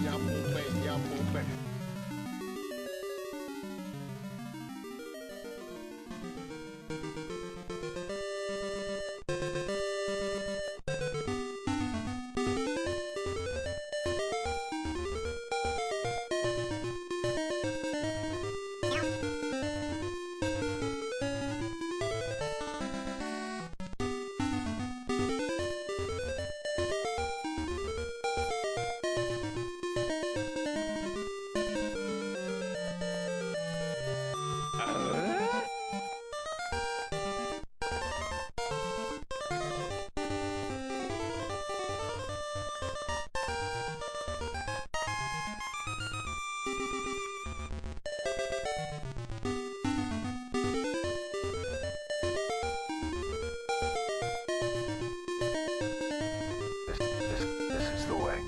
Ya pupe, ya pupe. This is the way.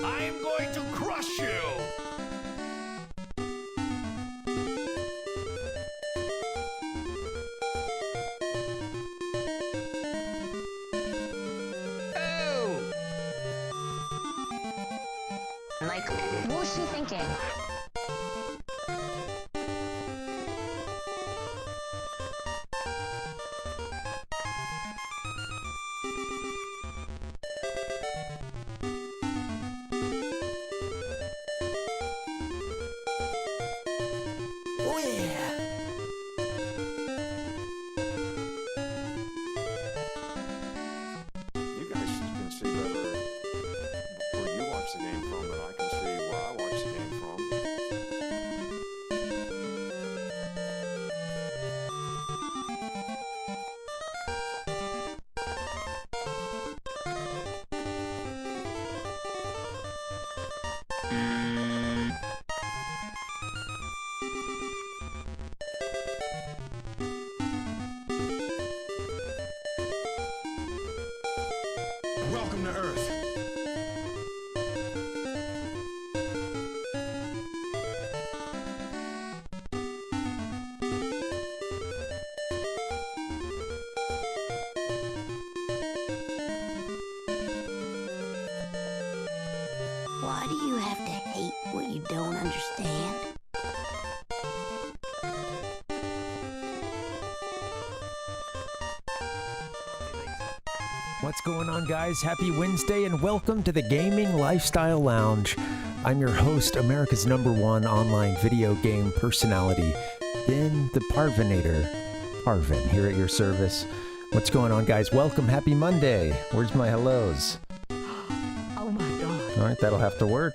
I'm going to crush you! Oh! Like, what was she thinking? Oh yeah! You guys can see better where you watch the game from than I can see where I watch the game from. Welcome to Earth. Why do you have to hate what you don't understand? What's going on, guys? Happy Wednesday and welcome to the Gaming Lifestyle Lounge. I'm your host, America's #1 online video game personality, Ben the Parvinator. Parvin, here at your service. What's going on, guys? Welcome. Happy Monday. Where's my hellos? Oh my god. All right, that'll have to work.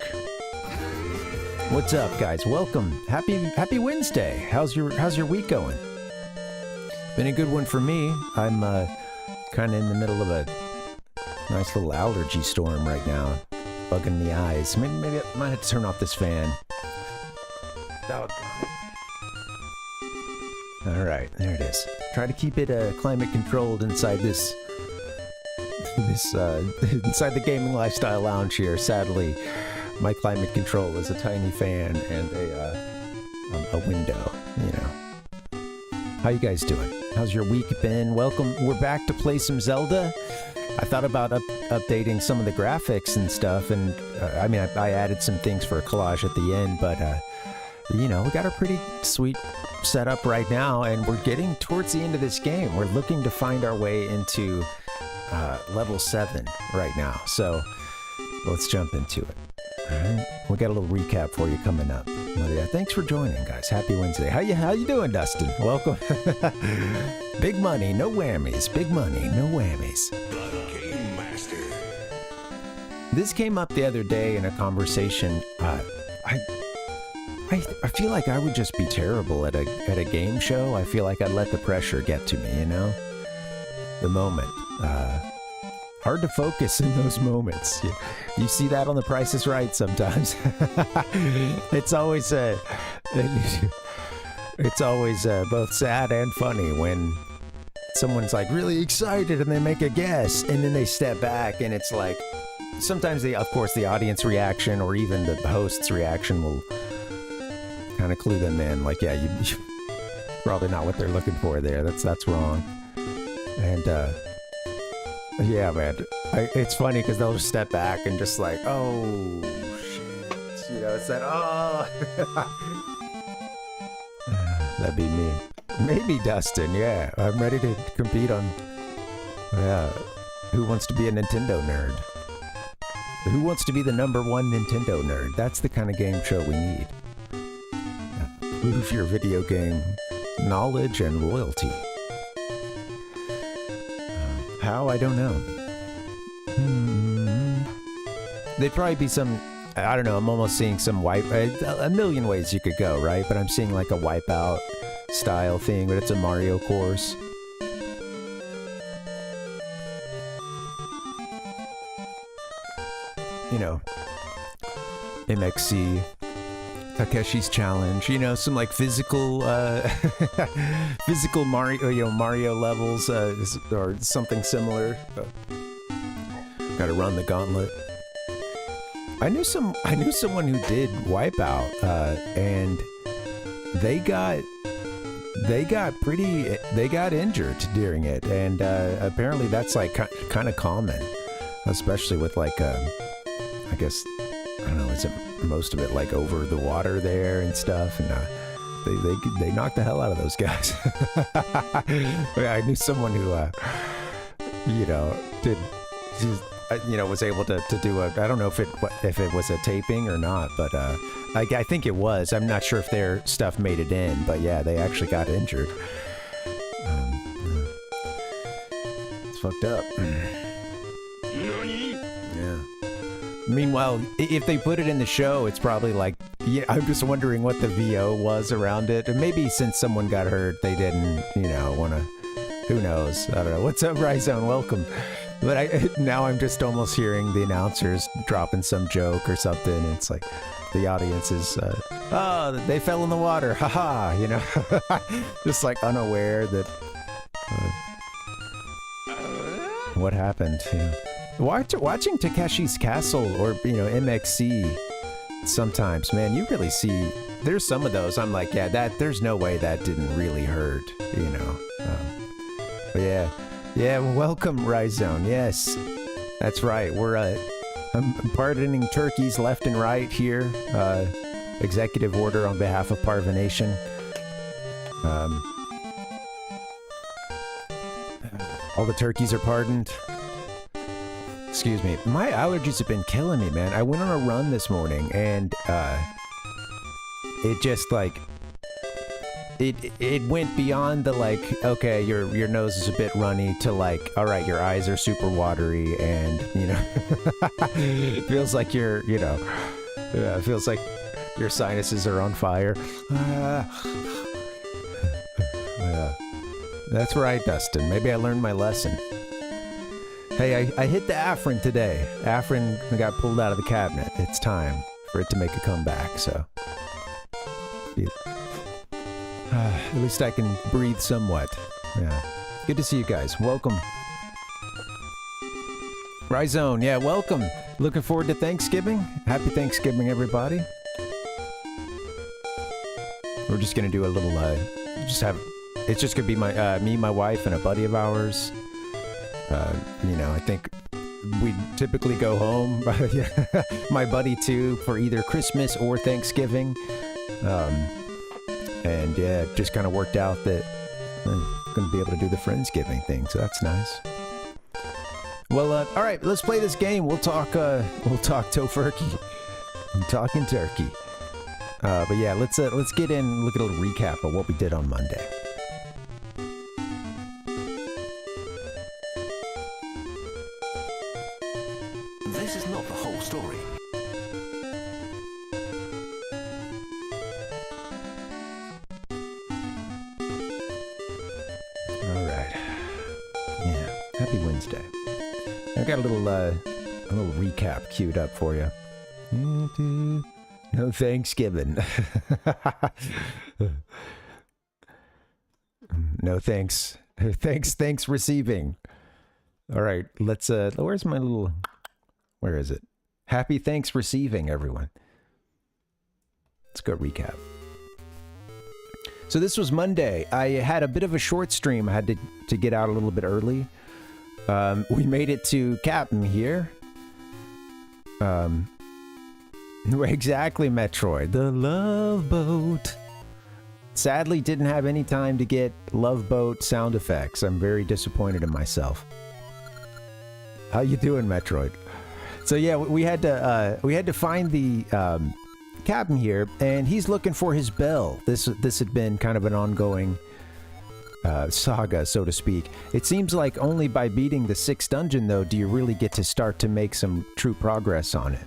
What's up, guys? Welcome. Happy Wednesday. How's your week going? Been a good one for me. I'm kind of in the middle of a nice little allergy storm right now, bugging the eyes. Maybe I might have to turn off this fan. All right, there it is. Try to keep it climate controlled inside this inside the Gaming Lifestyle Lounge here. Sadly, my climate control is a tiny fan and a window. You know. How you guys doing? How's your week been? Welcome. We're back to play some Zelda. I thought about updating some of the graphics and stuff, and I mean, I added some things for a collage at the end, but you know, we got a pretty sweet setup right now, and we're getting towards the end of this game. We're looking to find our way into level 7 right now, so let's jump into it. All right, we got a little recap for you coming up. Well, yeah, thanks for joining, guys. Happy Wednesday. How you doing, Dustin? Welcome. Big money, no whammies. Big money, no whammies. The Game Master. This came up the other day in a conversation. I I feel like I would just be terrible at a game show. I feel like I'd let the pressure get to me, you know? The moment. Hard to focus in those moments. You see that on The Price is Right sometimes. It's always both sad and funny when someone's like really excited and they make a guess and then they step back and it's like sometimes of course the audience reaction or even the host's reaction will kind of clue them in, like, yeah, you probably not what they're looking for there. That's wrong. And yeah, man, it's funny because they'll just step back and just like, oh shit, you know, it's that, oh. That'd be me. Maybe Dustin. Yeah, I'm ready to compete on. Who wants to be a Nintendo nerd? Who wants to be the #1 Nintendo nerd? That's the kind of game show we need. Prove your video game knowledge and loyalty. How? I don't know. There'd probably be some, I don't know, I'm almost seeing some a million ways you could go, right? But I'm seeing like a Wipeout style thing, but it's a Mario course. You know, MXC, Takeshi's Challenge, you know, some like physical physical Mario levels or something similar. Gotta run the gauntlet. I knew someone who did Wipeout, and they got injured during it, and apparently that's like kind of common, especially with like I guess, I don't know, is it most of it like over the water there and stuff, and they knocked the hell out of those guys. I knew someone who you know, did, you know, was able to do I don't know if it was a taping or not, but I think it was. I'm not sure if their stuff made it in, but yeah, they actually got injured. It's fucked up. Yeah. Meanwhile, if they put it in the show, it's probably like, yeah, I'm just wondering what the VO was around it. And maybe since someone got hurt, they didn't, you know, want to, who knows? I don't know. What's up, Ryzone? Welcome. But now I'm just almost hearing the announcers dropping some joke or something. And it's like the audience is, oh, they fell in the water. Haha, you know, just like unaware that what happened. Yeah. Watching Takeshi's Castle or, you know, MXC sometimes, man, you really see, there's some of those I'm like, yeah, there's no way that didn't really hurt, you know. But yeah, well, welcome, Ryzone. Yes, that's right. We're I'm pardoning turkeys left and right here. Executive order on behalf of Parvination. All the turkeys are pardoned. Excuse me. My allergies have been killing me, man. I went on a run this morning, and it just like it went beyond the like, okay, your nose is a bit runny, to like, all right, your eyes are super watery, and you know, it feels like you're, you know, it feels like your sinuses are on fire. That's right, Dustin. Maybe I learned my lesson. Hey, I hit the Afrin today. Afrin got pulled out of the cabinet. It's time for it to make a comeback, so. At least I can breathe somewhat. Yeah. Good to see you guys. Welcome. Ryzone, yeah, welcome. Looking forward to Thanksgiving. Happy Thanksgiving, everybody. We're just gonna do a little, it's just gonna be my, me, my wife, and a buddy of ours. You know, I think we typically go home, my buddy too, for either Christmas or Thanksgiving. And yeah, it just kind of worked out that I'm going to be able to do the Friendsgiving thing, so that's nice. Well, all right, let's play this game. We'll talk Tofurkey. I'm talking turkey. But yeah, let's get in, look at a little recap of what we did on Monday. This is not the whole story. Tuesday. I've got a little recap queued up for you. No Thanksgiving. No thanks. Thanks receiving. All right, let's where's my little, where is it? Happy thanks receiving, everyone. Let's go recap. So this was Monday. I had a bit of a short stream. I had to get out a little bit early. We made it to Captain here. Exactly, Metroid. The Love Boat. Sadly, didn't have any time to get Love Boat sound effects. I'm very disappointed in myself. How you doing, Metroid? So yeah, we had to find the Captain here, and he's looking for his bell. This had been kind of an ongoing saga, so to speak. It seems like only by beating the 6th dungeon, though, do you really get to start to make some true progress on it.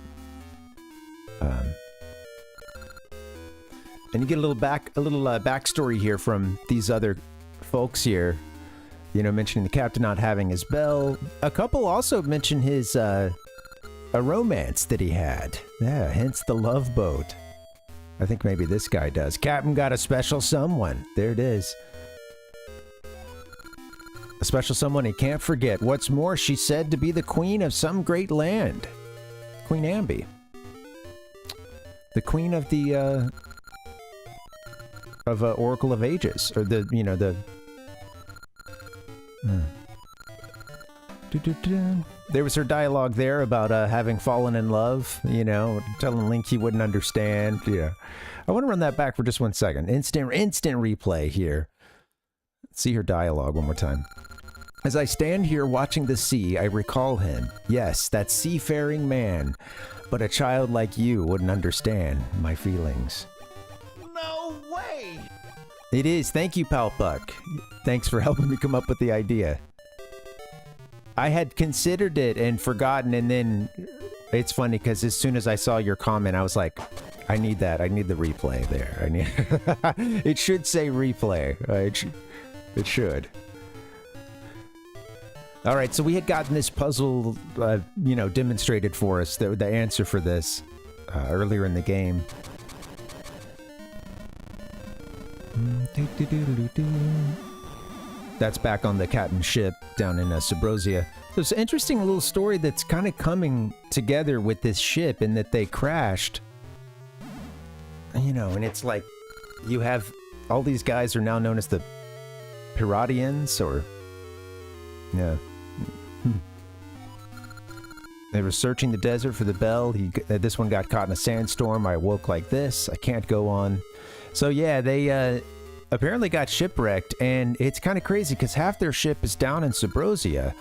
And you get a little backstory here from these other folks here. You know, mentioning the captain not having his bell. A couple also mention his a romance that he had. Yeah, hence the Love Boat. I think maybe this guy does. Captain got a special someone. There it is. A special someone he can't forget. What's more, she's said to be the queen of some great land. Queen Ambi. The queen of the Oracle of Ages, or the, you know, the there was her dialogue there about having fallen in love, you know, telling Link he wouldn't understand. Yeah, I want to run that back for just 1 second. Instant replay here. Let's see her dialogue one more time. As I stand here watching the sea, I recall him. Yes, that seafaring man. But a child like you wouldn't understand my feelings. No way! It is. Thank you, Palpuck. Thanks for helping me come up with the idea. I had considered it and forgotten, and then it's funny because as soon as I saw your comment, I was like, I need that. I need the replay there. I need. It should say replay. It should. All right, so we had gotten this puzzle, you know, demonstrated for us, the answer for this earlier in the game. That's back on the captain's ship down in Subrosia. So it's an interesting little story that's kind of coming together with this ship in that they crashed. You know, and it's like you have all these guys are now known as the Piratians, or yeah. They were searching the desert for the bell. This one got caught in a sandstorm. I awoke like this. I can't go on. So yeah, they apparently got shipwrecked, and it's kind of crazy because half their ship is down in Subrosia,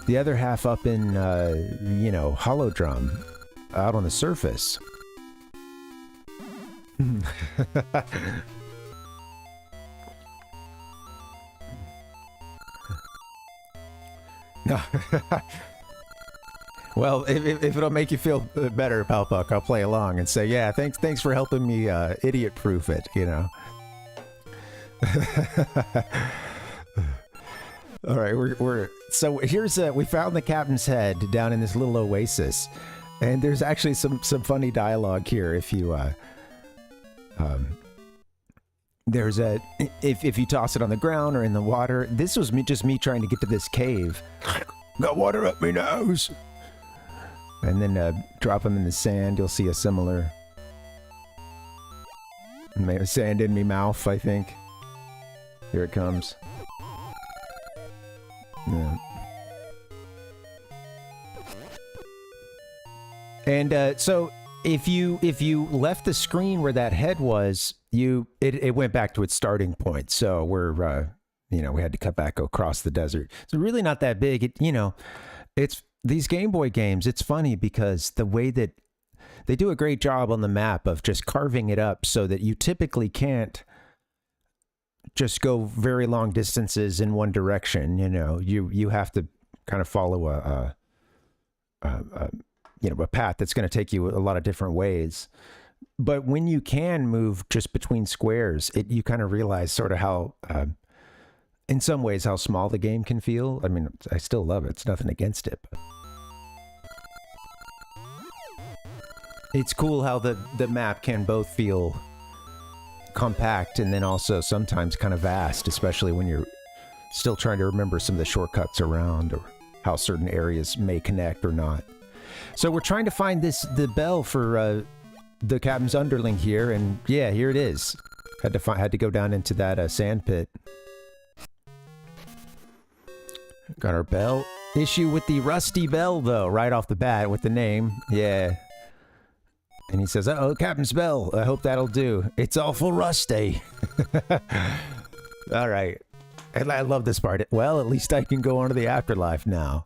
the other half up in, you know, Holodrum, out on the surface. No. Well, if it'll make you feel better, Palpuck, I'll play along and say, yeah, thanks for helping me idiot-proof it, you know. All right, so here's we found the captain's head down in this little oasis, and there's actually some funny dialogue here. If you there's if you toss it on the ground or in the water. This was just me trying to get to this cave. Got water up my nose. And then drop them in the sand. You'll see a similar sand in me mouth, I think. Here it comes. Yeah. And so if you left the screen where that head was, it went back to its starting point. So we're you know, we had to cut back across the desert. So really not that big. You know, it's these Game Boy games. It's funny because the way that they do a great job on the map of just carving it up so that you typically can't just go very long distances in one direction. You know, you have to kind of follow a you know, a path that's going to take you a lot of different ways. But when you can move just between squares, you kind of realize sort of how in some ways how small the game can feel. I mean, I still love it. It's nothing against it. But it's cool how the map can both feel compact and then also sometimes kind of vast, especially when you're still trying to remember some of the shortcuts around or how certain areas may connect or not. So we're trying to find the bell for the captain's underling here, and yeah, here it is. Had to go down into that sand pit. Got our bell. Issue with the rusty bell though, right off the bat with the name. Yeah. And he says, "Uh-oh, Captain's bell. I hope that'll do. It's awful rusty." All right. I love this part. Well, at least I can go on to the afterlife now.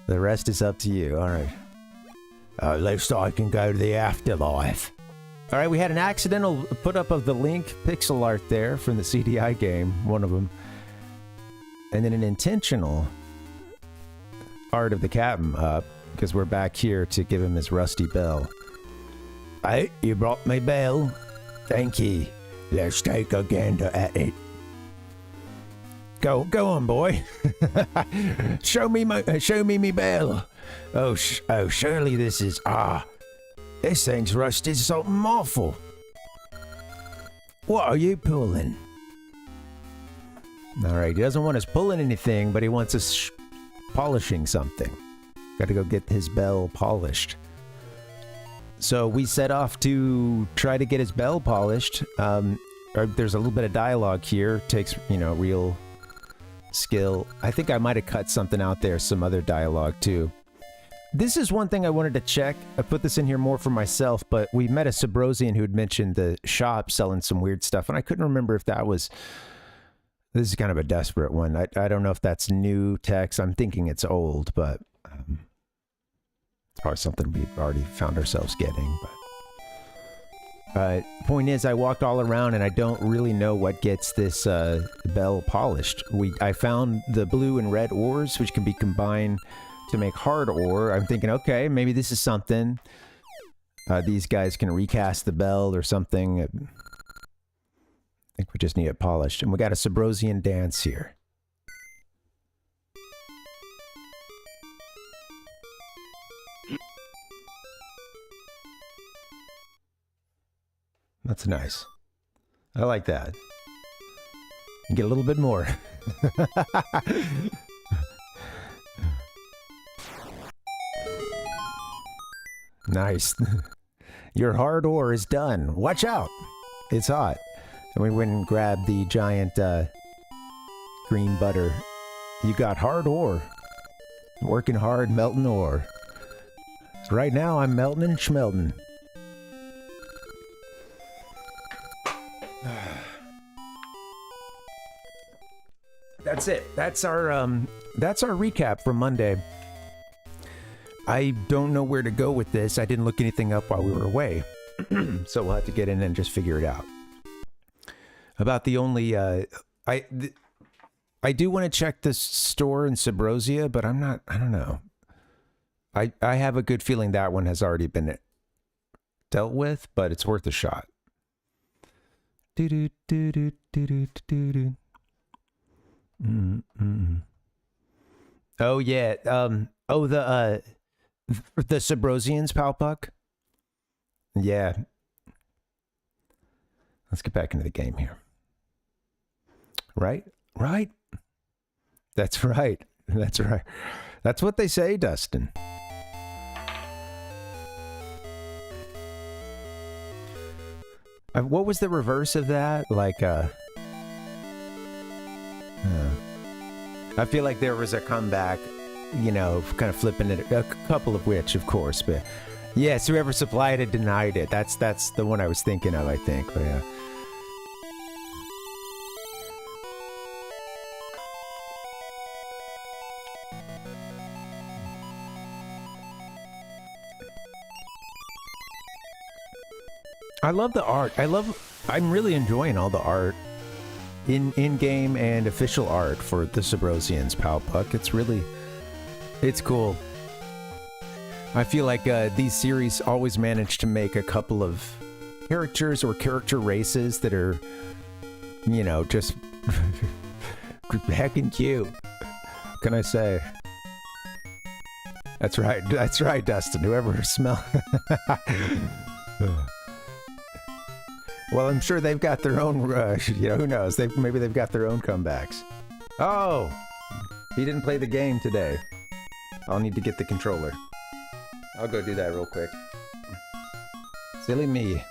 The rest is up to you. All right. At least I can go to the afterlife. All right, we had an accidental put up of the Link pixel art there from the CDI game, one of them. And then an intentional art of the captain up, because we're back here to give him his rusty bell. Hey, you brought me bell. Thank ye. Let's take a gander at it. Go on, boy. show me me bell. Oh, surely this is this thing's rusted something awful. What are you pulling? All right, he doesn't want us pulling anything, but he wants us polishing something. Got to go get his bell polished. So we set off to try to get his bell polished. There's a little bit of dialogue here. Takes, real skill. I think I might have cut something out there, some other dialogue too. This is one thing I wanted to check. I put this in here more for myself, but we met a Subrosian who'd mentioned the shop selling some weird stuff, and I couldn't remember if that was... This is kind of a desperate one. I don't know if that's new text. I'm thinking it's old, but it's probably something we've already found ourselves getting. But point is, I walked all around and I don't really know what gets this bell polished. I found the blue and red ores, which can be combined to make hard ore. I'm thinking, okay, maybe this is something. These guys can recast the bell or something. I think we just need it polished. And we got a Subrosian dance here. That's nice. I like that. Get a little bit more. Nice. Your hard ore is done. Watch out. It's hot. And we went and grabbed the giant green butter. You got hard ore. Working hard, melting ore. So right now I'm melting and schmelting. That's it. That's our recap from Monday. I don't know where to go with this. I didn't look anything up while we were away. So we'll have to get in and just figure it out. About the only I do want to check this store in Subrosia, but I don't know. I have a good feeling that one has already been dealt with, but it's worth a shot. Oh yeah. The Subrosians, Palpuck. Yeah. Let's get back into the game here. Right? Right? That's right. That's right. That's what they say, Dustin. What was the reverse of that? Like, I feel like there was a comeback, kind of flipping it, a couple of which, of course, but yes, whoever supplied it denied it. That's the one I was thinking of, I think, but yeah. I love the art. I'm really enjoying all the art in-game and official art for the Subrosians, Palpuck. It's cool. I feel like these series always manage to make a couple of characters or character races that are, just heckin' cute. What can I say? That's right, Dustin. Whoever smell. Well, I'm sure they've got their own, you know, who knows? Maybe they've got their own comebacks. Oh! He didn't play the game today. I'll need to get the controller. I'll go do that real quick. Silly me.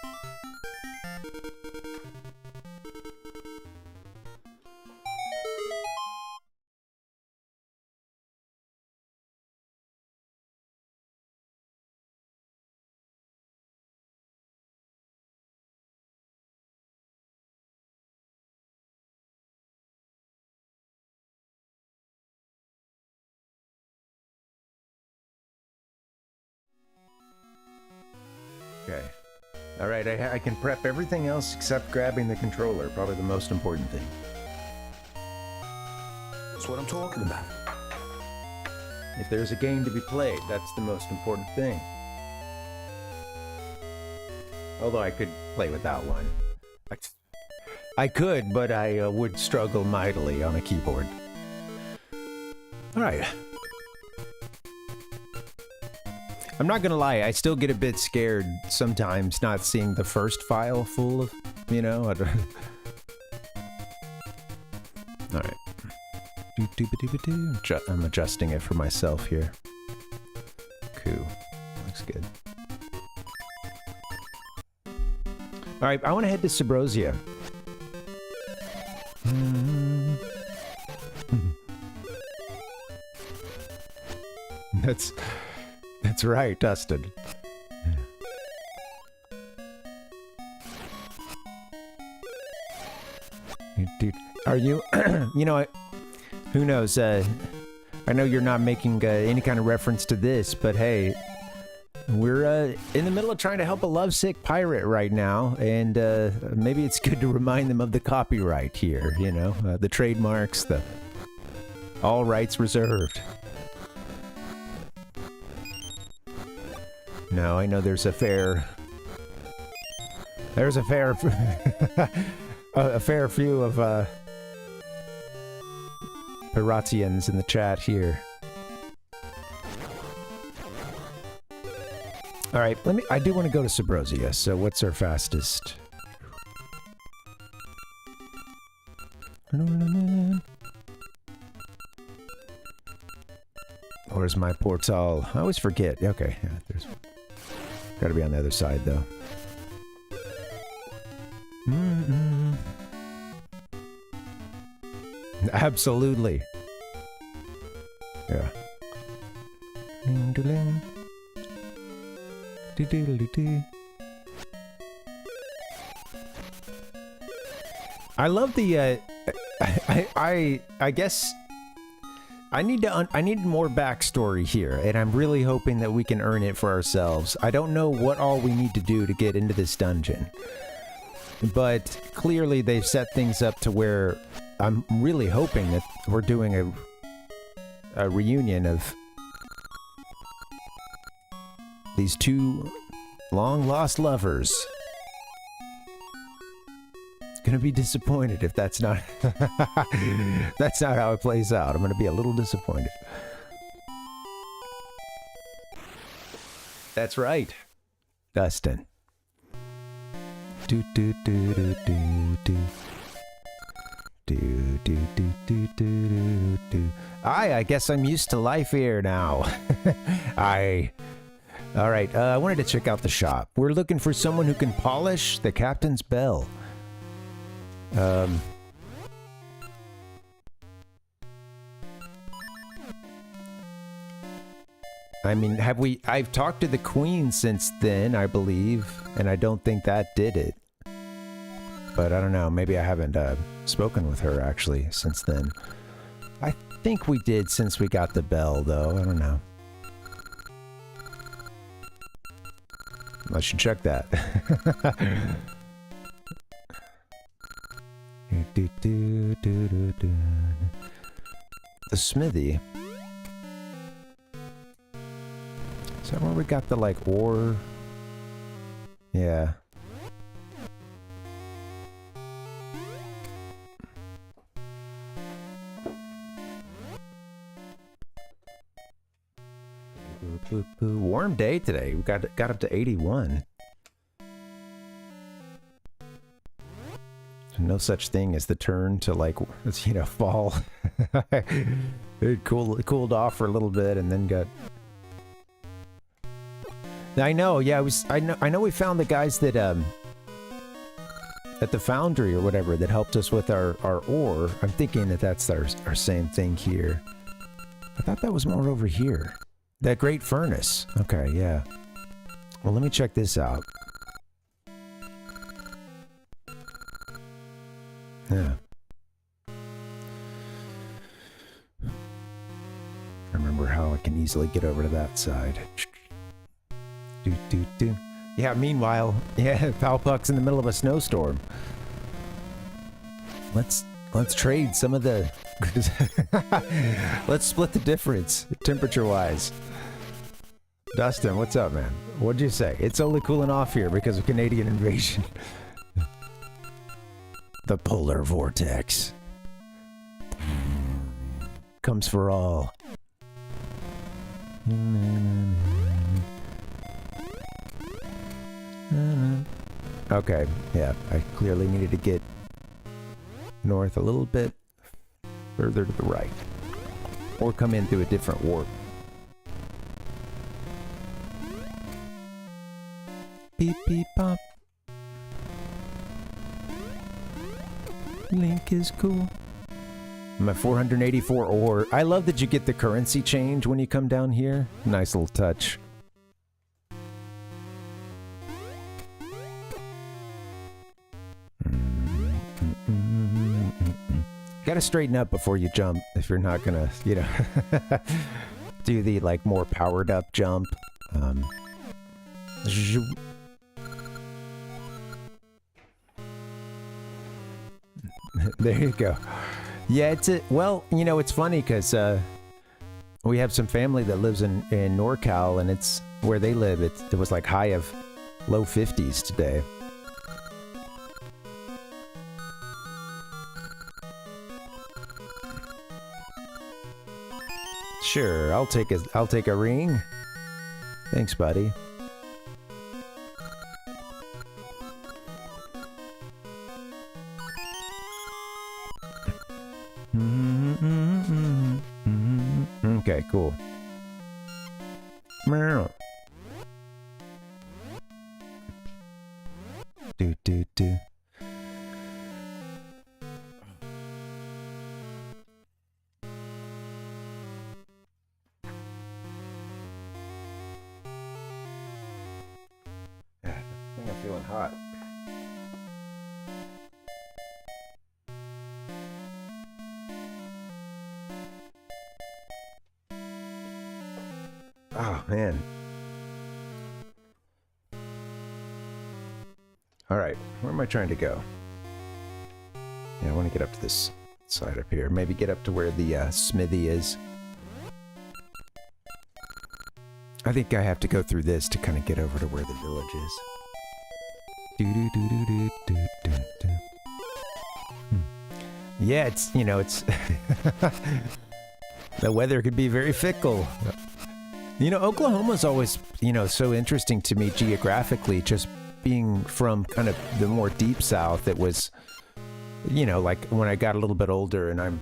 Okay. Alright, I can prep everything else except grabbing the controller. Probably the most important thing. That's what I'm talking about. If there's a game to be played, that's the most important thing. Although I could play without one. I could, but I would struggle mightily on a keyboard. Alright. I'm not gonna lie, I still get a bit scared sometimes not seeing the first file full of, you know? Alright. I'm adjusting it for myself here. Cool. Looks good. Alright, I want to head to Subrosia. That's right, Dustin. Dude, are you... you know, who knows? I know you're not making any kind of reference to this, but hey, we're in the middle of trying to help a lovesick pirate right now, and maybe it's good to remind them of the copyright here, you know? The trademarks, the... all rights reserved. No, I know there's a fair... There's a fair... a fair few of, Piratians in the chat here. Alright, I do want to go to Subrosia, so what's our fastest? Where's my portal? I always forget. Okay, yeah, there's... Gotta be on the other side, though. Absolutely. Yeah. I love the, I guess... I need more backstory here, and I'm really hoping that we can earn it for ourselves. I don't know what all we need to do to get into this dungeon, but clearly they've set things up to where I'm really hoping that we're doing a reunion of these two long-lost lovers. Gonna be disappointed if that's not that's not how it plays out. I'm gonna be a little disappointed. That's right, Dustin. Do do do do do do do do do do do do. I guess I'm used to life here now. All right. I wanted to check out the shop. We're looking for someone who can polish the captain's bell. I mean, I've talked to the queen since then, I believe, and I don't think that did it. But I don't know, maybe I haven't spoken with her actually since then. I think we did since we got the bell, though. I don't know. I should check that. The smithy. Is that where we got the, like, ore? Yeah. Warm day today. We got up to 81. No such thing as the turn to like, you know, fall. It cooled off for a little bit and then got. I know, yeah. I know we found the guys that at the foundry or whatever that helped us with our ore. I'm thinking that that's our same thing here. I thought that was more over here. That great furnace. Okay, yeah. Well, let me check this out. Yeah. Remember how I can easily get over to that side. Yeah, meanwhile, yeah, Palpuck's in the middle of a snowstorm. Let's trade some of the... Let's split the difference, temperature-wise. Dustin, what's up, man? What'd you say? It's only cooling off here because of Canadian invasion. The polar vortex comes for all. Okay, yeah, I clearly needed to get north a little bit further to the right. Or come in through a different warp. Beep beep pop. Link is cool. I'm at 484 ore. I love that you get the currency change when you come down here. Nice little touch. Gotta straighten up before you jump if you're not gonna, you know, do the like more powered up jump. There you go. Yeah, well, you know, it's funny because we have some family that lives in NorCal, and it's where they live. It was like high of low 50s today. Sure, I'll take a ring. Thanks, buddy. Okay, cool. Do. I think I'm feeling hot. Oh, man. All right, where am I trying to go? Yeah, I want to get up to this side up here. Maybe get up to where the smithy is. I think I have to go through this to kind of get over to where the village is. Yeah, it's, you know, it's... The weather could be very fickle. You know, Oklahoma's always, you know, so interesting to me geographically, just being from kind of the more deep south. It was, you know, like when I got a little bit older and I'm,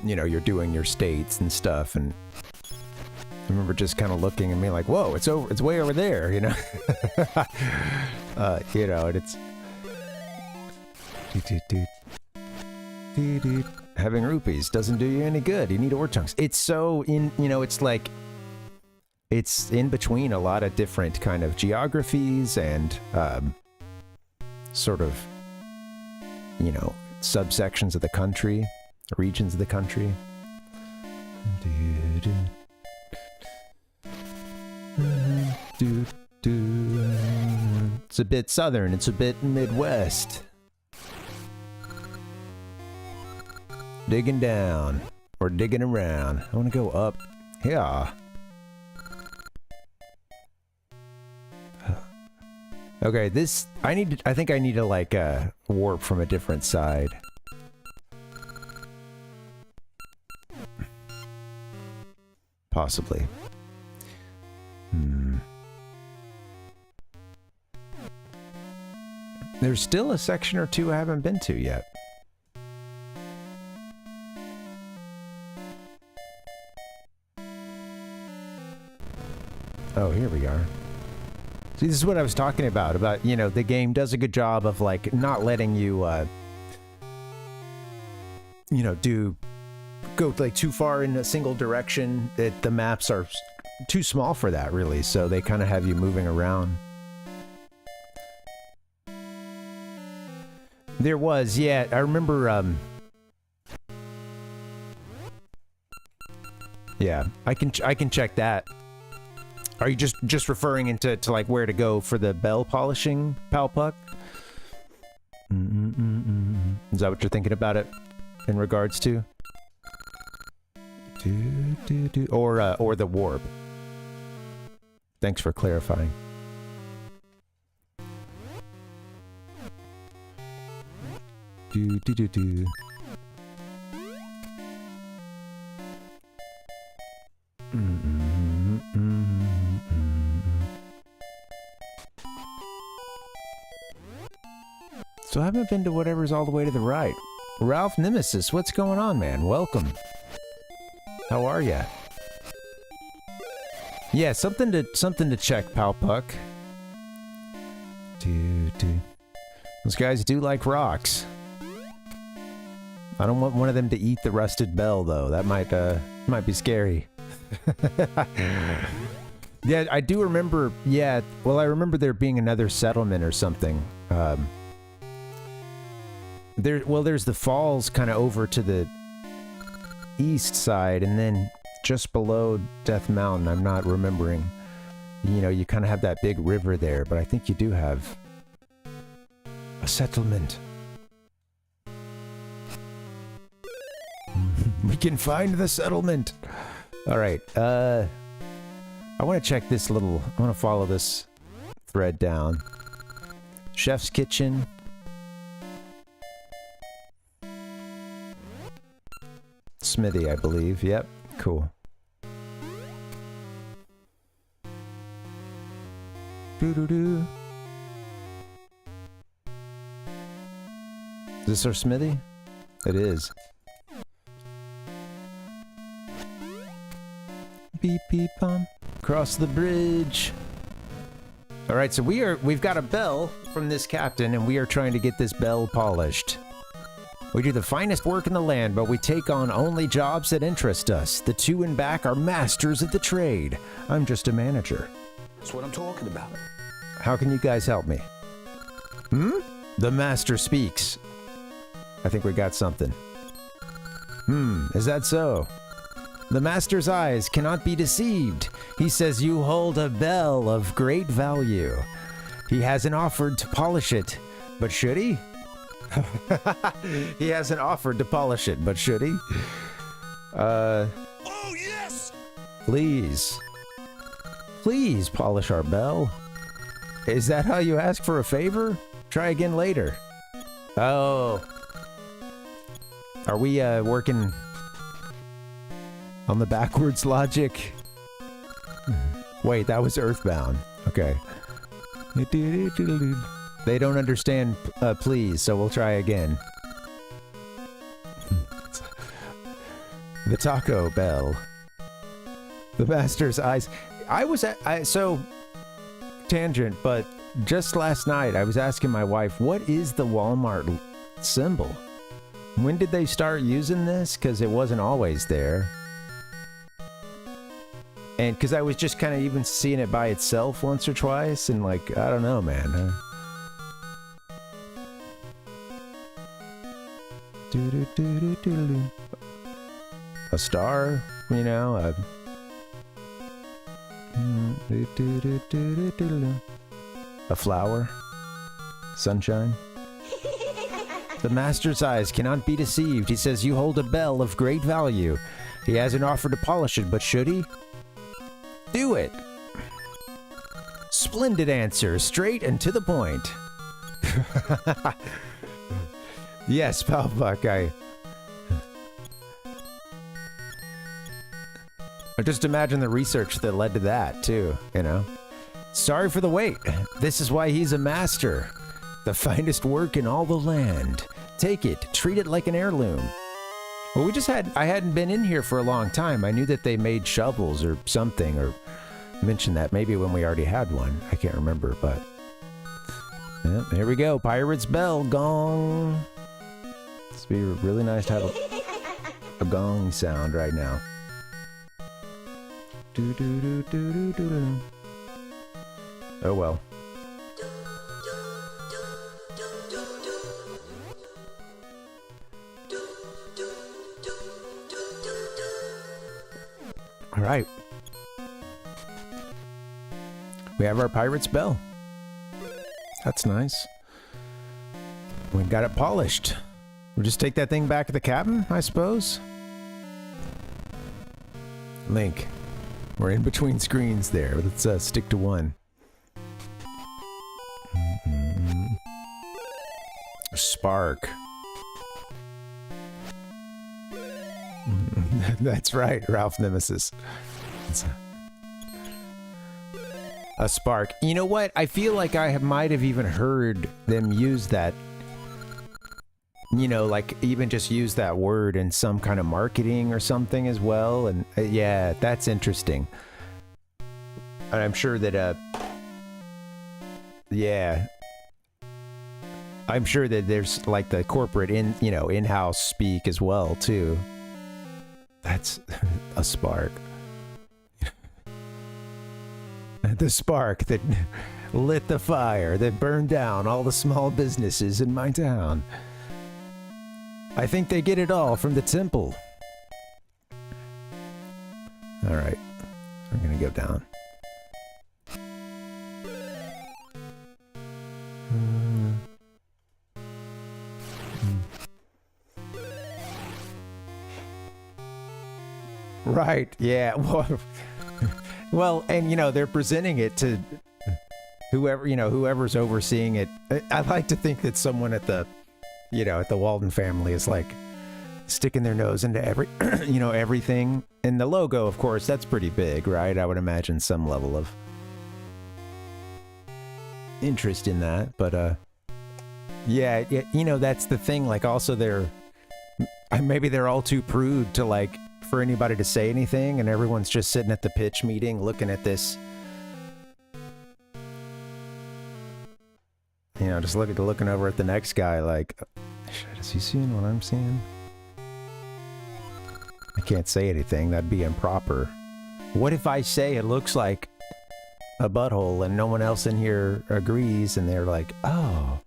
you know, you're doing your states and stuff, and I remember just kind of looking and being like, whoa, it's way over there, you know? You know, and it's... Having rupees doesn't do you any good. You need ore chunks. It's so in, you know, it's like, it's in between a lot of different kind of geographies and sort of, you know, subsections of the country, regions of the country. It's a bit southern, it's a bit Midwest. Digging down, or digging around. I want to go up here. Okay, this, I think I need to like warp from a different side. Possibly. There's still a section or two I haven't been to yet. Oh, here we are. See, this is what I was talking about, you know, the game does a good job of, like, not letting you, you know, go, like, too far in a single direction. The maps are too small for that, really, so they kind of have you moving around. There was, yeah, I remember, yeah, I can check that. Are you just referring into like where to go for the bell polishing, Palpuck? Is that what you're thinking about it in regards to? Or the warp. Thanks for clarifying. So I haven't been to whatever's all the way to the right. Ralph Nemesis, what's going on, man? Welcome. How are ya? Yeah, something to check, Palpuck. Those guys do like rocks. I don't want one of them to eat the rusted bell, though. That might be scary. Yeah, I do remember. Yeah, well, I remember there being another settlement or something. There's the falls kind of over to the east side, and then just below Death Mountain, I'm not remembering. You know, you kind of have that big river there, but I think you do have a settlement. We can find the settlement. All right. I want to check this little. I want to follow this thread down. Chef's kitchen. Smithy, I believe. Yep. Cool. Doo-doo-doo. Is this our smithy? It is. Beep beep bum. Cross the bridge. All right, so we've got a bell from this captain, and we are trying to get this bell polished. We do the finest work in the land, but we take on only jobs that interest us. The two in back are masters of the trade. I'm just a manager. That's what I'm talking about. How can you guys help me? The master speaks. I think we got something. Is that so? The master's eyes cannot be deceived. He says you hold a bell of great value. He hasn't offered to polish it, but should he? He hasn't offered to polish it, but should he? Oh, yes! Please. Please polish our bell. Is that how you ask for a favor? Try again later. Oh. Are we, working on the backwards logic? Wait, that was Earthbound. Okay. They don't understand, please, so we'll try again. The Taco Bell. The Master's eyes. So, tangent, but just last night I was asking my wife, what is the Walmart symbol? When did they start using this? Because it wasn't always there. And because I was just kind of even seeing it by itself once or twice, and like, I don't know, man. A star, you know, a flower, sunshine. The master's eyes cannot be deceived. He says you hold a bell of great value. He hasn't offered to polish it, but should he? Do it. Splendid answer, straight and to the point. Yes, Palpuck, just imagine the research that led to that, too, you know? Sorry for the wait. This is why he's a master. The finest work in all the land. Take it, treat it like an heirloom. Well, I hadn't been in here for a long time. I knew that they made shovels or something, or mentioned that maybe when we already had one. I can't remember, but... Yeah, here we go. Pirate's bell, gong. This would be really nice to have a gong sound right now. Do do do do do do do. Oh well. All right. We have our pirate's bell. That's nice. We've got it polished. We'll just take that thing back to the cabin, I suppose. Link. We're in between screens there. Let's stick to one. Spark. That's right, Ralph Nemesis. A spark. You know what? I feel like I might have even heard them use that. You know, like even just use that word in some kind of marketing or something as well. And yeah, that's interesting. And I'm sure that, yeah. I'm sure that there's like the corporate in-house speak as well, too. That's a spark. The spark that lit the fire that burned down all the small businesses in my town. I think they get it all from the temple. All right, I'm gonna go down. Right, yeah. Well, and you know, they're presenting it to whoever's overseeing it. I'd like to think that someone at the Walden family is like sticking their nose into everything. And the logo, of course, that's pretty big, right? I would imagine some level of interest in that, but yeah, that's the thing. Like, also maybe they're all too prude to like for anybody to say anything, and everyone's just sitting at the pitch meeting looking at this, just looking over at the next guy like, is he seeing what I'm seeing? I can't say anything, that'd be improper. What if I say it looks like a butthole and no one else in here agrees, and they're like, oh,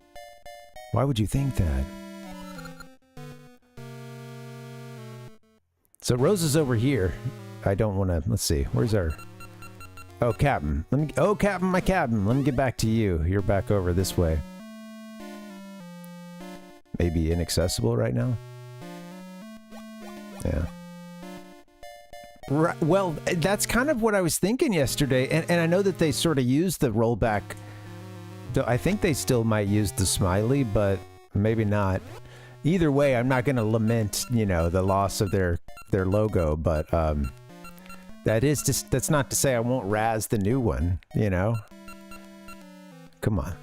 why would you think that? So Rose is over here. I don't want to... Let's see. Where's our... Oh, Captain. Captain, my Captain. Let me get back to you. You're back over this way. Maybe inaccessible right now? Yeah. Right, well, that's kind of what I was thinking yesterday. And I know that they sort of used the rollback. I think they still might use the smiley, but maybe not. Either way, I'm not going to lament, the loss of their logo, but that's not to say I won't razz the new one, Come on.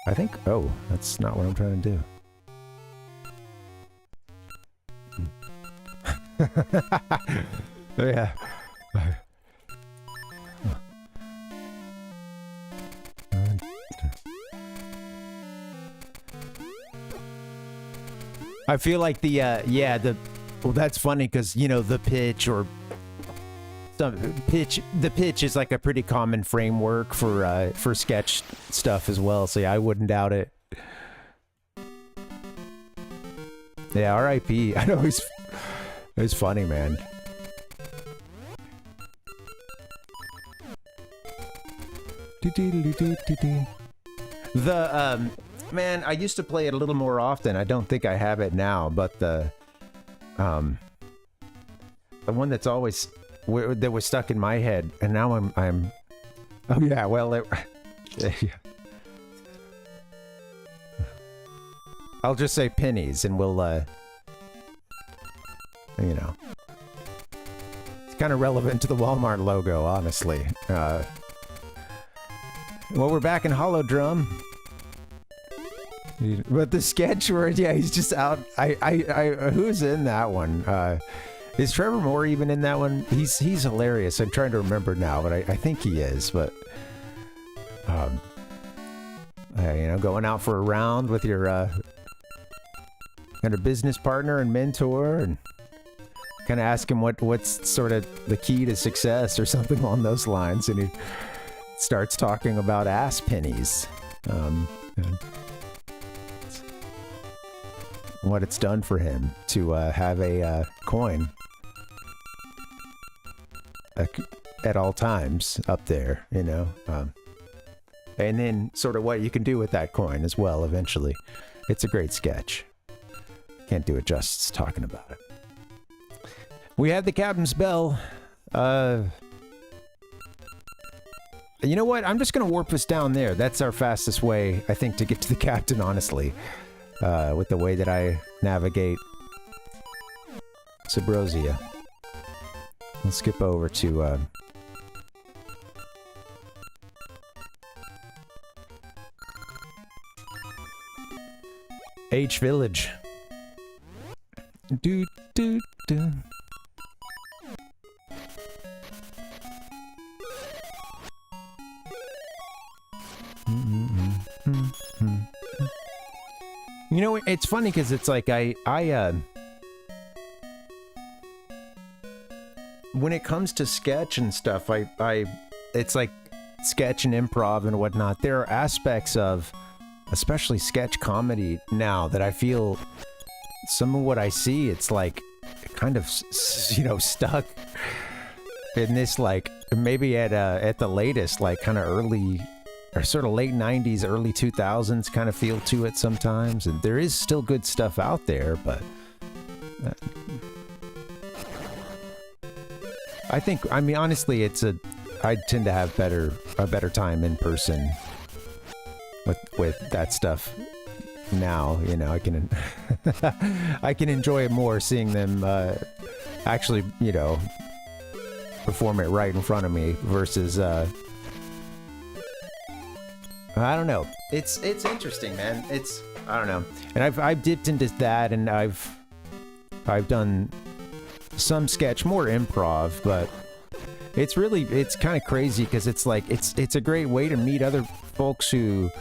I think, oh, that's not what I'm trying to do. Yeah. I feel like well, that's funny because, the pitch or the pitch is like a pretty common framework for sketch stuff as well. So yeah, I wouldn't doubt it. Yeah, R.I.P. I know it's funny, man. The man, I used to play it a little more often. I don't think I have it now, but the one that's always that was stuck in my head, and now I'm oh yeah, well I'll just say pennies, and we'll you know. It's kind of relevant to the Walmart logo, honestly. Well, we're back in Holodrum. But the sketch where, yeah, he's just out. Who's in that one? Is Trevor Moore even in that one? He's hilarious. I'm trying to remember now, but I think he is. But, you know, going out for a round with your kind of business partner and mentor, and kind of ask him what's sort of the key to success or something along those lines, and he starts talking about ass pennies. And what it's done for him to have a coin at all times up there, you know, and then sort of what you can do with that coin as well eventually. It's a great sketch. Can't do it justice talking about it. We have the captain's bell. You know what? I'm just going to warp us down there. That's our fastest way, I think, to get to the captain, honestly. With the way that I navigate Subrosia. Let's skip over to H Village. Do do do. You know, it's funny because it's like I when it comes to sketch and stuff, it's like sketch and improv and whatnot. There are aspects of, especially sketch comedy now, that I feel some of what I see, it's like kind of, you know, stuck in this, like maybe at the latest, like kind of early or sort of late 90s, early 2000s kind of feel to it sometimes. And there is still good stuff out there, but I think, I mean, honestly, I tend to have a better time in person with that stuff now. You know, I can I can enjoy it more seeing them actually, you know, perform it right in front of me versus I don't know. It's interesting, man. I don't know. And I've dipped into that, and I've done some sketch, more improv, but it's kind of crazy because it's like it's a great way to meet other folks who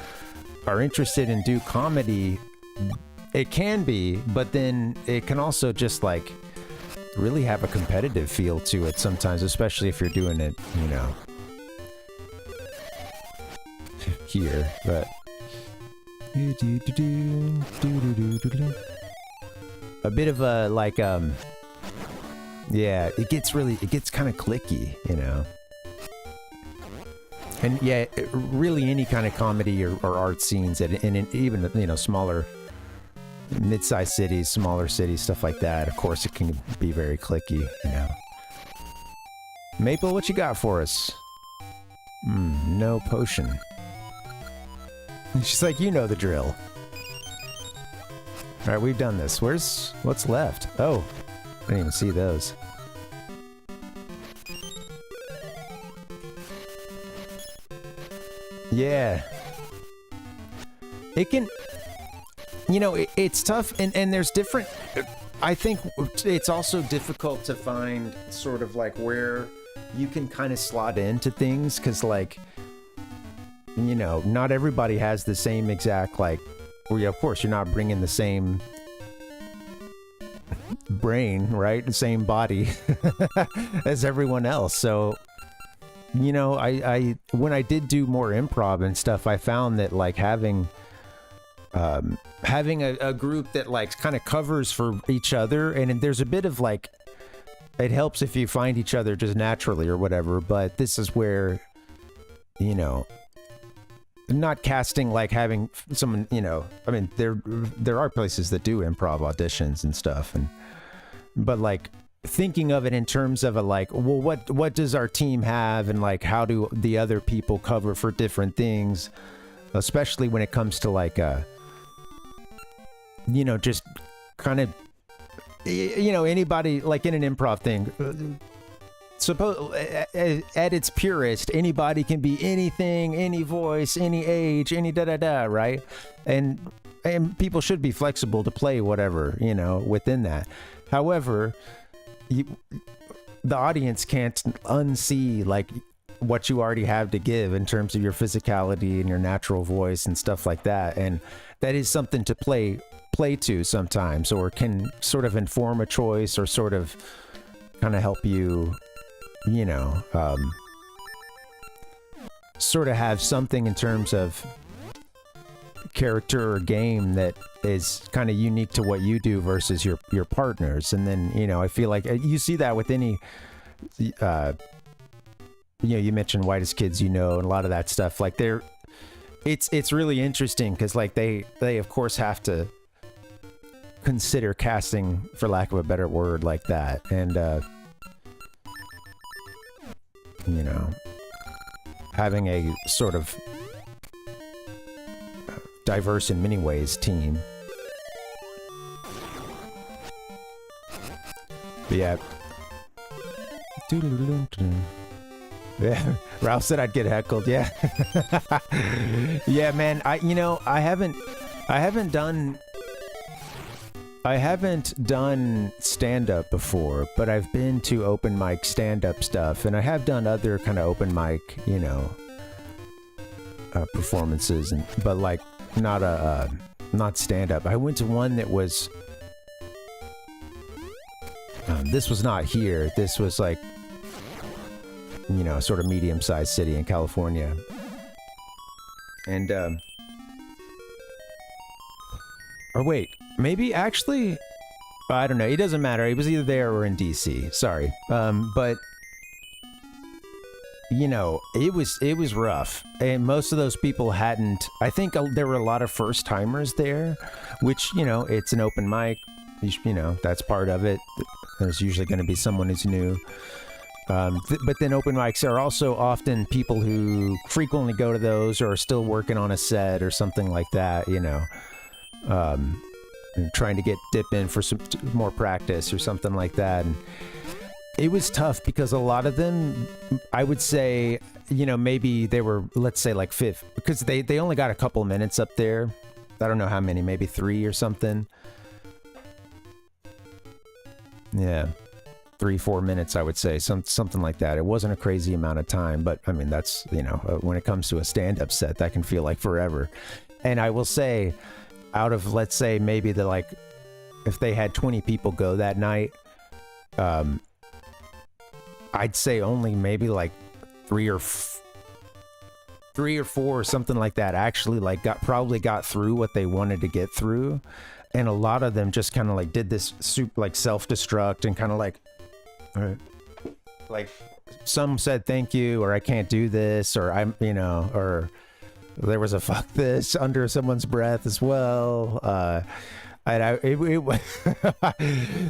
are interested in do comedy. It can be, but then it can also just like really have a competitive feel to it sometimes, especially if you're doing it, you know, here. But a bit of a like yeah, it gets kind of clicky, you know. And yeah, really any kind of comedy or art scenes, and even, you know, smaller, mid-sized cities, smaller cities, stuff like that, of course it can be very clicky, you know. Maple, what you got for us? No potion. She's like, you know the drill. Alright, we've done this. What's left? Oh, I didn't even see those. Yeah. It can, you know, it's tough, and there's different, I think it's also difficult to find sort of like where you can kind of slot into things, because like, you know, not everybody has the same exact, like, well, yeah, of course you're not bringing the same brain, right? The same body as everyone else. So, you know, I when I did do more improv and stuff, I found that like having a group that like kind of covers for each other, and there's a bit of like, it helps if you find each other just naturally or whatever, but this is where, you know, not casting, like having someone, you know, I mean, there are places that do improv auditions and stuff, but like thinking of it in terms of a like, well, what does our team have, and like how do the other people cover for different things, especially when it comes to like you know, just kind of you know, anybody like in an improv thing, suppose at its purest, anybody can be anything, any voice, any age, any da-da-da, right? And people should be flexible to play whatever, you know, within that. However, the audience can't unsee like what you already have to give in terms of your physicality and your natural voice and stuff like that. And that is something to play to sometimes, or can sort of inform a choice, or sort of kind of help you, you know, sort of have something in terms of character or game that is kind of unique to what you do versus your partners. And then, you know, I feel like you see that with any, you know, you mentioned Whitest Kids, you know, and a lot of that stuff, like it's really interesting because like they of course have to consider casting, for lack of a better word, like that. And you know, having a sort of diverse in many ways team. But yeah. Yeah, Ralph said I'd get heckled. Yeah. Yeah, man. I haven't done stand-up before, but I've been to open mic stand-up stuff, and I have done other kind of open mic, you know, performances, but like not stand-up. I went to one that was this was not here. This was like, you know, sort of medium-sized city in California, and or wait, maybe actually, I don't know. It doesn't matter. It was either there or in DC. Sorry, but you know, it was rough, and most of those people hadn't. I think there were a lot of first timers there, which, you know, it's an open mic. You know, that's part of it. There's usually going to be someone who's new. But then open mics are also often people who frequently go to those, or are still working on a set or something like that, you know, and trying to dip in for some more practice or something like that. And it was tough because a lot of them, I would say, you know, maybe they were, let's say like fifth, because they only got a couple minutes up there. I don't know how many, maybe 3 or something. Yeah. 3-4 minutes, I would say, something like that. It wasn't a crazy amount of time, but I mean, that's, you know, when it comes to a stand-up set, that can feel like forever. And I will say, out of, let's say, maybe if they had 20 people go that night, I'd say only maybe like 3 or 4 or something like that actually like probably got through what they wanted to get through. And a lot of them just kind of like did this like self-destruct and kind of like, like some said thank you, or I can't do this, or I'm, you know, or there was a fuck this under someone's breath as well. And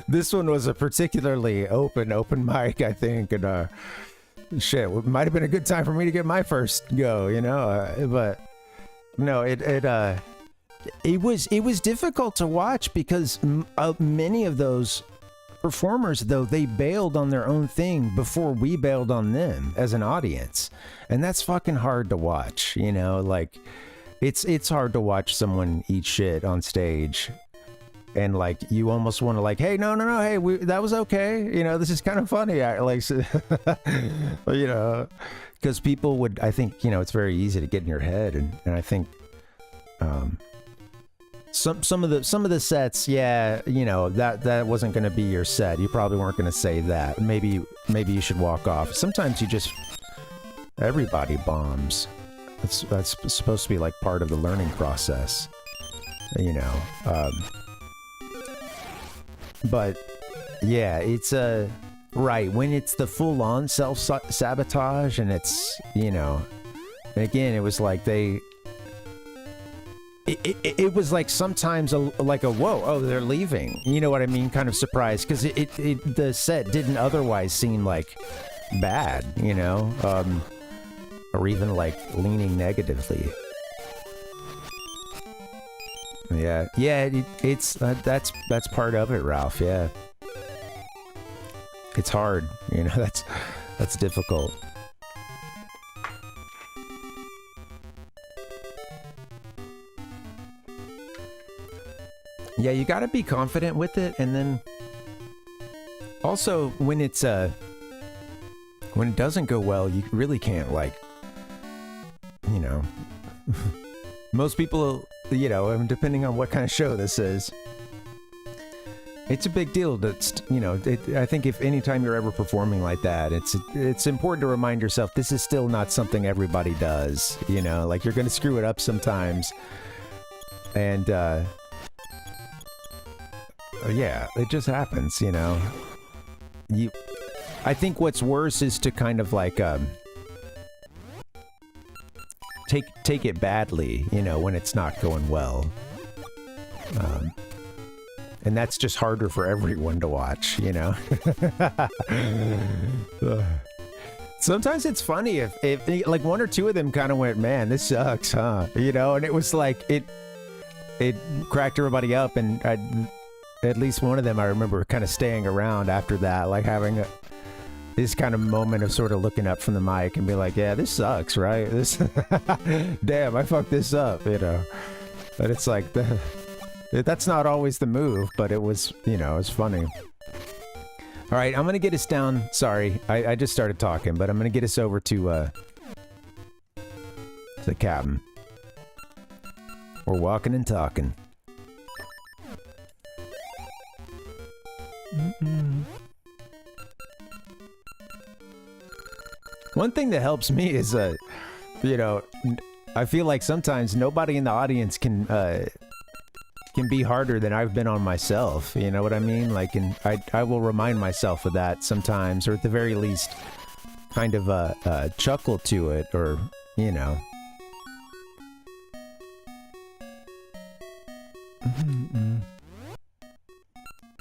this one was a particularly open mic, I think, and shit, it might have been a good time for me to get my first go, you know. But no, it was difficult to watch because many of those performers, though, they bailed on their own thing before we bailed on them as an audience, and that's fucking hard to watch, you know. Like it's hard to watch someone eat shit on stage, and like you almost want to like, hey, no, hey, that was okay, you know, this is kind of funny, like you know, because people would, I think, you know, it's very easy to get in your head, and I think some of the sets, yeah, you know, that wasn't going to be your set. You probably weren't going to say that. Maybe you should walk off. Sometimes everybody bombs. That's supposed to be like part of the learning process, you know. But yeah, it's right when it's the full-on self-sabotage, and it's, you know, and again, it was like it was like sometimes like a whoa, oh, they're leaving, you know what I mean, kind of surprise, because the set didn't otherwise seem like bad, you know, or even like leaning negatively. Yeah, it's that's part of it, Ralph. Yeah, it's hard. You know, that's difficult. Yeah, you got to be confident with it, and then also when it's when it doesn't go well, you really can't, like, you know. Most people, you know, depending on what kind of show this is, it's a big deal. That's, you know, I think if anytime you're ever performing like that, it's important to remind yourself this is still not something everybody does. You know, like, you're going to screw it up sometimes, and yeah, it just happens. You know, I think what's worse is to kind of like take it badly, you know, when it's not going well. And that's just harder for everyone to watch, you know. Sometimes it's funny if like one or two of them kind of went, man, this sucks, huh? You know, and it was like it cracked everybody up, and at least one of them I remember kind of staying around after that, like having this kind of moment of sort of looking up from the mic and be like, yeah, this sucks, right? This, damn, I fucked this up, you know. But it's like, that's not always the move, but it was, you know, it was funny. All right, I'm going to get us down. Sorry, I just started talking, but I'm going to get us over to the cabin. We're walking and talking. One thing that helps me is, you know, I feel like sometimes nobody in the audience can be harder than I've been on myself. You know what I mean? Like, and I will remind myself of that sometimes, or at the very least, kind of chuckle to it, or, you know.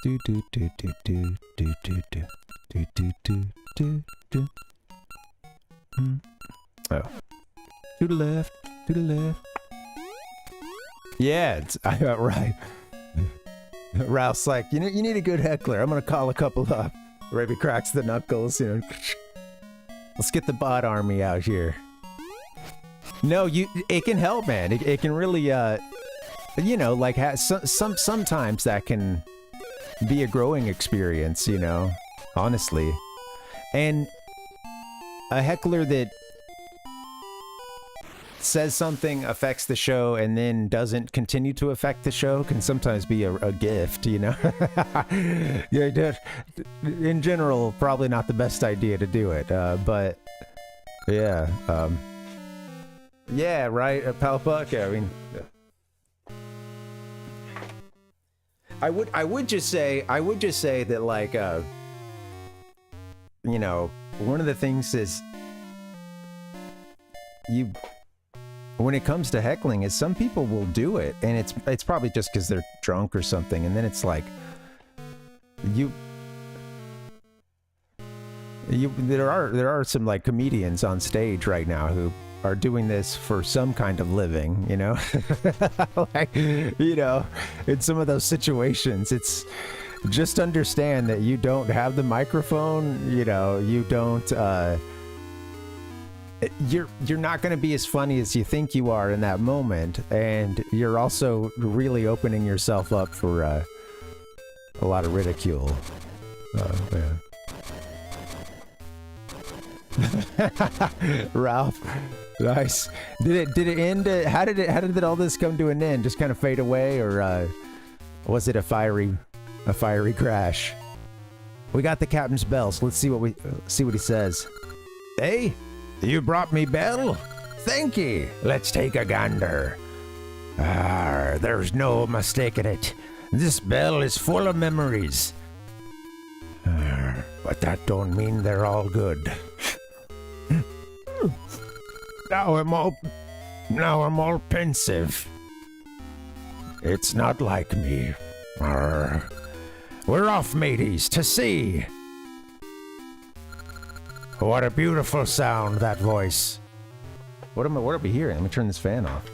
Do do do do do do do do do do do do do. Oh. To the left, to the left. Yeah, right. Ralph's like, you need a good heckler. I'm gonna call a couple up. Raby cracks the knuckles, you know. Let's get the bot army out here. No, it can help, man. It can really, you know, like, sometimes that can be a growing experience, you know, honestly. And a heckler that says something affects the show and then doesn't continue to affect the show can sometimes be a gift, you know. Yeah, in general, probably not the best idea to do it, but yeah, yeah, right, Palpuck. I mean, I would just say that, like, you know, one of the things is, when it comes to heckling, is some people will do it, and it's probably just because they're drunk or something, and then it's like, there are some, like, comedians on stage right now who are doing this for some kind of living, you know. Like, you know, in some of those situations, it's just understand that you don't have the microphone, you know, you don't, you're not going to be as funny as you think you are in that moment, and you're also really opening yourself up for a lot of ridicule. Yeah. Ralph, nice. Did it end? How did all this come to an end? Just kind of fade away, or was it a fiery crash? We got the captain's bell, so let's see what he says. Hey, you brought me bell? Thank ye. Let's take a gander. There's no mistaking it. This bell is full of memories. But that don't mean they're all good. Now I'm all pensive. It's not like me. We're off, mateys, to sea. What a beautiful sound, that voice. What are we hearing? Let me turn this fan off.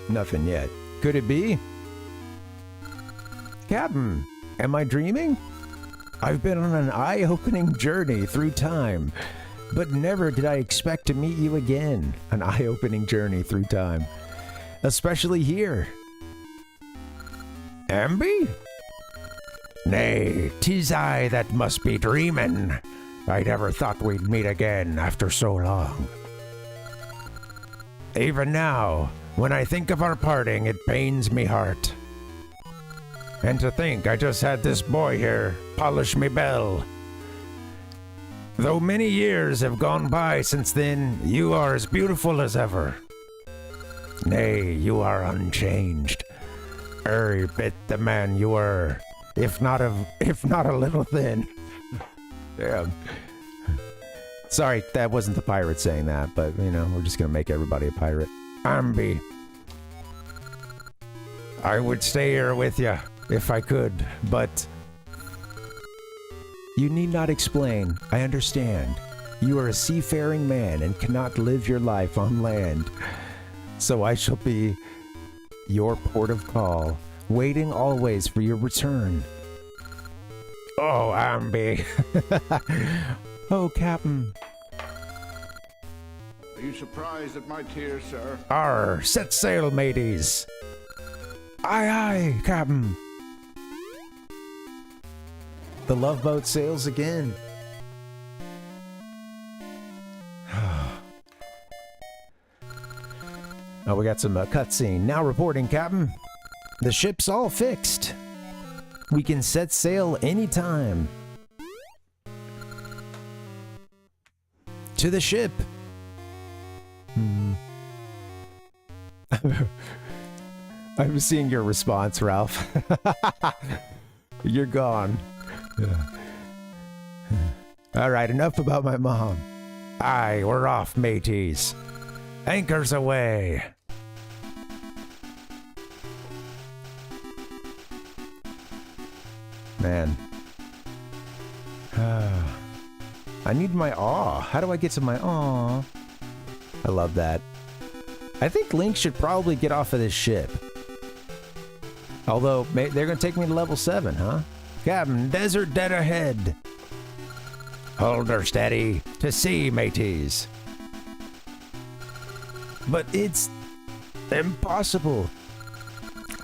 Nothing yet. Could it be? Captain, am I dreaming? I've been on an eye-opening journey through time, but never did I expect to meet you again. An eye-opening journey through time. Especially here. Ambi? Nay, 'tis I that must be dreaming. I never thought we'd meet again after so long. Even now, when I think of our parting, it pains me heart. And to think I just had this boy here polish me bell. Though many years have gone by since then, you are as beautiful as ever. Nay, you are unchanged. Every bit the man you were, if not a little thin. Damn. Sorry, that wasn't the pirate saying that, but, you know, we're just gonna make everybody a pirate. Ambi. I would stay here with you, if I could, but... You need not explain. I understand. You are a seafaring man and cannot live your life on land. So I shall be your port of call, waiting always for your return. Oh, Ambi. Oh, Captain. Are you surprised at my tears, sir? Arr, set sail, mateys. Aye, aye, Captain. The love boat sails again. Oh, we got some cutscene. Now reporting, Captain. The ship's all fixed. We can set sail anytime. To the ship. I'm seeing your response, Ralph. You're gone. All right, enough about my mom. Aye, we're off, mateys. Anchors away. Man. I need my aw. How do I get to my aw? I love that. I think Link should probably get off of this ship. Although, they're going to take me to level 7, huh? Captain, desert dead ahead. Hold her steady. To sea, mateys. But it's impossible.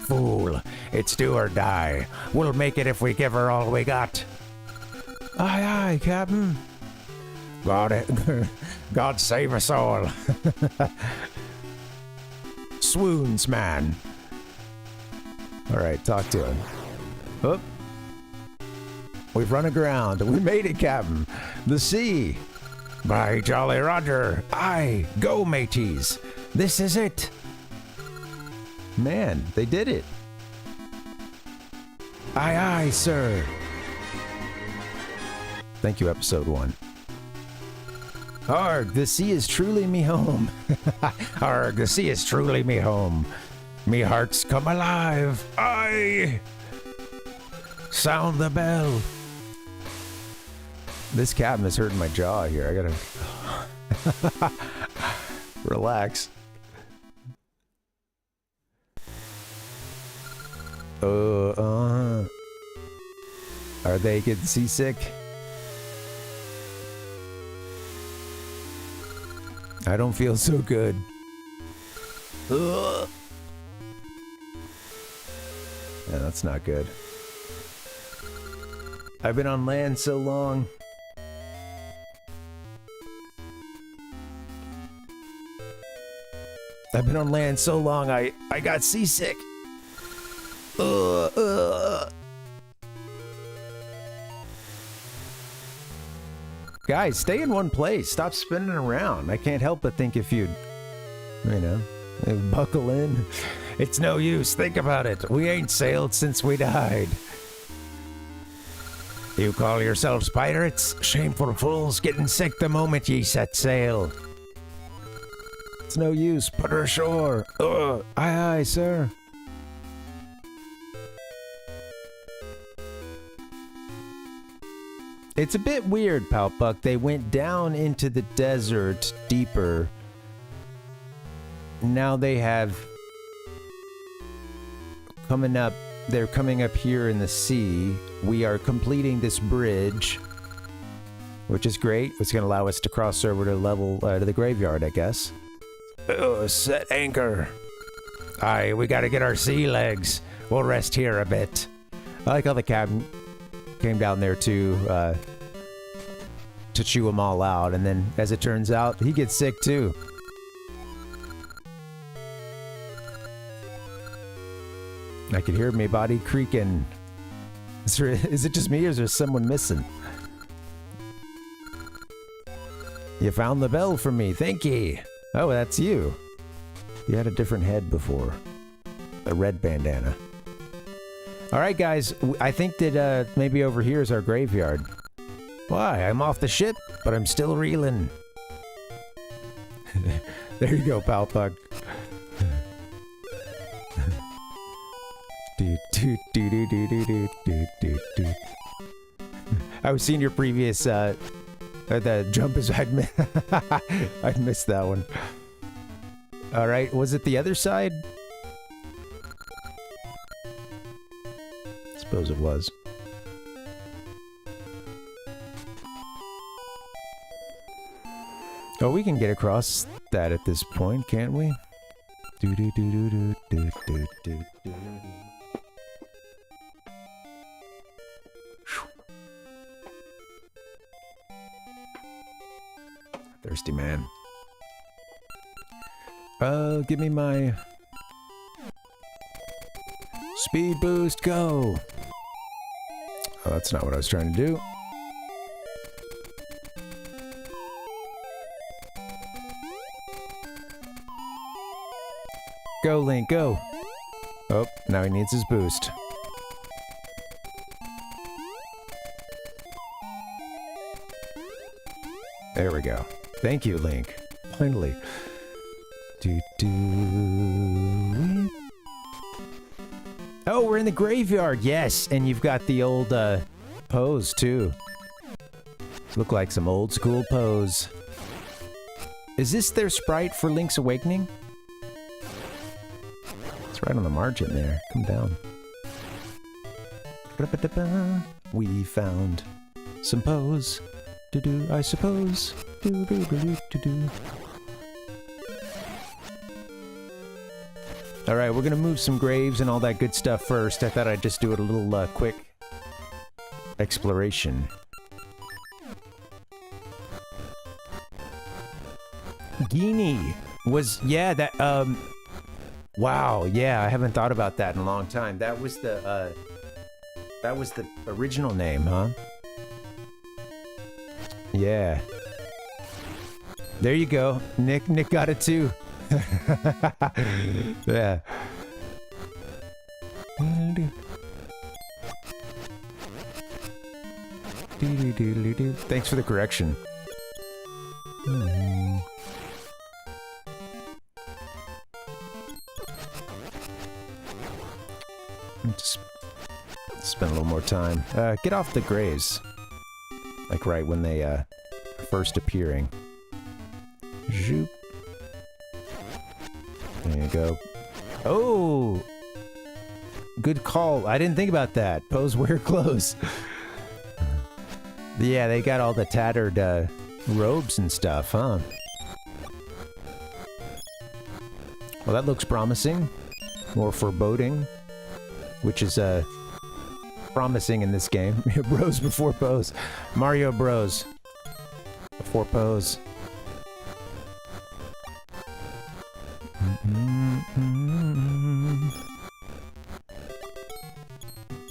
Fool. It's do or die. We'll make it if we give her all we got. Aye, aye, Captain. God save us all. Swoons, man. All right, talk to him. Oop. We've run aground. We made it, Captain. The sea. By Jolly Roger. Aye, go, mateys. This is it. Man, they did it. Aye, aye, sir. Thank you, episode 1. Arg, the sea is truly me home. Arg, the sea is truly me home. Me heart's come alive. Aye. Sound the bell. This captain is hurting my jaw here. I gotta relax. Are they getting seasick? I don't feel so good. Yeah, that's not good. I've been on land so long. I've been on land so long, I got seasick. Guys, stay in one place. Stop spinning around. I can't help but think if you'd, you know, buckle in. It's no use. Think about it. We ain't sailed since we died. You call yourselves pirates? Shameful fools, getting sick the moment ye set sail. It's no use. Put her ashore. Aye, aye, sir. It's a bit weird, Palpuck. They went down into the desert deeper. Now they have coming up. They're coming up here in the sea. We are completing this bridge, which is great. It's going to allow us to cross over to level to the graveyard, I guess. Oh, set anchor. Aye, we got to get our sea legs. We'll rest here a bit. I like how the captain came down there to chew them all out, and then, as it turns out, he gets sick too. I could hear my body creaking. Is it just me, or is there someone missing? You found the bell for me, thank ye. Oh, that's you. You had a different head before. A red bandana. Alright guys, I think that maybe over here is our graveyard. Why? I'm off the ship, but I'm still reeling. There you go, Palpug. I was seeing your previous the jump is I'd missed that one. All right, was it the other side? I suppose it was. Oh, we can get across that at this point, can't we? Do do do do do do do do do. Thirsty man. Give me my speed boost, go! Oh, that's not what I was trying to do. Go, Link, go! Oh, now he needs his boost. There we go. Thank you, Link. Finally. Oh, we're in the graveyard. Yes, and you've got the old pose too. Look like some old school pose. Is this their sprite for Link's Awakening? It's right on the margin there. Come down. We found some pose. I suppose. Alright, we're gonna move some graves and all that good stuff first. I thought I'd just do it a little quick exploration. Guinea was, yeah, that, wow, yeah, I haven't thought about that in a long time. That was the original name, huh? Yeah. There you go. Nick got it too. Yeah. Thanks for the correction. Just spend a little more time. Get off the graves. Like right when they first appearing. Zoop. There you go. Oh! Good call. I didn't think about that. Pose wear clothes. Yeah, they got all the tattered robes and stuff, huh? Well, that looks promising. More foreboding. Which is promising in this game. Bros before pose. Mario Bros. Before pose.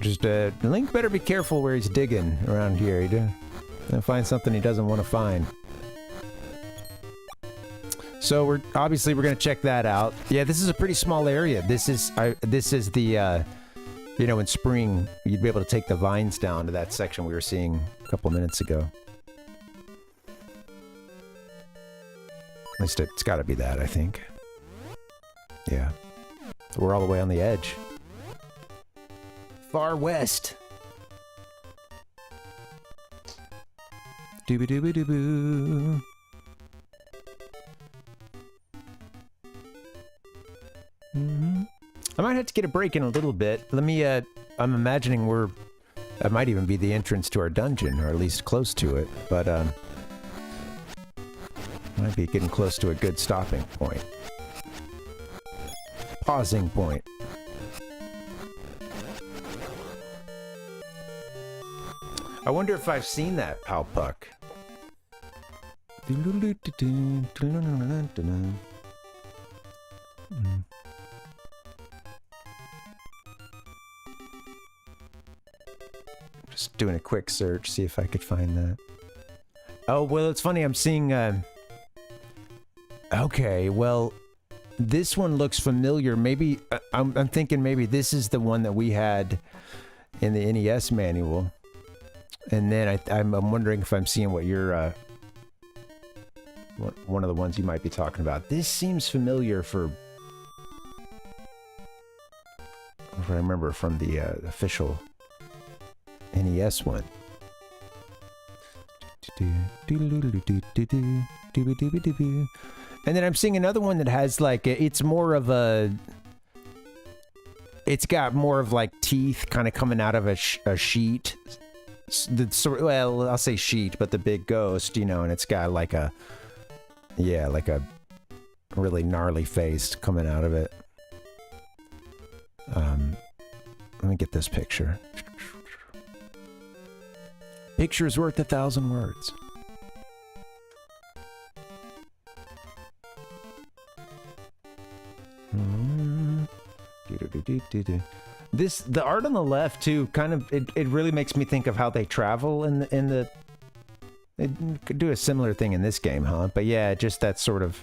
Just Link better be careful where he's digging around here. He'll find something he doesn't want to find. So we're gonna check that out. Yeah, this is a pretty small area. This is the you know, in spring you'd be able to take the vines down to that section we were seeing a couple minutes ago. At least it's got to be that, I think. Yeah. So we're all the way on the edge. Far west. Dooby dooby doo boo. I might have to get a break in a little bit. Let me, I'm imagining that might even be the entrance to our dungeon, or at least close to it, but, might be getting close to a good stopping point. Pausing point. I wonder if I've seen that, Pal Puck. Just doing a quick search, see if I could find that. Oh, well, it's funny, I'm seeing, okay, well, this one looks familiar. Maybe, I'm thinking maybe this is the one that we had in the NES manual. And then I'm wondering if I'm seeing what you're, one of the ones you might be talking about. This seems familiar for, if I remember from the official NES one. And then I'm seeing another one that has like, it's more of a, it's got more of like teeth kind of coming out of a sheet. Well, I'll say sheet, but the big ghost, you know, and it's got like a, yeah, like a really gnarly face coming out of it. Let me get this picture. Picture's worth 1,000 words. The art on the left too, kind of, it really makes me think of how they travel in the. They could do a similar thing in this game, huh? But yeah, just that sort of,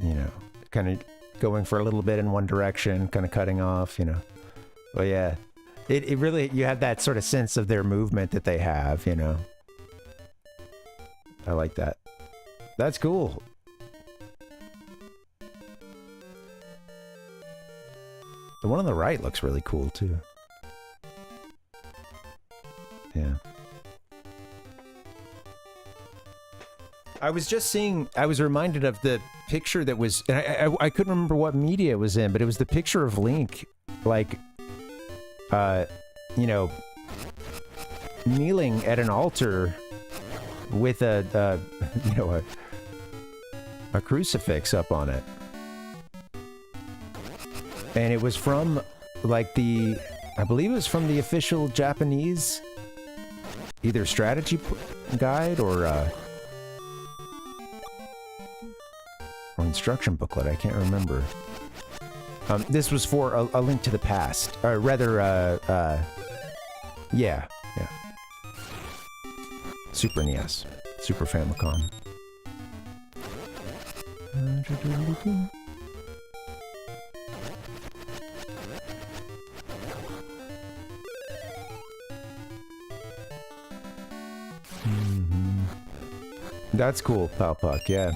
you know, kind of going for a little bit in one direction, kind of cutting off, you know. But yeah, it really, you have that sort of sense of their movement that they have, you know. I like that. That's cool. The one on the right looks really cool too. Yeah. I was just seeing, I was reminded of the picture that was, and I couldn't remember what media it was in, but it was the picture of Link, like, you know, kneeling at an altar with a you know, a crucifix up on it. And it was from, like, I believe it was from the official Japanese, either strategy guide or instruction booklet, I can't remember. This was for a Link to the Past, or rather, yeah. Super NES, Super Famicom. That's cool, Pal Puck, yeah.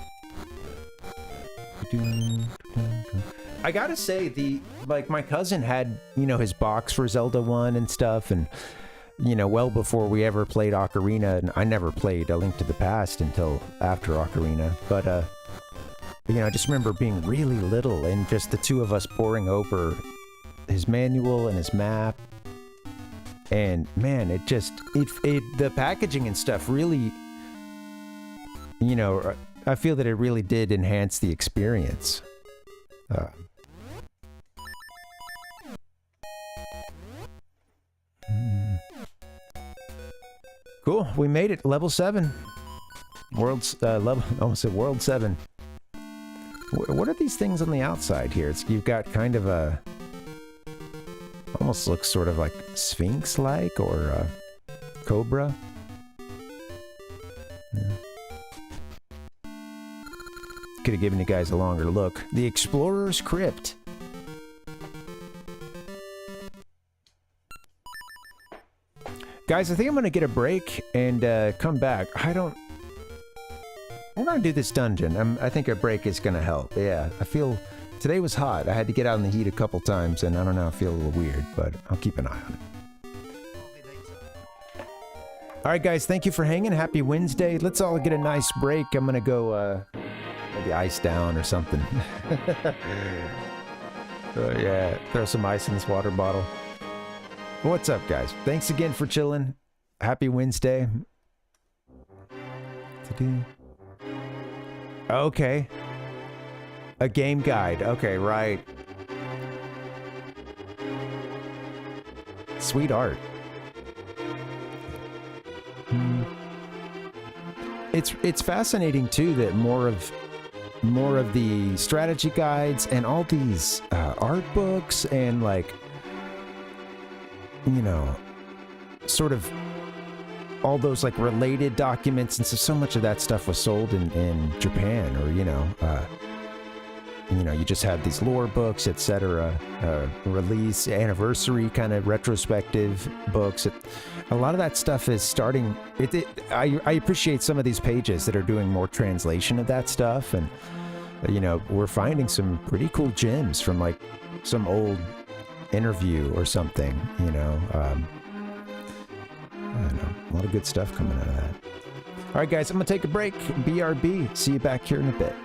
I gotta say, like, my cousin had, you know, his box for Zelda 1 and stuff, and, you know, well before we ever played Ocarina, and I never played A Link to the Past until after Ocarina, but, you know, I just remember being really little, and just the two of us poring over his manual and his map, and, man, it just, the packaging and stuff really, you know, I feel that it really did enhance the experience. Cool, we made it. Level 7. Almost at World 7. What are these things on the outside here? You've got kind of a... Almost looks sort of like Sphinx-like, or Cobra. Yeah. Could have given you guys a longer look. The Explorer's Crypt. Guys, I think I'm going to get a break and come back. I'm going to do this dungeon. I think a break is going to help. Yeah, I feel... Today was hot. I had to get out in the heat a couple times, and I don't know, I feel a little weird, but I'll keep an eye on it. Alright guys, thank you for hanging. Happy Wednesday. Let's all get a nice break. I'm going to go... maybe ice down or something. Yeah, throw some ice in this water bottle. What's up, guys? Thanks again for chilling. Happy Wednesday. Okay. A game guide. Okay, right. Sweet art. It's fascinating too that more of the strategy guides and all these art books and like, you know, sort of all those like related documents and so much of that stuff was sold in Japan, or you just had these lore books, etc., release anniversary kind of retrospective books. A lot of that stuff is starting. I appreciate some of these pages that are doing more translation of that stuff, and we're finding some pretty cool gems from like some old interview or something. I don't know, a lot of good stuff coming out of that. All right, guys, I'm gonna take a break. BRB. See you back here in a bit.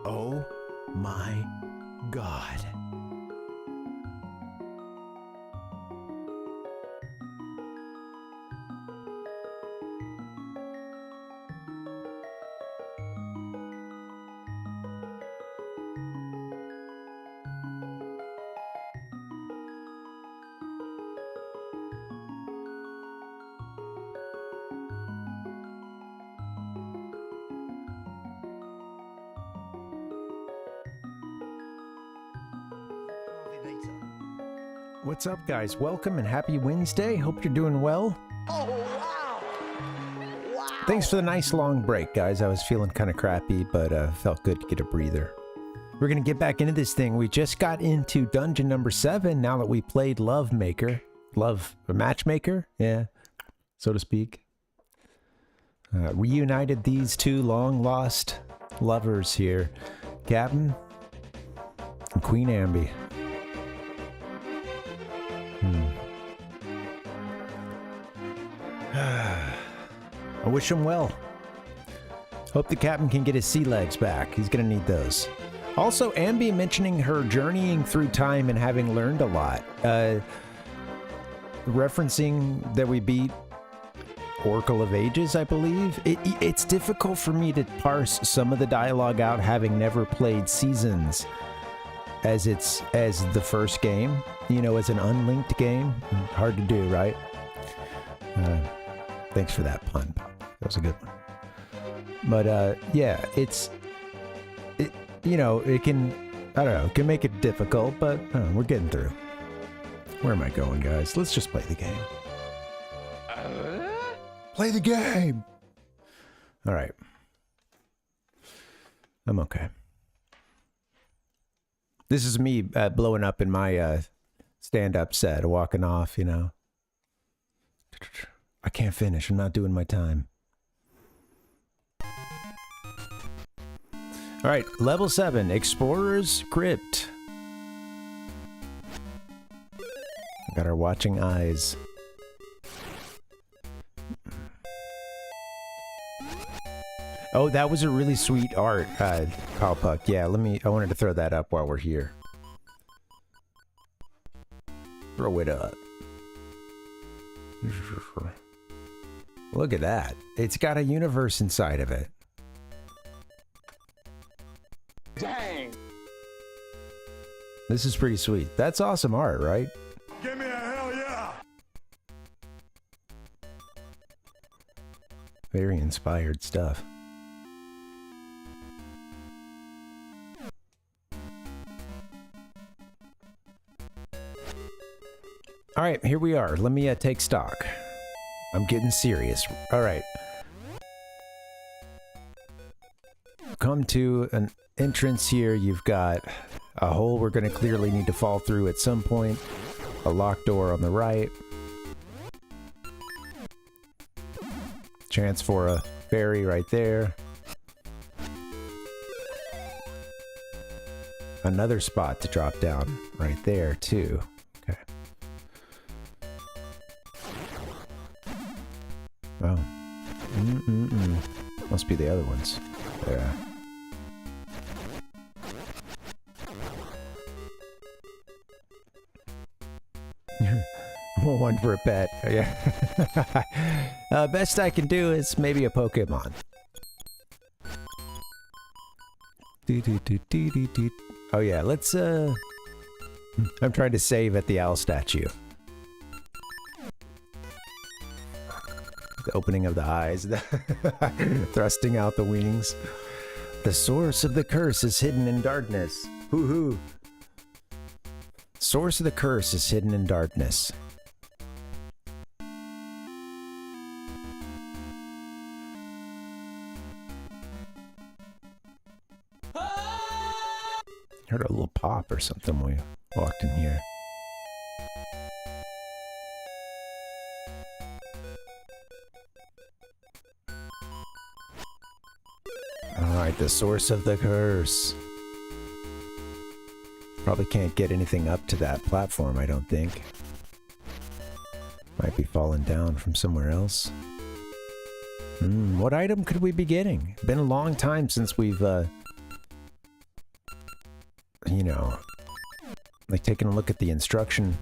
Oh my God. What's up, guys? Welcome and happy Wednesday. Hope you're doing well. Oh, wow! Wow! Thanks for the nice long break, guys. I was feeling kind of crappy, but felt good to get a breather. We're going to get back into this thing. We just got into dungeon number 7 now that we played Love Matchmaker, yeah, so to speak. Reunited these two long-lost lovers here, Captain and Queen Amby. I wish him well. Hope the captain can get his sea legs back. He's gonna need those. Also, Ambi mentioning her journeying through time and having learned a lot. Referencing that we beat Oracle of Ages, I believe. It's difficult for me to parse some of the dialogue out, having never played Seasons as the first game. You know, as an unlinked game. Hard to do, right? Thanks for that pun, Pop. That was a good one. But yeah, you know, it can, I don't know, it can make it difficult, but we're getting through. Where am I going, guys? Let's just play the game. Play the game! All right. I'm okay. This is me blowing up in my stand-up set, walking off, you know. I can't finish. I'm not doing my time. All right, level 7, Explorer's Crypt. Got our watching eyes. Oh, that was a really sweet art, Kyle Puck. Yeah, I wanted to throw that up while we're here. Throw it up. Look at that. It's got a universe inside of it. Dang! This is pretty sweet. That's awesome art, right? Give me a hell yeah! Very inspired stuff. All right, here we are. Let me take stock. I'm getting serious. All right. Come to an entrance here. You've got a hole we're going to clearly need to fall through at some point. A locked door on the right. Chance for a fairy right there. Another spot to drop down right there, too. Okay. Oh. Must be the other ones. Yeah. One for a pet. Yeah. Best I can do is maybe a Pokemon. Oh yeah, let's I'm trying to save at the owl statue. The opening of the eyes, thrusting out the wings. The source of the curse is hidden in darkness. Hoo-hoo. Source of the curse is hidden in darkness. Heard a little pop or something when we walked in here. Alright, the source of the curse. Probably can't get anything up to that platform, I don't think. Might be falling down from somewhere else. What item could we be getting? Been a long time since we've, you know, like taken a look at the instruction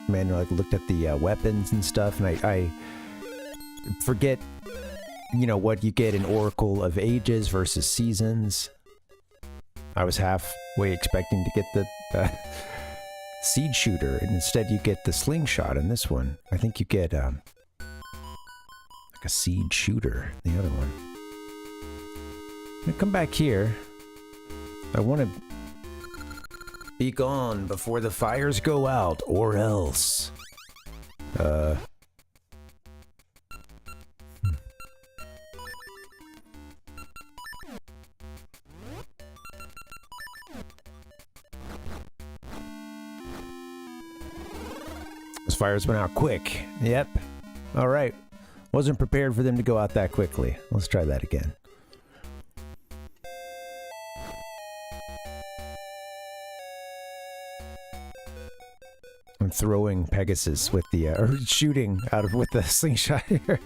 manual, like looked at the weapons and stuff, and I forget, you know, what you get in Oracle of Ages versus Seasons. I was halfway expecting to get the seed shooter, and instead you get the slingshot in this one. I think you get like a seed shooter, the other one. I'm gonna come back here. I want to be gone before the fires go out, or else. Those fires went out quick. Yep. All right. Wasn't prepared for them to go out that quickly. Let's try that again. I'm throwing Pegasus with the, or shooting out of with the slingshot here.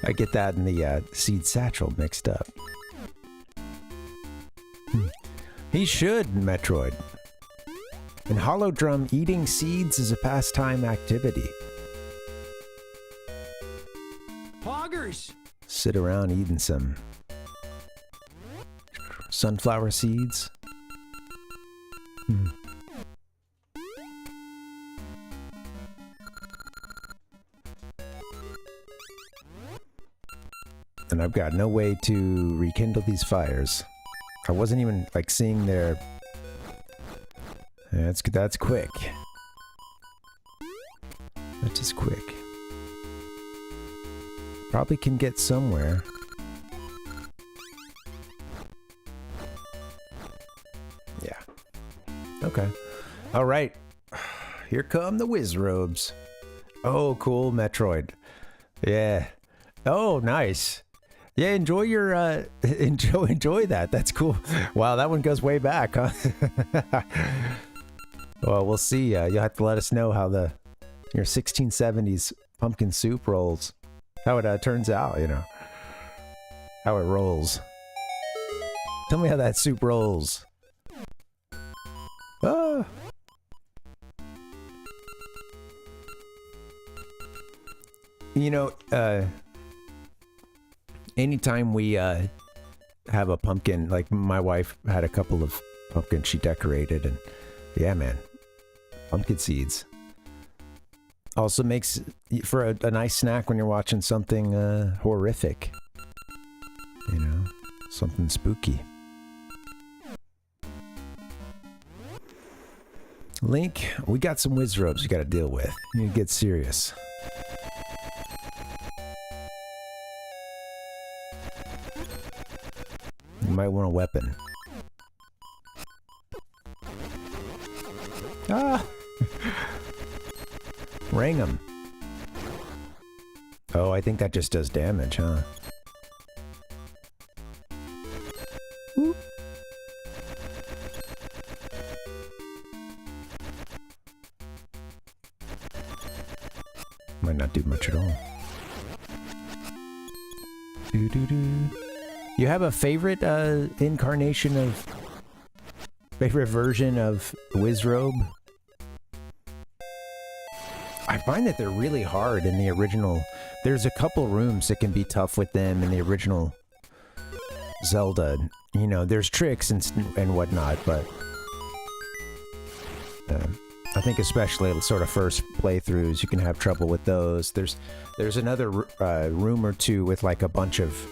I get that and the seed satchel mixed up. He should, Metroid. In Hollow Drum, eating seeds is a pastime activity. Poggers! Sit around eating some sunflower seeds. And I've got no way to rekindle these fires. I wasn't even like seeing their... That's quick. That is quick. Probably can get somewhere. Yeah. Okay. All right. Here come the whiz robes. Oh, cool, Metroid. Yeah. Oh, nice. Yeah, enjoy your enjoy that. That's cool. Wow, that one goes way back, huh? Well, we'll see. You'll have to let us know how your 1670s pumpkin soup rolls. How it turns out, you know. How it rolls. Tell me how that soup rolls. Ah. You know, anytime we have a pumpkin, like my wife had a couple of pumpkins she decorated, and yeah, man, pumpkin seeds. Also makes for a nice snack when you're watching something horrific. You know, something spooky. Link, we got some whiz robes we gotta deal with. You need to get serious. You might want a weapon. Ah! Ring him. Oh, I think that just does damage, huh? Whoop. Might not do much at all. You have a favorite incarnation of... favorite version of Wizrobe? I find that they're really hard in the original. There's a couple rooms that can be tough with them in the original Zelda. You know, there's tricks and whatnot, but I think especially sort of first playthroughs, you can have trouble with those. There's another room or two with like a bunch of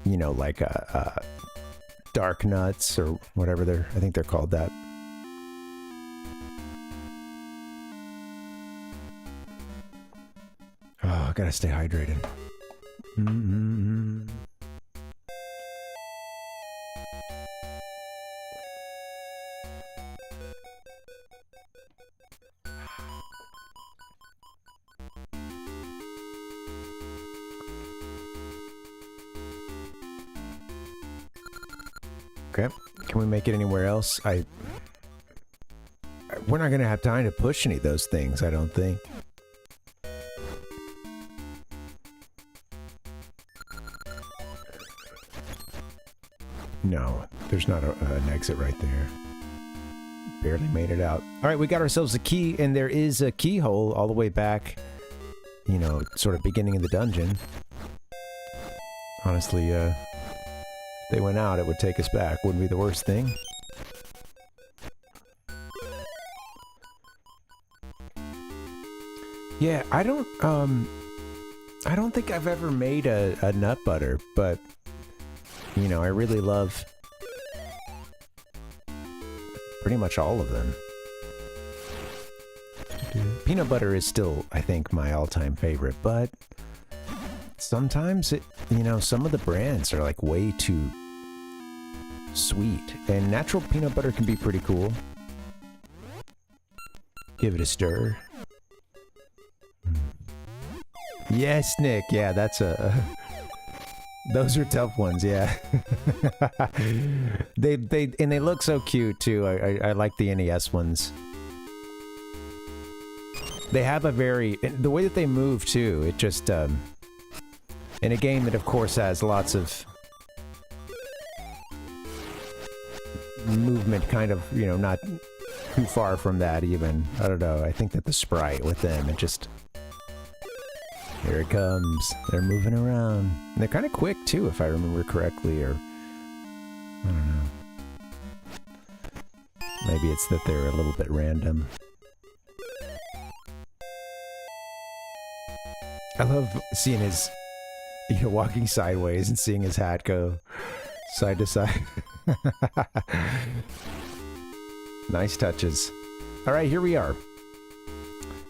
you know, like dark nuts or whatever I think they're called that. Oh, I gotta stay hydrated. Okay, can we make it anywhere else? We're not gonna have time to push any of those things, I don't think. No, there's not an exit right there. Barely made it out. All right, we got ourselves a key, and there is a keyhole all the way back, you know, sort of beginning of the dungeon. Honestly, if they went out, it would take us back. Wouldn't be the worst thing. Yeah, I don't think I've ever made a nut butter, but you know, I really love pretty much all of them. Peanut butter is still, I think, my all-time favorite, but sometimes you know, some of the brands are like way too sweet, and natural peanut butter can be pretty cool. Give it a stir. Yes, Nick. Yeah, that's those are tough ones. Yeah. they look so cute too. I like the NES ones. They have a very, the way that they move too, it just it In a game that, of course, has lots of movement, kind of, you know, not too far from that even. I don't know. I think that the sprite with them, it just... Here it comes. They're moving around. And they're kind of quick, too, if I remember correctly, or... I don't know. Maybe it's that they're a little bit random. I love seeing his... You know, walking sideways and seeing his hat go side to side. Nice touches. Alright, here we are.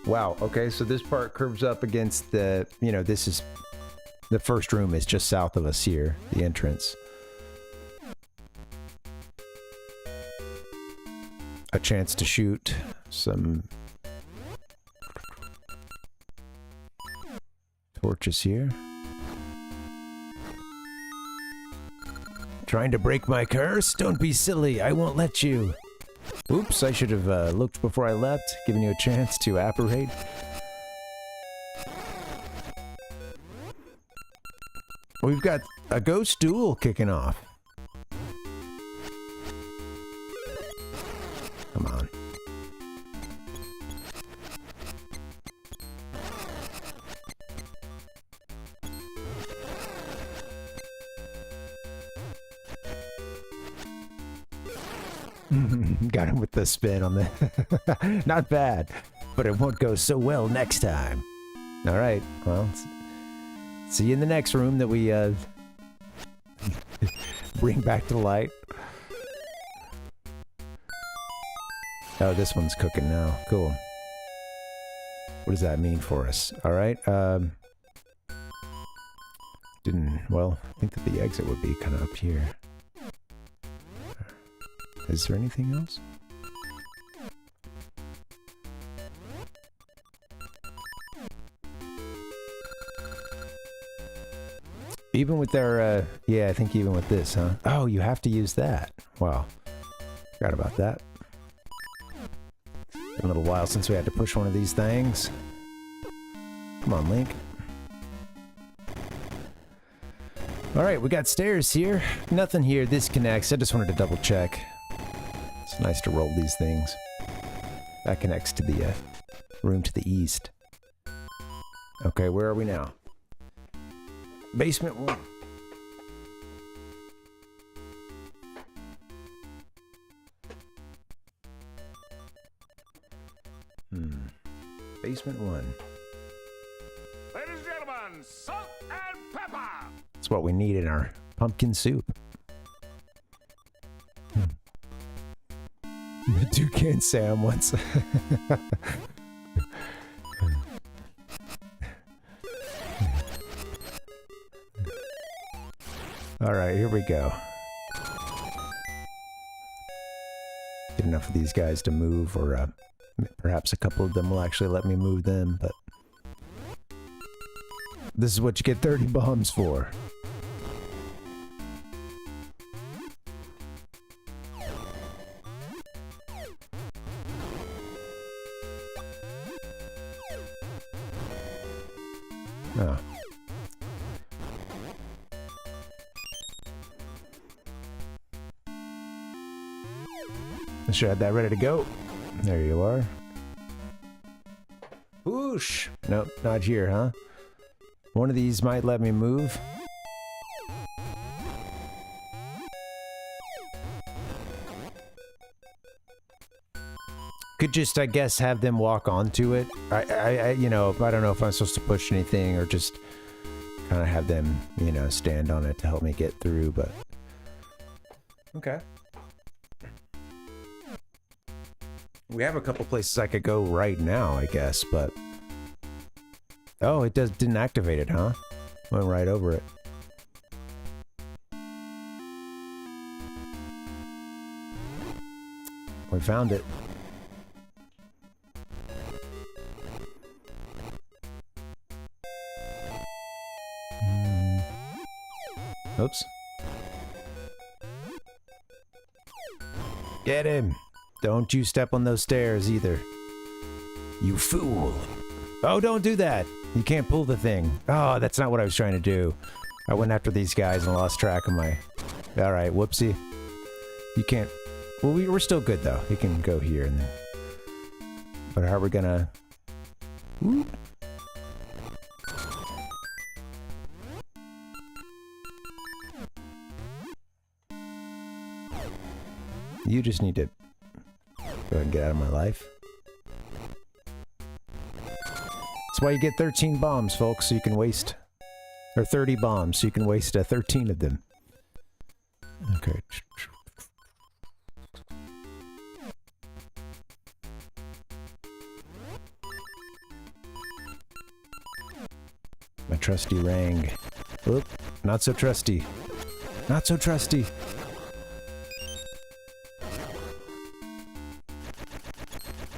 Wow, okay, so this part curves up against the, you know, this is, the first room is just south of us here, the entrance. A chance to shoot some torches here. Trying to break my curse? Don't be silly, I won't let you. Oops, I should have looked before I leapt, giving you a chance to apparate. We've got a ghost duel kicking off. Come on. Got him with the spin on the... Not bad, but it won't go so well next time. All right, well, see you in the next room that we bring back to light. Oh, this one's cooking now. Cool. What does that mean for us? All right. Well, I think that the exit would be kind of up here. Is there anything else? Even with their, yeah, I think even with this, huh? Oh, you have to use that. Wow. Forgot about that. Been a little while since we had to push one of these things. Come on, Link. Alright, we got stairs here. Nothing here. This connects. I just wanted to double check. It's nice to roll these things. That connects to the room to the east. Okay, where are we now? Basement 1. Basement 1. Ladies and gentlemen, salt and pepper! That's what we need in our pumpkin soup. The toucan Sam once. Alright, here we go. Get enough of these guys to move, or perhaps a couple of them will actually let me move them, but... This is what you get 30 bombs for. Oh. I should have that ready to go. There you are. Whoosh! Nope, not here, huh? One of these might let me move. Could just, I guess, have them walk onto it. You know, I don't know if I'm supposed to push anything or just kind of have them, you know, stand on it to help me get through, but... Okay. We have a couple places I could go right now, I guess, but... Oh, it didn't activate it, huh? Went right over it. We found it. Oops. Get him! Don't you step on those stairs either. You fool! Oh, don't do that! You can't pull the thing. Oh, that's not what I was trying to do. I went after these guys and lost track of my... Alright, whoopsie. You can't... Well, we're still good, though. You can go here and then... But how are we gonna... Whoop. You just need to... Go ahead and get out of my life. That's why you get 13 bombs, folks, so you can waste... Or 30 bombs, so you can waste 13 of them. Okay. My trusty rang. Oop, not so trusty. Not so trusty.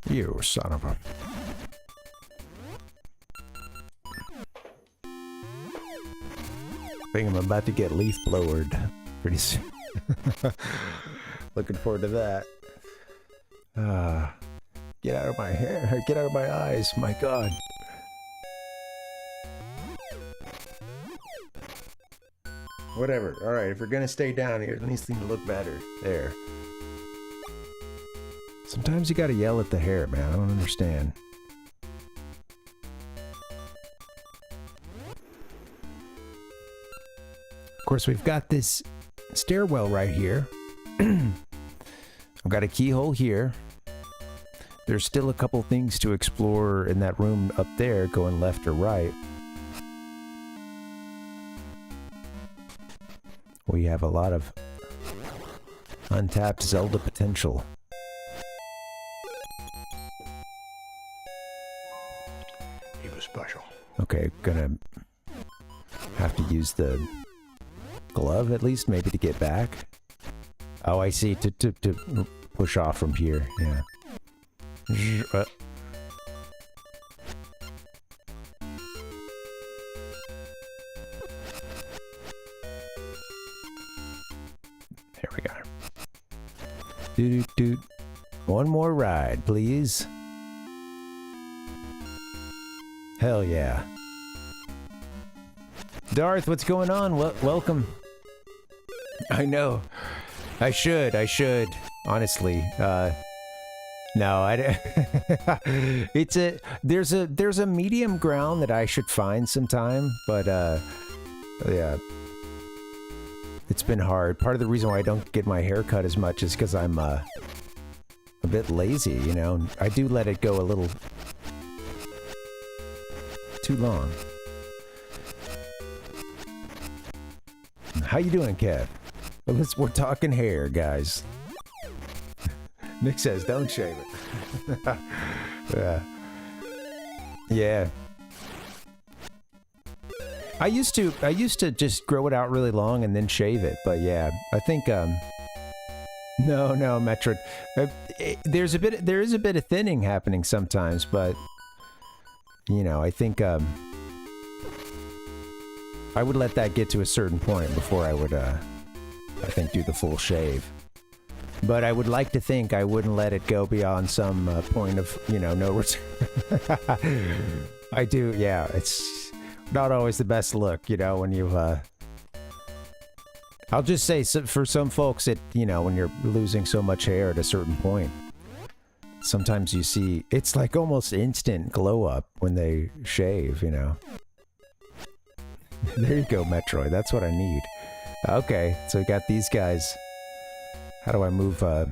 You son of a... I think I'm about to get leaf blowered pretty soon. Looking forward to that. Get out of my hair. Get out of my eyes. My God. Whatever. Alright, if we're gonna stay down here, it needs to look better. There. Sometimes you gotta yell at the hair, man. I don't understand. Of course, we've got this stairwell right here. I've got a keyhole here. There's still a couple things to explore in that room up there, going left or right. We have a lot of untapped Zelda potential. He was special. Okay, gonna have to use the glove at least, maybe to get back. Oh, I see. To push off from here. Yeah. There we go. Doot. One more ride, please. Hell yeah. Darth, what's going on? Welcome. I know. I should. Honestly. No, there's a medium ground that I should find sometime, but yeah. It's been hard. Part of the reason why I don't get my hair cut as much is because I'm a bit lazy, you know. I do let it go a little too long. How you doing, Kev? We're talking hair, guys. Nick says, don't shave it. Yeah. I used to just grow it out really long and then shave it, but yeah, I think no, Metro. There is a bit of thinning happening sometimes, but you know, I think I would let that get to a certain point before I would I think do the full shave. But I would like to think I wouldn't let it go beyond some point of, you know, no return. I do, yeah, it's not always the best look, you know, when you've I'll just say, for some folks, it, you know, when you're losing so much hair at a certain point, sometimes you see, it's like almost instant glow up when they shave, you know. There you go, Metroid. That's what I need. Okay, so we got these guys. How do I move, Is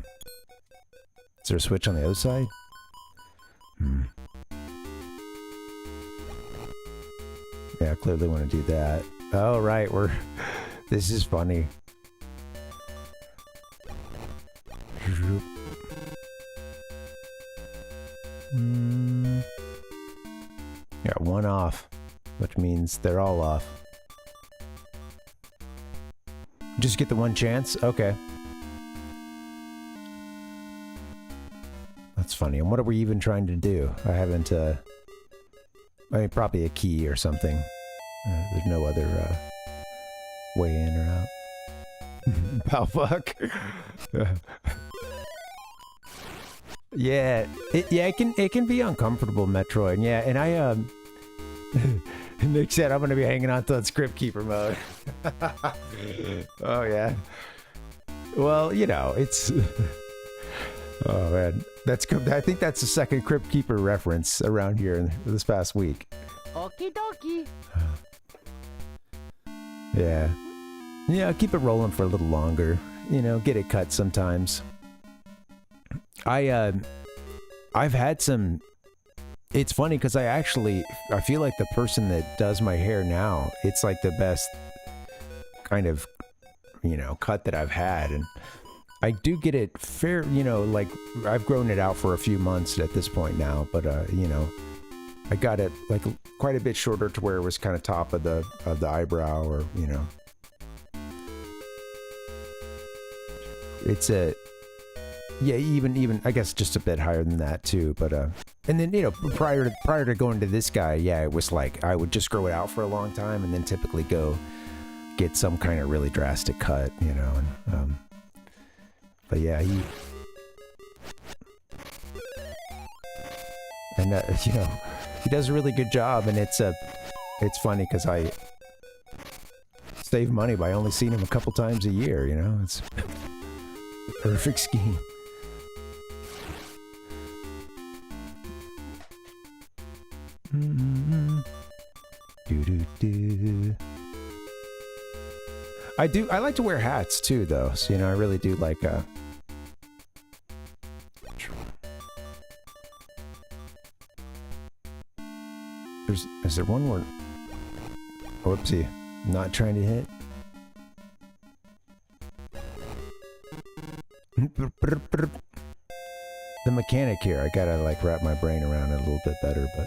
there a switch on the other side? Yeah, I clearly want to do that. Oh, right, this is funny. Got one off, which means they're all off. Just get the one chance? Okay. That's funny. And what are we even trying to do? I haven't, I mean, probably a key or something. There's no other, way in or out. Pow fuck. Yeah, it can be uncomfortable, Metroid. Yeah, and Nick said, I'm going to be hanging on till it's Crypt Keeper mode. Oh, yeah. Well, you know, it's... Oh, man. I think that's the second Crypt Keeper reference around here this past week. Okie dokie. Yeah. Yeah, keep it rolling for a little longer. You know, get it cut sometimes. I've had some... It's funny because I feel like the person that does my hair now, it's like the best kind of, you know, cut that I've had. And I do get it fair, you know, like I've grown it out for a few months at this point now, but, you know, I got it like quite a bit shorter to where it was kind of top of the eyebrow, or, you know, it's yeah, even I guess just a bit higher than that too, but and then, you know, prior to going to this guy, yeah, it was like I would just grow it out for a long time and then typically go get some kind of really drastic cut, you know. And but yeah, you know, he does a really good job, and it's funny because I save money by only seeing him a couple times a year, you know. It's the perfect scheme. I like to wear hats too, though. So, you know, I really do like is there one word? Whoopsie. Not trying to hit. The mechanic here, I gotta like wrap my brain around it a little bit better, but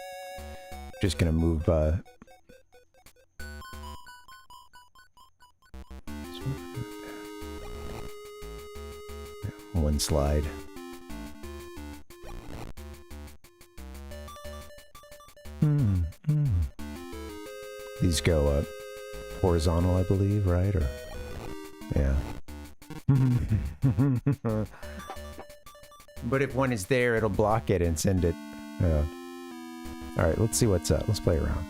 just gonna move one slide. These go up horizontal, I believe, right? Or yeah. But if one is there, it'll block it and send it. All right, let's see what's up. Let's play around.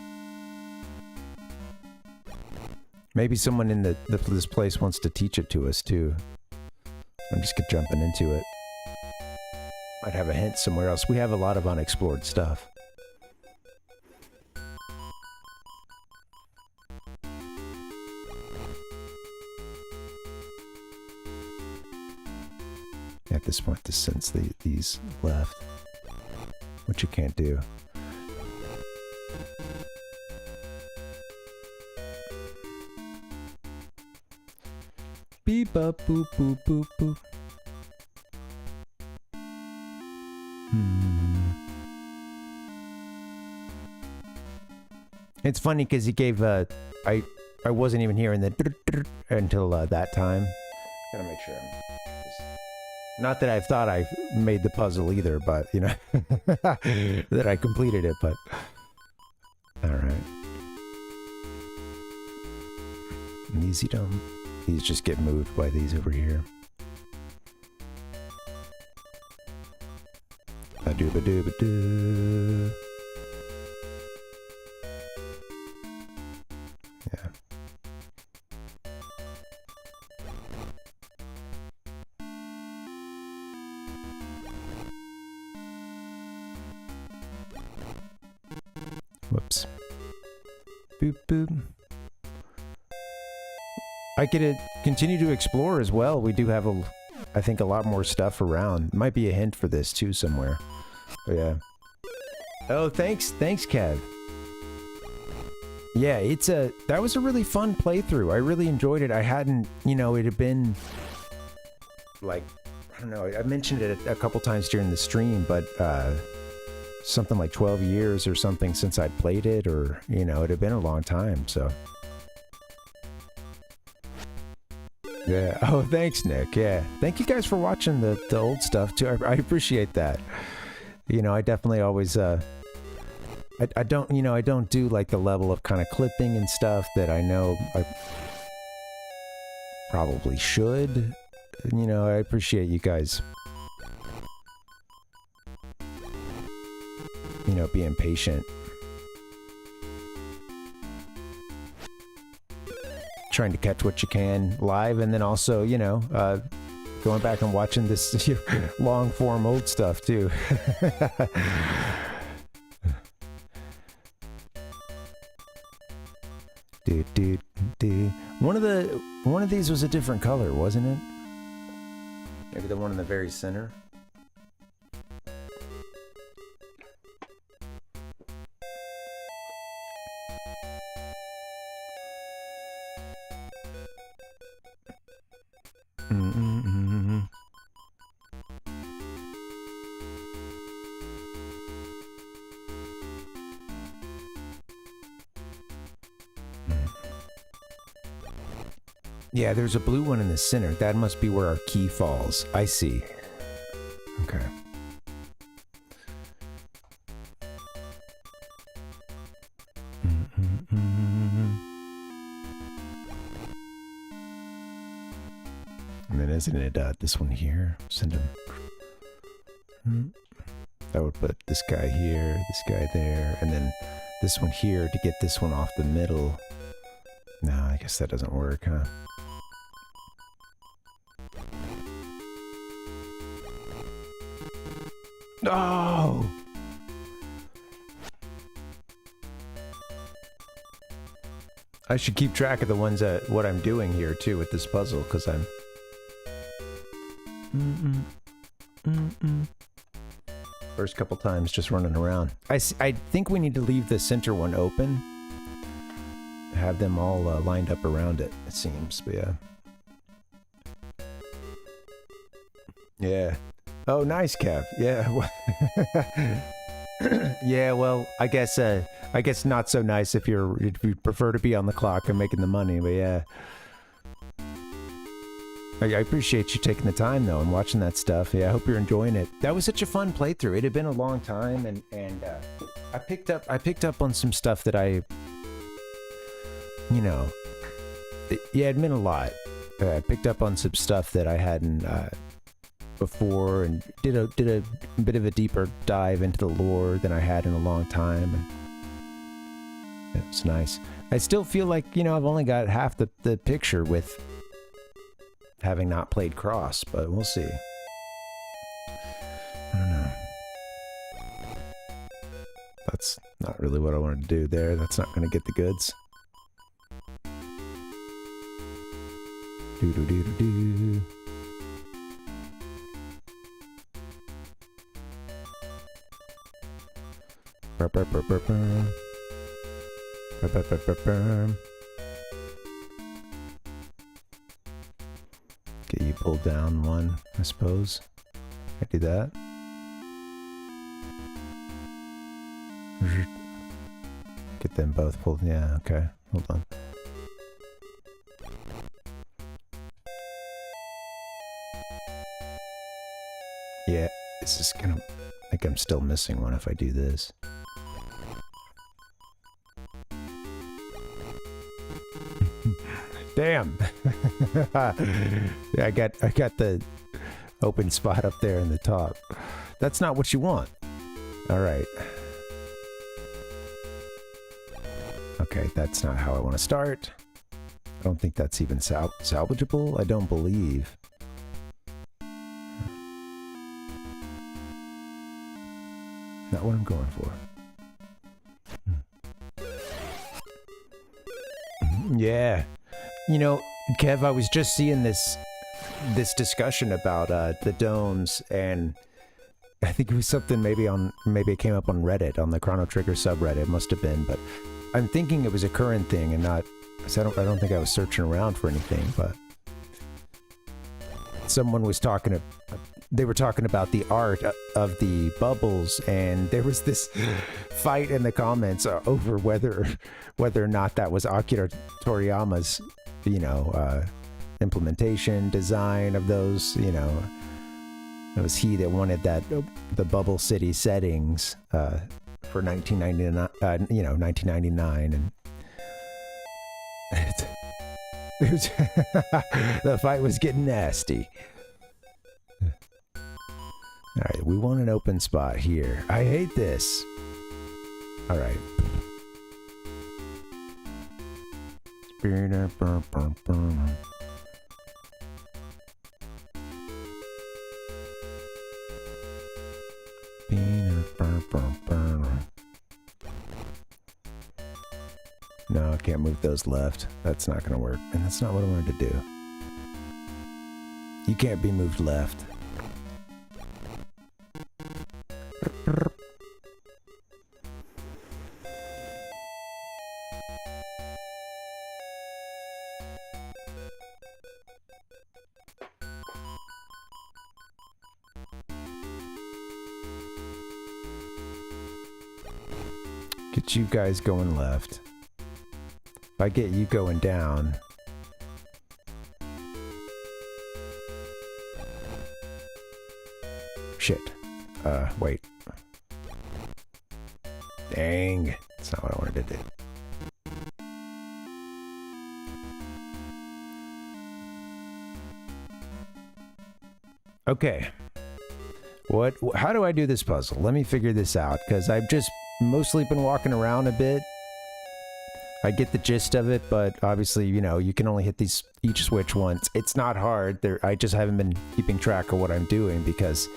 Maybe someone in this place wants to teach it to us too. I'm just jumping into it. Might have a hint somewhere else. We have a lot of unexplored stuff. At this point, to sense these left, which you can't do. Beep up boop boop boop boop. It's funny because he gave I wasn't even hearing the until that time. Gotta make sure I'm not that I thought I made the puzzle either, but you know that I completed it. But all right, easy dumb. These just get moved by these over here. Ba-doo-ba-doo-ba-doo. Yeah. Whoops. Boop boop. I could continue to explore as well. We do have I think a lot more stuff around. Might be a hint for this too somewhere. But yeah. Oh, thanks, Kev. Yeah, that was a really fun playthrough. I really enjoyed it. I hadn't, you know, it had been like, I don't know, I mentioned it a couple times during the stream, but something like 12 years or something since I'd played it, or, you know, it had been a long time, so. Yeah. Oh, thanks, Nick. Yeah. Thank you guys for watching the old stuff too. I appreciate that. You know, I definitely always, I don't, you know, I don't do like the level of kind of clipping and stuff that I know I probably should. You know, I appreciate you guys, you know, being patient. trying to catch what you can live, and then also, you know, going back and watching this long form old stuff too. One of these was a different color, wasn't it? Maybe the one in the very center. Yeah, there's a blue one in the center. That must be where our key falls. I see. Okay. And then isn't it this one here? Send him. I would put this guy here, this guy there, and then this one here to get this one off the middle. No, I guess that doesn't work, huh? Oh! I should keep track of the ones that what I'm doing here too with this puzzle, because I'm first couple times just running around. I think we need to leave the center one open, have them all lined up around it, it seems. But yeah. Oh, nice, Kev. Yeah. Yeah. Well, I guess not so nice if you prefer to be on the clock and making the money. But yeah, I appreciate you taking the time though and watching that stuff. Yeah, I hope you're enjoying it. That was such a fun playthrough. It had been a long time, and I picked up on some stuff that I, you know, yeah, it meant a lot. I picked up on some stuff that I hadn't. Before, and did a bit of a deeper dive into the lore than I had in a long time, and it was nice. I still feel like, you know, I've only got half the picture with having not played Cross, but we'll see. I don't know. That's not really what I wanted to do there. That's not going to get the goods. Do-do-do-do-do. Get you pulled down one, I suppose. I do that. Get them both pulled. Yeah, okay. Hold on. Yeah, this is gonna... I think I'm still missing one if I do this. Damn. Yeah, I got the open spot up there in the top. That's not what you want. All right. Okay, that's not how I want to start. I don't think that's even salvageable. I don't believe. Not what I'm going for. Yeah. You know, Kev, I was just seeing this discussion about the domes, and I think it was something maybe it came up on Reddit, on the Chrono Trigger subreddit. It must have been, but I'm thinking it was a current thing and not. I don't think I was searching around for anything, but someone was talking. They were talking about the art of the bubbles, and there was this fight in the comments over whether or not that was Akira Toriyama's, you know, implementation, design of those, you know. It was he that wanted the Bubble City settings for 1999, you know, 1999, and it was the fight was getting nasty. All right, we want an open spot here. I hate this. All right. Let's No, I can't move those left. That's not gonna work. And that's not what I wanted to do. You can't be moved left. Get you guys going left. If I get you going down... Shit. Wait. Dang. That's not what I wanted to do. Okay. How do I do this puzzle? Let me figure this out, because I've just mostly been walking around a bit. I get the gist of it, but obviously, you know, you can only hit each switch once. It's not hard. I just haven't been keeping track of what I'm doing because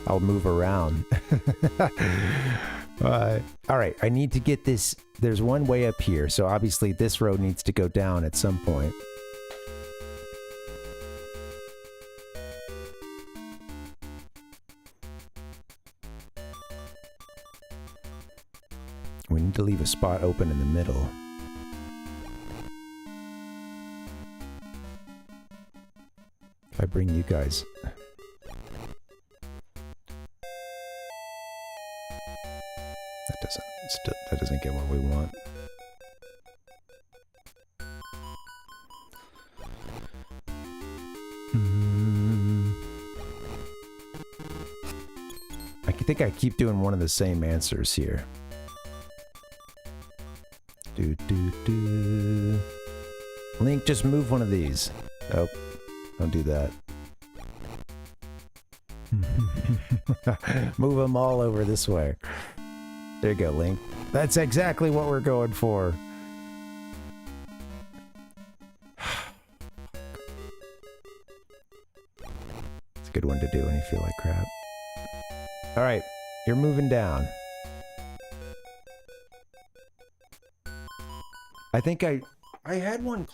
I'll move around. All right, I need to get this. There's one way up here, so obviously this road needs to go down at some point. We need to leave a spot open in the middle. If I bring you guys... That doesn't get what we want. I think I keep doing one of the same answers here. Link, just move one of these. Oh, don't do that. Move them all over this way. There you go, Link. That's exactly what we're going for. It's a good one to do when you feel like crap. All right, you're moving down. I think I had one.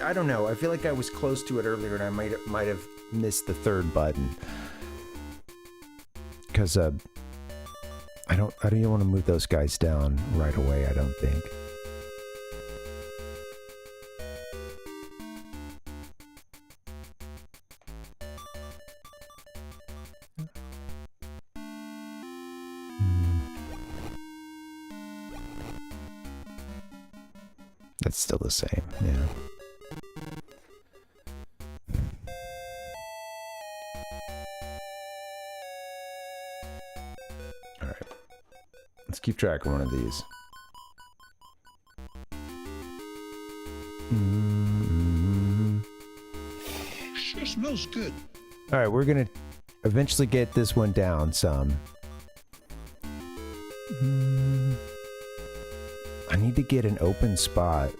I don't know. I feel like I was close to it earlier, and I might have missed the third button. Because I don't want to move those guys down right away. I don't think. That's still the same, yeah. All right. Let's keep track of one of these. Sure smells good. All right, we're gonna eventually get this one down some. I need to get an open spot.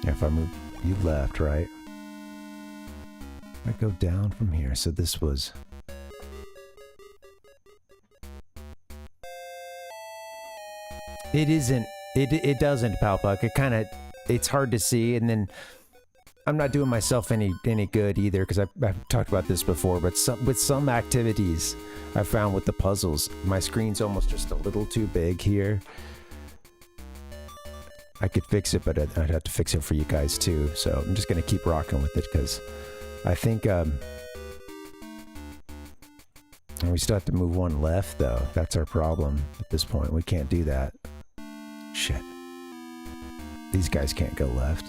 Yeah, if I move you left, right? I go down from here, so this was... It isn't, it doesn't, Palpuck. It kind of, it's hard to see, and then I'm not doing myself any good either, because I've talked about this before, but with some activities I found with the puzzles, my screen's almost just a little too big here. I could fix it, but I'd have to fix it for you guys too, so I'm just going to keep rocking with it, because I think we still have to move one left, though. That's our problem at this point. We can't do that. Shit. These guys can't go left.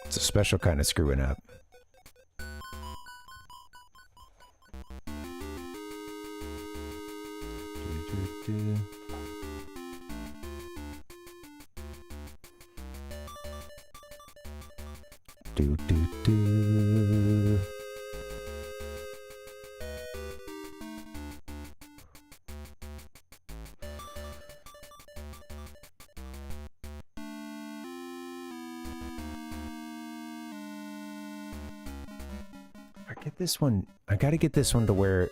It's a special kind of screwing up. Do, do, do. This one, I gotta get this one to where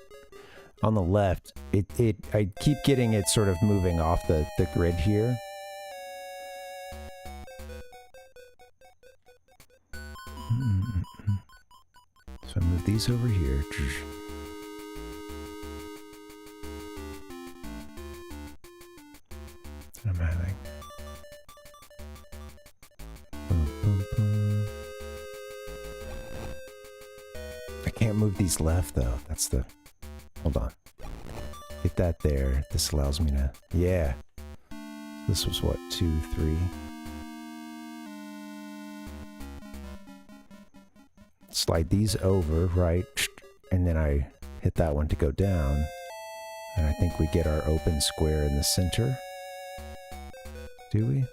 on the left I keep getting it sort of moving off the grid here. So I move these over here. That's what I'm having. Can't move these left though. That's the... Hold on. Get that there. This allows me to... Yeah. This was what? 2, 3. Slide these over, right? And then I hit that one to go down. And I think we get our open square in the center. Do we?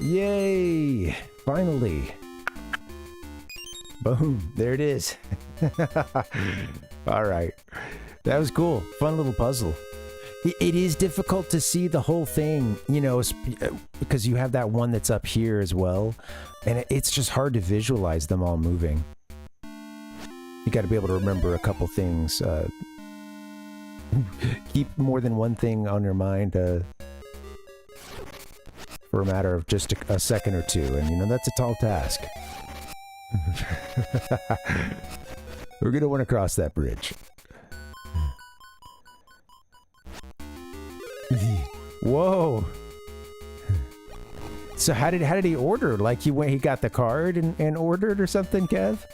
Yay! Finally! Boom! There it is. Alright. That was cool. Fun little puzzle. It is difficult to see the whole thing, you know, because you have that one that's up here as well. And it's just hard to visualize them all moving. You gotta be able to remember a couple things. Keep more than one thing on your mind, for a matter of just a second or two, and you know, that's a tall task. We're gonna want to cross that bridge. Whoa! So how did he order? Like he got the card and ordered or something, Kev?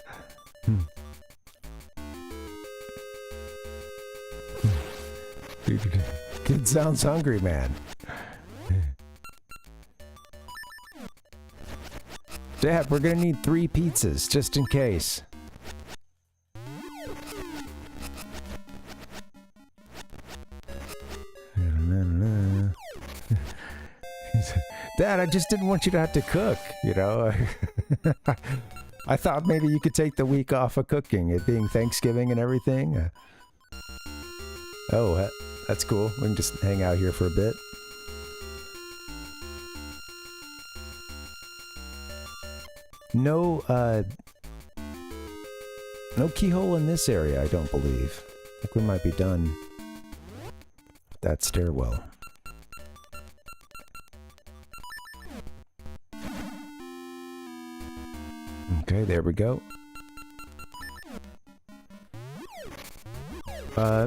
Kid sounds hungry, man. Dad, we're gonna need 3 pizzas, just in case. Dad, I just didn't want you to have to cook, you know? I thought maybe you could take the week off of cooking, it being Thanksgiving and everything. Oh, that's cool. We can just hang out here for a bit. No, no keyhole in this area, I don't believe. I think we might be done with that stairwell. Okay, there we go.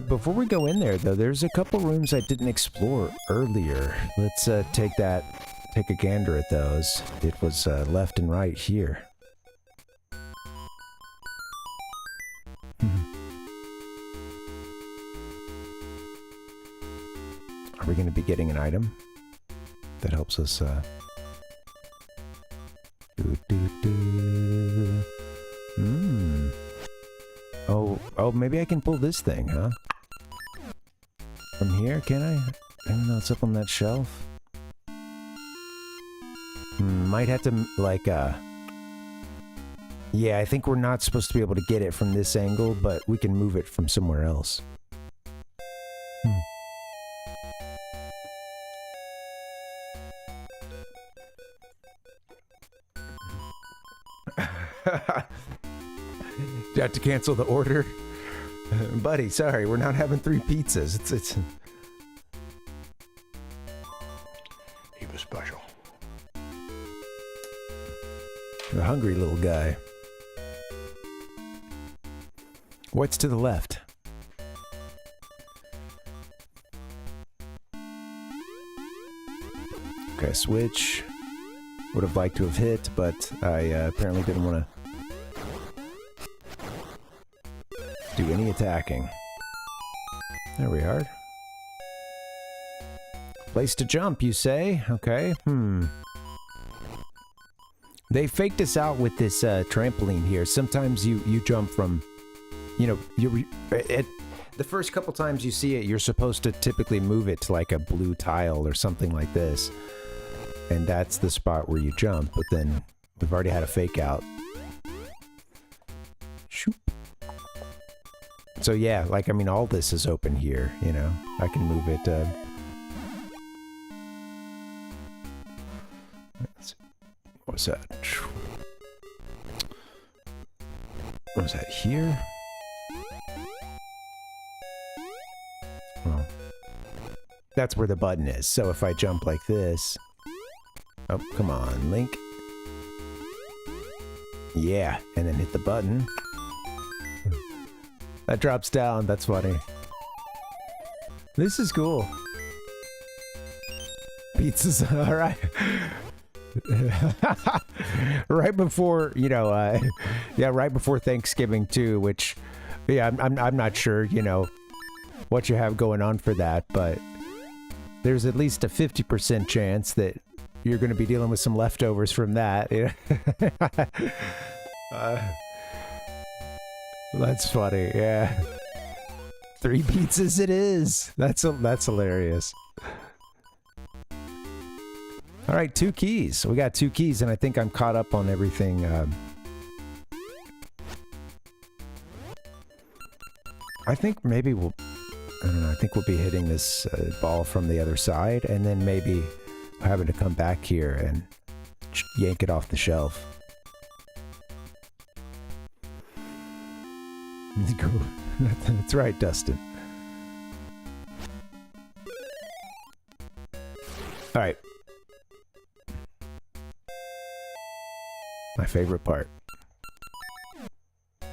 Before we go in there, though, there's a couple rooms I didn't explore earlier. Let's take a gander at those. It was left and right here. Are we going to be getting an item that helps us? Oh, maybe I can pull this thing, huh? From here, can I? I don't know, it's up on that shelf. Might have to, like, yeah, I think we're not supposed to be able to get it from this angle, but we can move it from somewhere else. You have to cancel the order? Buddy, sorry, we're not having 3 pizzas. It's... He was special. A hungry little guy. What's to the left? Okay, switch. Would have liked to have hit, but I apparently didn't want to do any attacking. There we are. Place to jump, you say? Okay, They faked us out with this trampoline here. Sometimes you jump from, you know, the first couple times you see it, you're supposed to typically move it to like a blue tile or something like this. And that's the spot where you jump, but then we've already had a fake out. Shoop. So yeah, like, I mean, all this is open here, you know? I can move it, what was that? What was that, here? Well, that's where the button is. So if I jump like this... Oh, come on, Link. Yeah, and then hit the button. That drops down, that's funny. This is cool. Pizza's alright. Right before, you know, yeah, right before Thanksgiving too, which, yeah, I'm not sure, you know, what you have going on for that, but there's at least a 50% chance that you're going to be dealing with some leftovers from that. That's funny, yeah. 3 pizzas it is. That's hilarious. All right, 2 keys. We got 2 keys, and I think I'm caught up on everything. I think maybe we'll... I don't know. I think we'll be hitting this ball from the other side, and then maybe having to come back here and yank it off the shelf. That's right, Dustin. All right. My favorite part. I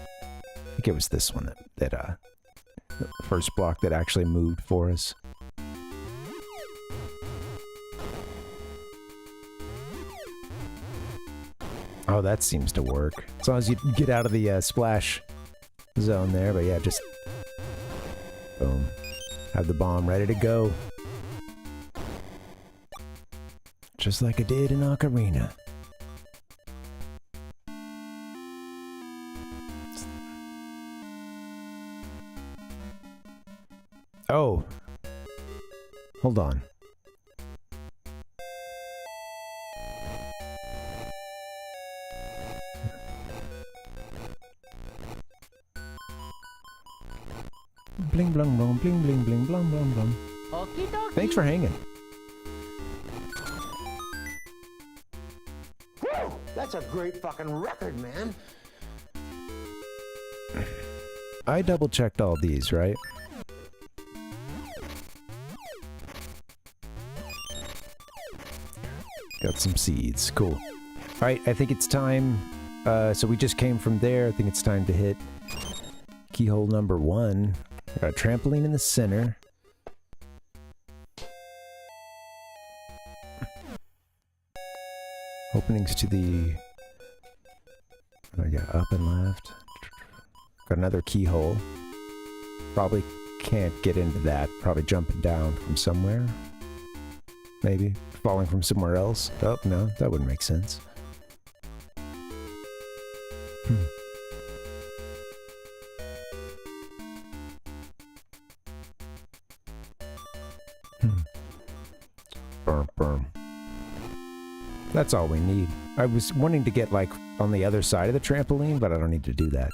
think it was this one that the first block that actually moved for us. Oh, that seems to work. As long as you get out of the splash zone there, but yeah, just boom. Have the bomb ready to go. Just like I did in Ocarina. Oh. Hold on. Bling blung blung bling bling bling blung blung blung. Thanks for hanging. Whew, that's a great fucking record, man. I double checked all these, right? Got some seeds. Cool. Alright, I think it's time. So we just came from there. I think it's time to hit keyhole number 1. Got a trampoline in the center. Openings to the... yeah, up and left. Got another keyhole. Probably can't get into that. Probably jumping down from somewhere. Maybe. Falling from somewhere else. Oh, no. That wouldn't make sense. Burm. That's all we need. I was wanting to get, like, on the other side of the trampoline, but I don't need to do that.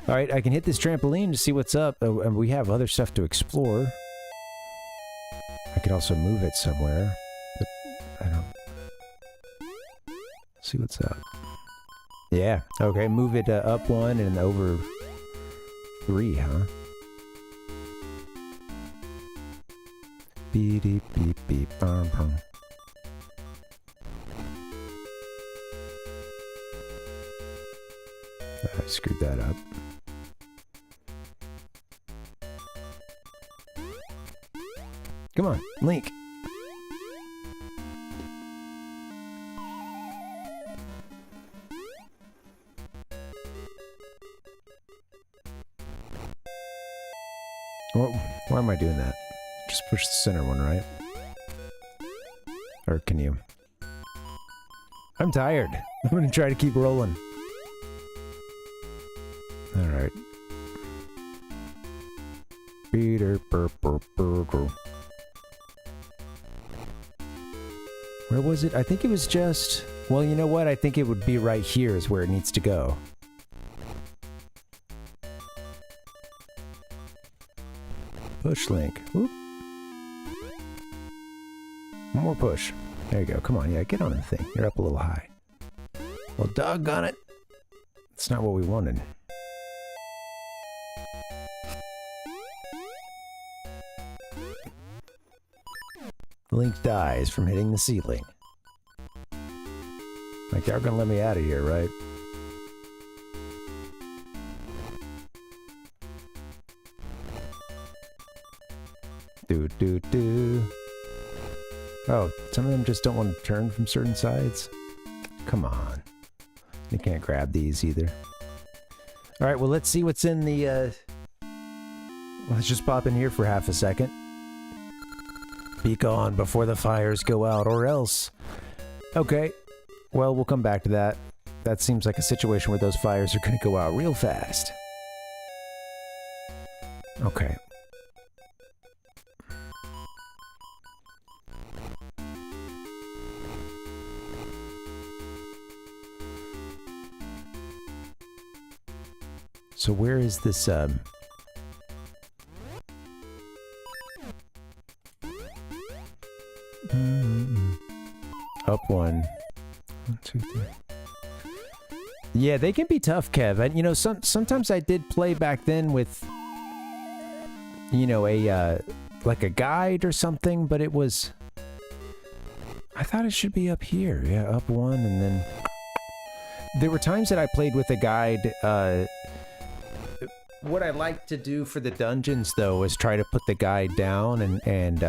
Alright, I can hit this trampoline to see what's up, and we have other stuff to explore. I could also move it somewhere, but I don't... see what's up. Yeah, okay, move it up 1 and over 3, huh? Beep, beep, beep, beep, bum, bum. I screwed that up. Come on, Link. Well, why am I doing that? Just push the center one, right? Or can you? I'm tired. I'm gonna try to keep rolling. Alright. Peter Burger. Where was it? I think it was just... Well, you know what? I think it would be right here is where it needs to go. Push link. Whoop. One more push. There you go. Come on. Yeah, get on the thing. You're up a little high. Well, doggone it. That's not what we wanted. Link dies from hitting the ceiling. Like, they're gonna let me out of here, right? Do. Oh, some of them just don't want to turn from certain sides? Come on. You can't grab these either. Alright, well, let's see what's in the, Let's just pop in here for half a second. Be gone before the fires go out, or else. Okay. Well, we'll come back to that. That seems like a situation where those fires are gonna go out real fast. Okay. So where is this, Up one. 1, 2, 3. Yeah, they can be tough, Kev. And, you know, sometimes I did play back then with, you know, a, like a guide or something, but it was... I thought it should be up here. Yeah, up one, and then... There were times that I played with a guide, what I like to do for the dungeons, though, is try to put the guide down and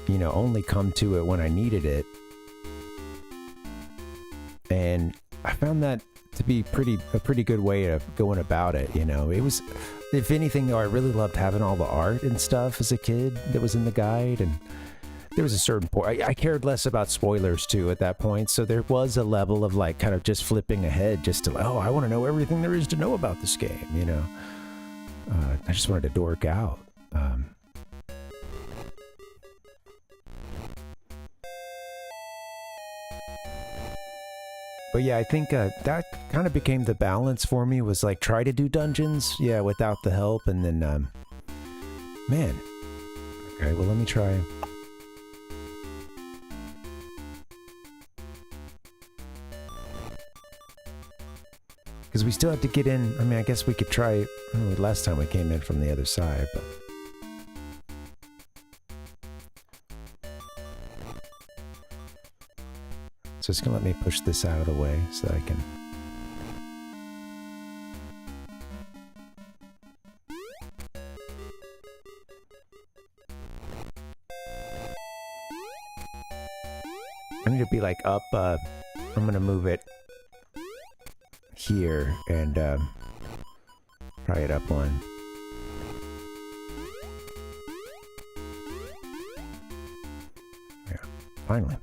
you know, only come to it when I needed it. And I found that to be a pretty good way of going about it, you know. It was, if anything, though, I really loved having all the art and stuff as a kid that was in the guide, and there was a certain point, I cared less about spoilers, too, at that point, so there was a level of, like, kind of just flipping ahead, just to, oh, I want to know everything there is to know about this game, you know. I just wanted to dork out. But yeah, I think that kind of became the balance for me, was like try to do dungeons, yeah, without the help, and then, man. Okay, well, let me try. Because we still have to get in, I mean, I guess we could try, last time we came in from the other side, but... So it's gonna let me push this out of the way so that I can... I need to be like up, I'm gonna move it here and try it up one. Yeah, finally.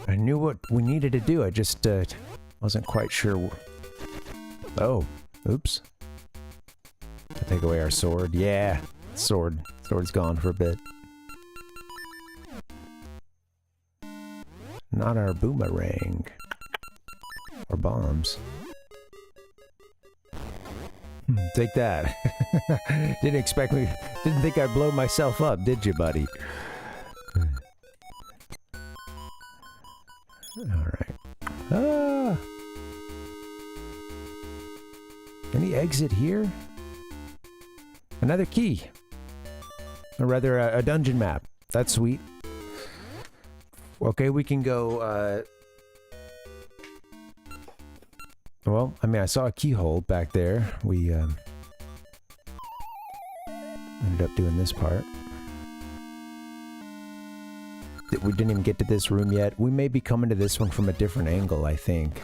I knew what we needed to do, I just wasn't quite sure. Oh, oops. Take away our sword. Yeah, sword's gone for a bit. Not our boomerang. Or bombs. Take that. Didn't think I'd blow myself up, did you, buddy? Alright. Ah! Any exit here? Another key. Or rather, a dungeon map. That's sweet. Okay, we can go, well, I mean, I saw a keyhole back there. We, ended up doing this part. We didn't even get to this room yet. We may be coming to this one from a different angle, I think.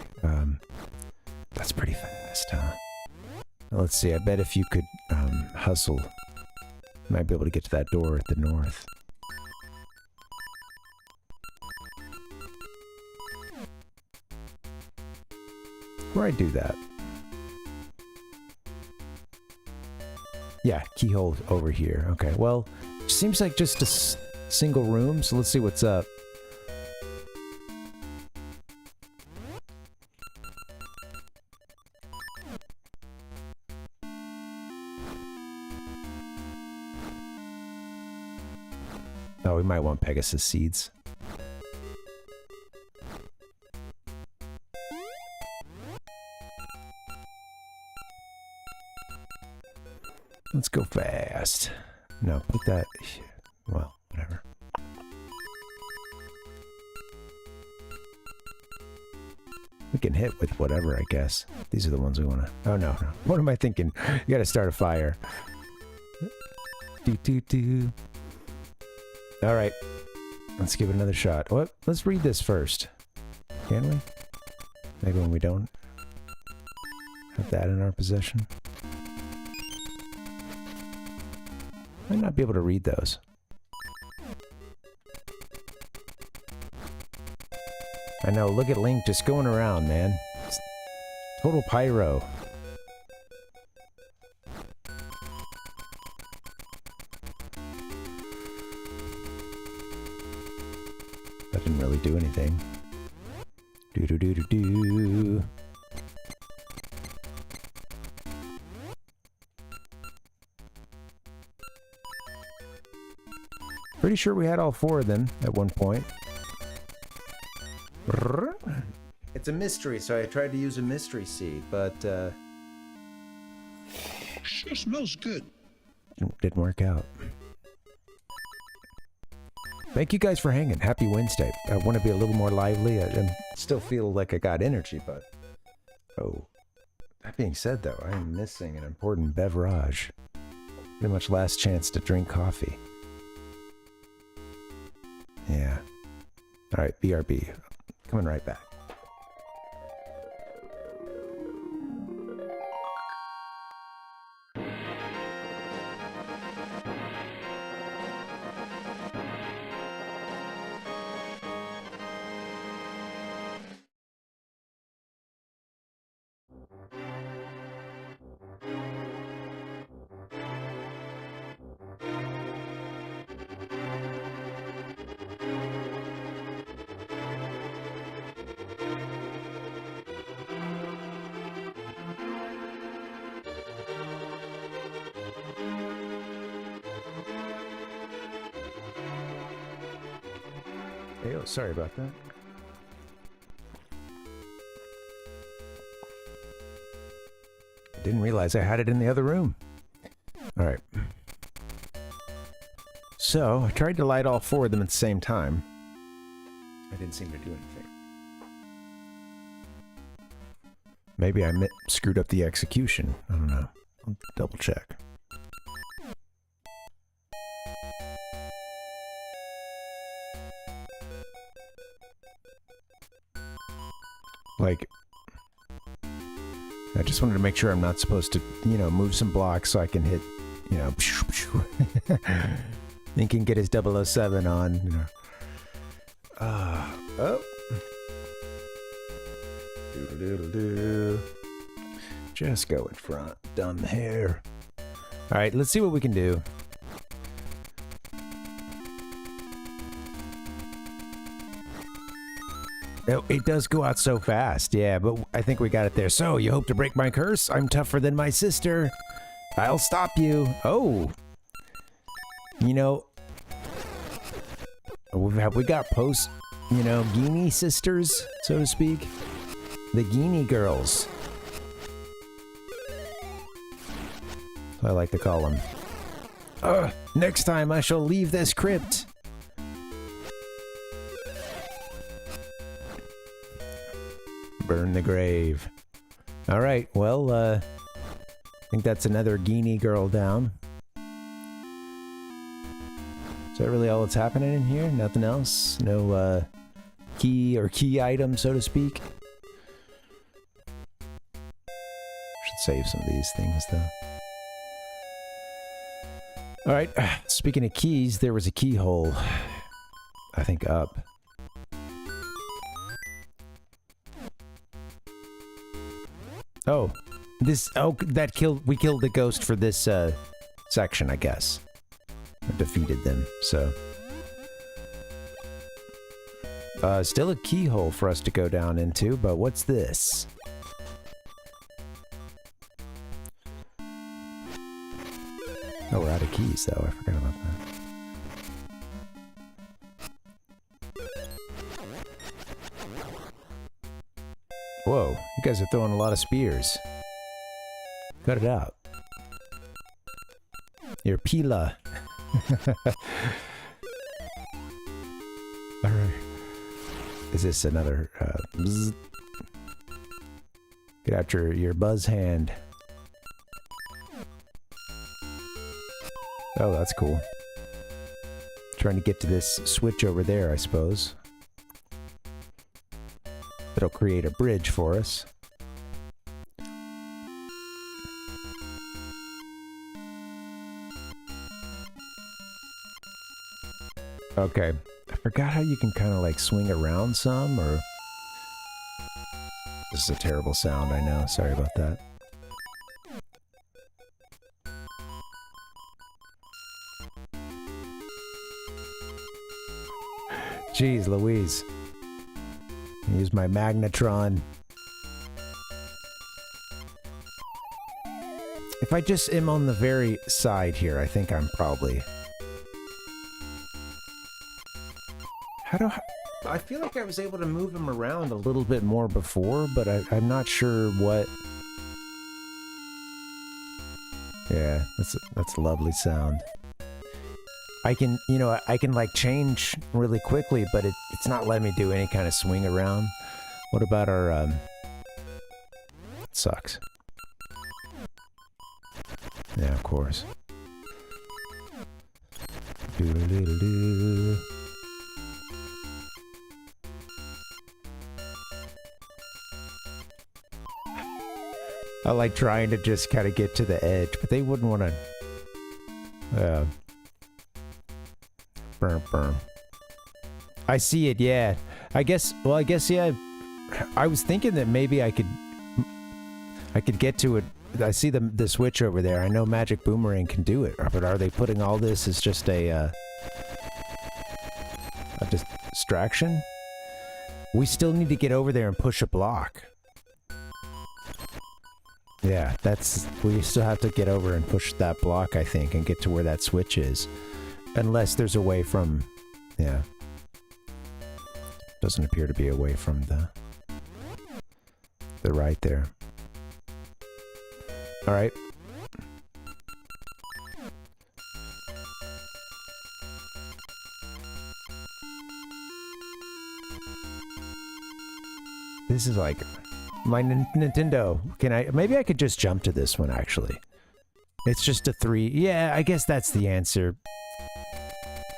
That's pretty fast, huh? Let's see, I bet if you could, hustle, you might be able to get to that door at the north. Where I do that? Yeah, keyhole over here. Okay, well, seems like just a single room, so let's see what's up. Oh, we might want Pegasus seeds. Let's go fast. No, put that... Well, whatever. We can hit with whatever, I guess. These are the ones we want to... Oh, no, no. What am I thinking? You gotta start a fire. Do. Alright. Let's give it another shot. What? Let's read this first. Can we? Maybe when we don't have that in our possession. Might not be able to read those. I know, look at Link just going around, man. It's total pyro. That didn't really do anything. Do. Pretty sure we had all 4 of them at one point. It's a mystery, so I tried to use a mystery seed, but Sure smells good. didn't work out. Thank you guys for hanging. Happy Wednesday. I want to be a little more lively. I still feel like I got energy, but... Oh. That being said, though, I am missing an important beverage. Pretty much last chance to drink coffee. Yeah. Alright, BRB. Coming right back. Hey, oh, sorry about that. Didn't realize I had it in the other room. Alright. So, I tried to light all 4 of them at the same time. I didn't seem to do anything. Maybe I screwed up the execution. I don't know. I'll double check. Like, I just wanted to make sure I'm not supposed to, you know, move some blocks so I can hit, you know, and can get his 007 on, you know. Oh. Doodle-doodle-doo. Just go in front. Dumb hair. Alright, let's see what we can do. Oh, it does go out so fast, yeah, but I think we got it there. So, you hope to break my curse? I'm tougher than my sister. I'll stop you. Oh. You know, have we got post, you know, Guinea sisters, so to speak? The Guinea girls. I like to call them. Next time I shall leave this crypt. Burn the grave. Alright, well, I think that's another Guinea girl down. Is that really all that's happening in here? Nothing else? No, key or key item, so to speak? Should save some of these things, though. Alright, speaking of keys, there was a keyhole. I think up. Oh, this, oh, we killed the ghost for this, section, I guess. I defeated them, so. Still a keyhole for us to go down into, but what's this? Oh, we're out of keys, though. I forgot about that. Whoa, you guys are throwing a lot of spears. Cut it out. Your pila. Alright. Is this another, bzz? Get out your buzz hand. Oh, that's cool. Trying to get to this switch over there, I suppose. It'll create a bridge for us. Okay. I forgot how you can kind of like swing around some, or... This is a terrible sound, I know. Sorry about that. Jeez Louise. Use my magnetron. If I just am on the very side here, I think I'm probably... I feel like I was able to move him around a little bit more before, but I'm not sure what... Yeah, that's a lovely sound. I can, you know, I can like change really quickly, but it's not letting me do any kind of swing around. What about our, it sucks. Yeah, of course. Doodle-doodle-doo. I like trying to just kind of get to the edge, but they wouldn't want to... Burn, burn. I see it, yeah. I guess, yeah. I was thinking that maybe I could get to it. I see the switch over there. I know Magic Boomerang can do it, but are they putting all this as just a distraction? We still need to get over there and push a block. Yeah, we still have to get over and push that block, I think, and get to where that switch is. Unless there's a way from... Yeah. Doesn't appear to be a way from the right there. Alright. This is like... My Nintendo. Maybe I could just jump to this one, actually. It's just a 3. Yeah, I guess that's the answer.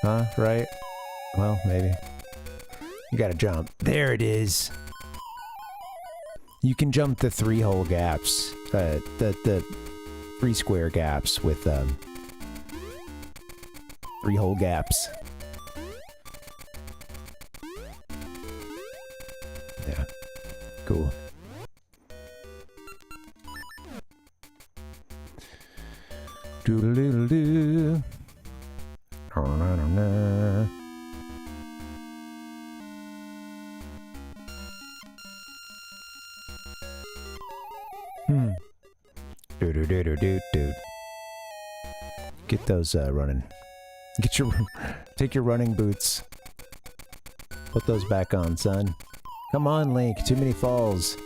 Huh? Right? Well, maybe. You gotta jump. There it is. You can jump the 3 hole gaps. The 3 square gaps with 3 hole gaps. Yeah. Cool. Doodle-doodle-doo. I don't know. Dude. Get those running. Take your running boots. Put those back on, son. Come on, Link. Too many falls.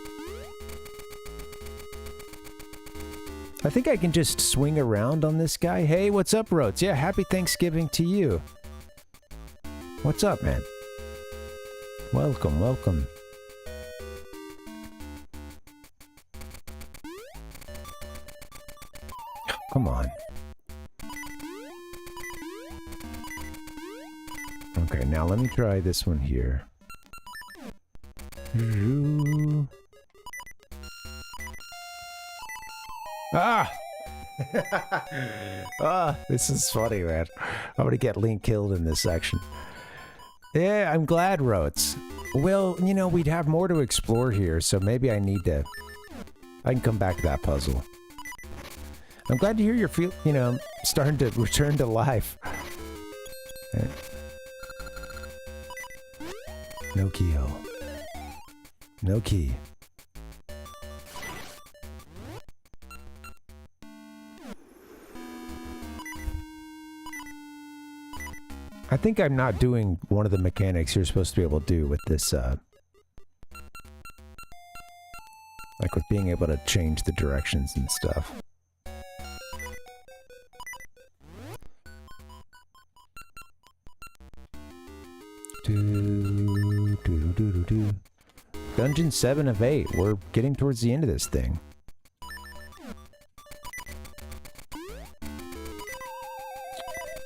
I think I can just swing around on this guy. Hey, what's up, Roads? Yeah, happy Thanksgiving to you. What's up, man? Welcome, welcome. Come on. Okay, now let me try this one here. Ah! This is funny, man. I'm gonna get Link killed in this section. Yeah, I'm glad, Roats. Well, you know, we'd have more to explore here, so maybe I can come back to that puzzle. I'm glad to hear you're starting to return to life. Right. No keyhole. No key. I think I'm not doing one of the mechanics you're supposed to be able to do with this, like with being able to change the directions and stuff. Dungeon 7 of 8. We're getting towards the end of this thing.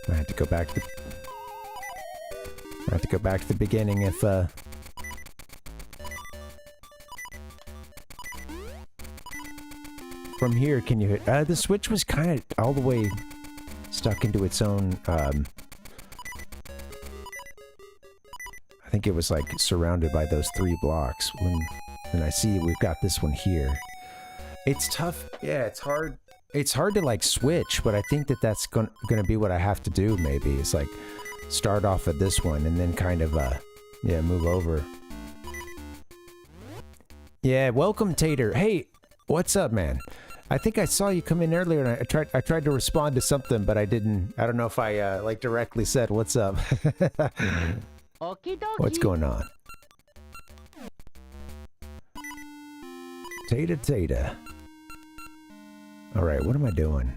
I had to go back to... I have to go back to the beginning if, From here, can you hit... the Switch was kind of all the way stuck into its own, I think it was, like, surrounded by those 3 blocks. And I see we've got this one here. It's tough. Yeah, it's hard. It's hard to, like, switch, but I think that that's gonna be what I have to do, maybe. It's, like... Start off at this one and then kind of, yeah, move over. Yeah, welcome, Tater. Hey, what's up, man? I think I saw you come in earlier and I tried to respond to something, but I didn't. I don't know if I, like, directly said, what's up? What's going on? Tater. All right, what am I doing?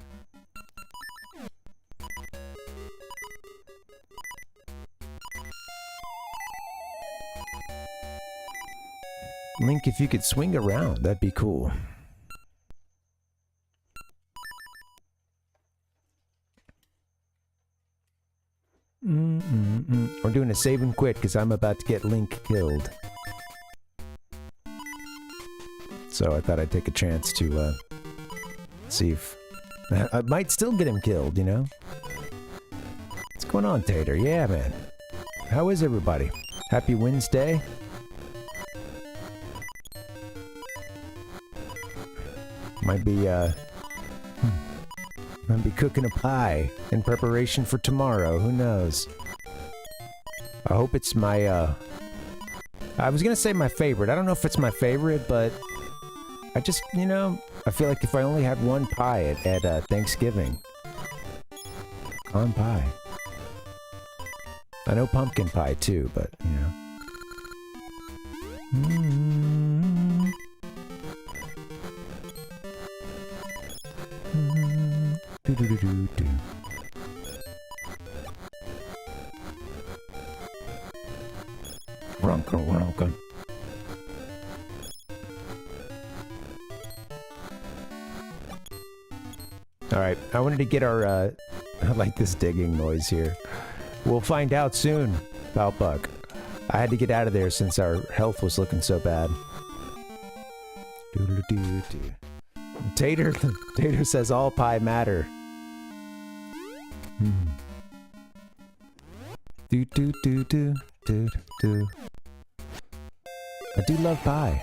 Link, if you could swing around, that'd be cool. We're doing a save and quit because I'm about to get Link killed. So I thought I'd take a chance to see if... I might still get him killed, you know? What's going on, Tater? Yeah, man. How is everybody? Happy Wednesday? Might be cooking a pie in preparation for tomorrow. Who knows? I hope it's my, I was gonna say my favorite. I don't know if it's my favorite, but I just, you know, I feel like if I only had one pie at Thanksgiving. Corn pie. I know pumpkin pie too, but, you know. Ronka. Alright, I wanted to get our, I like this digging noise here. We'll find out soon, Palpuck. I had to get out of there since our health was looking so bad. Tater says all pie matter. I do love pie.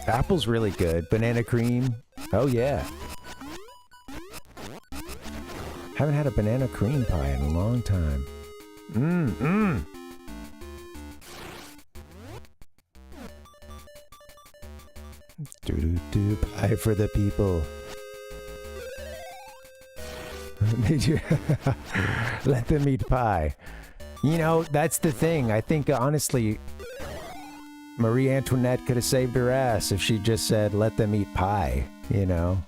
Apple's really good. Banana cream. Oh yeah. Haven't had a banana cream pie in a long time. Pie for the people. Let them eat pie. You know, that's the thing. I think, honestly, Marie Antoinette could have saved her ass if she just said, let them eat pie, you know?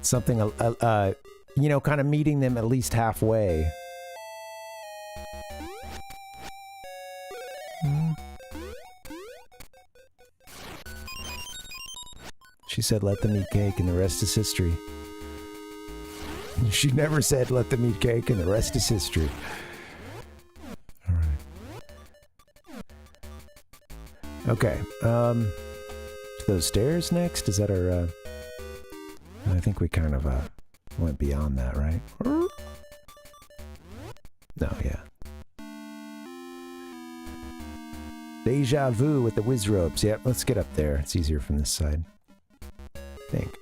Something, you know, kind of meeting them at least halfway. She said, let them eat cake and the rest is history. She never said, let them eat cake and the rest is history. Alright. Okay, those stairs next? Is that our, I think we kind of, went beyond that, right? No, yeah. Deja vu with the whiz ropes. Yep, let's get up there. It's easier from this side. I think.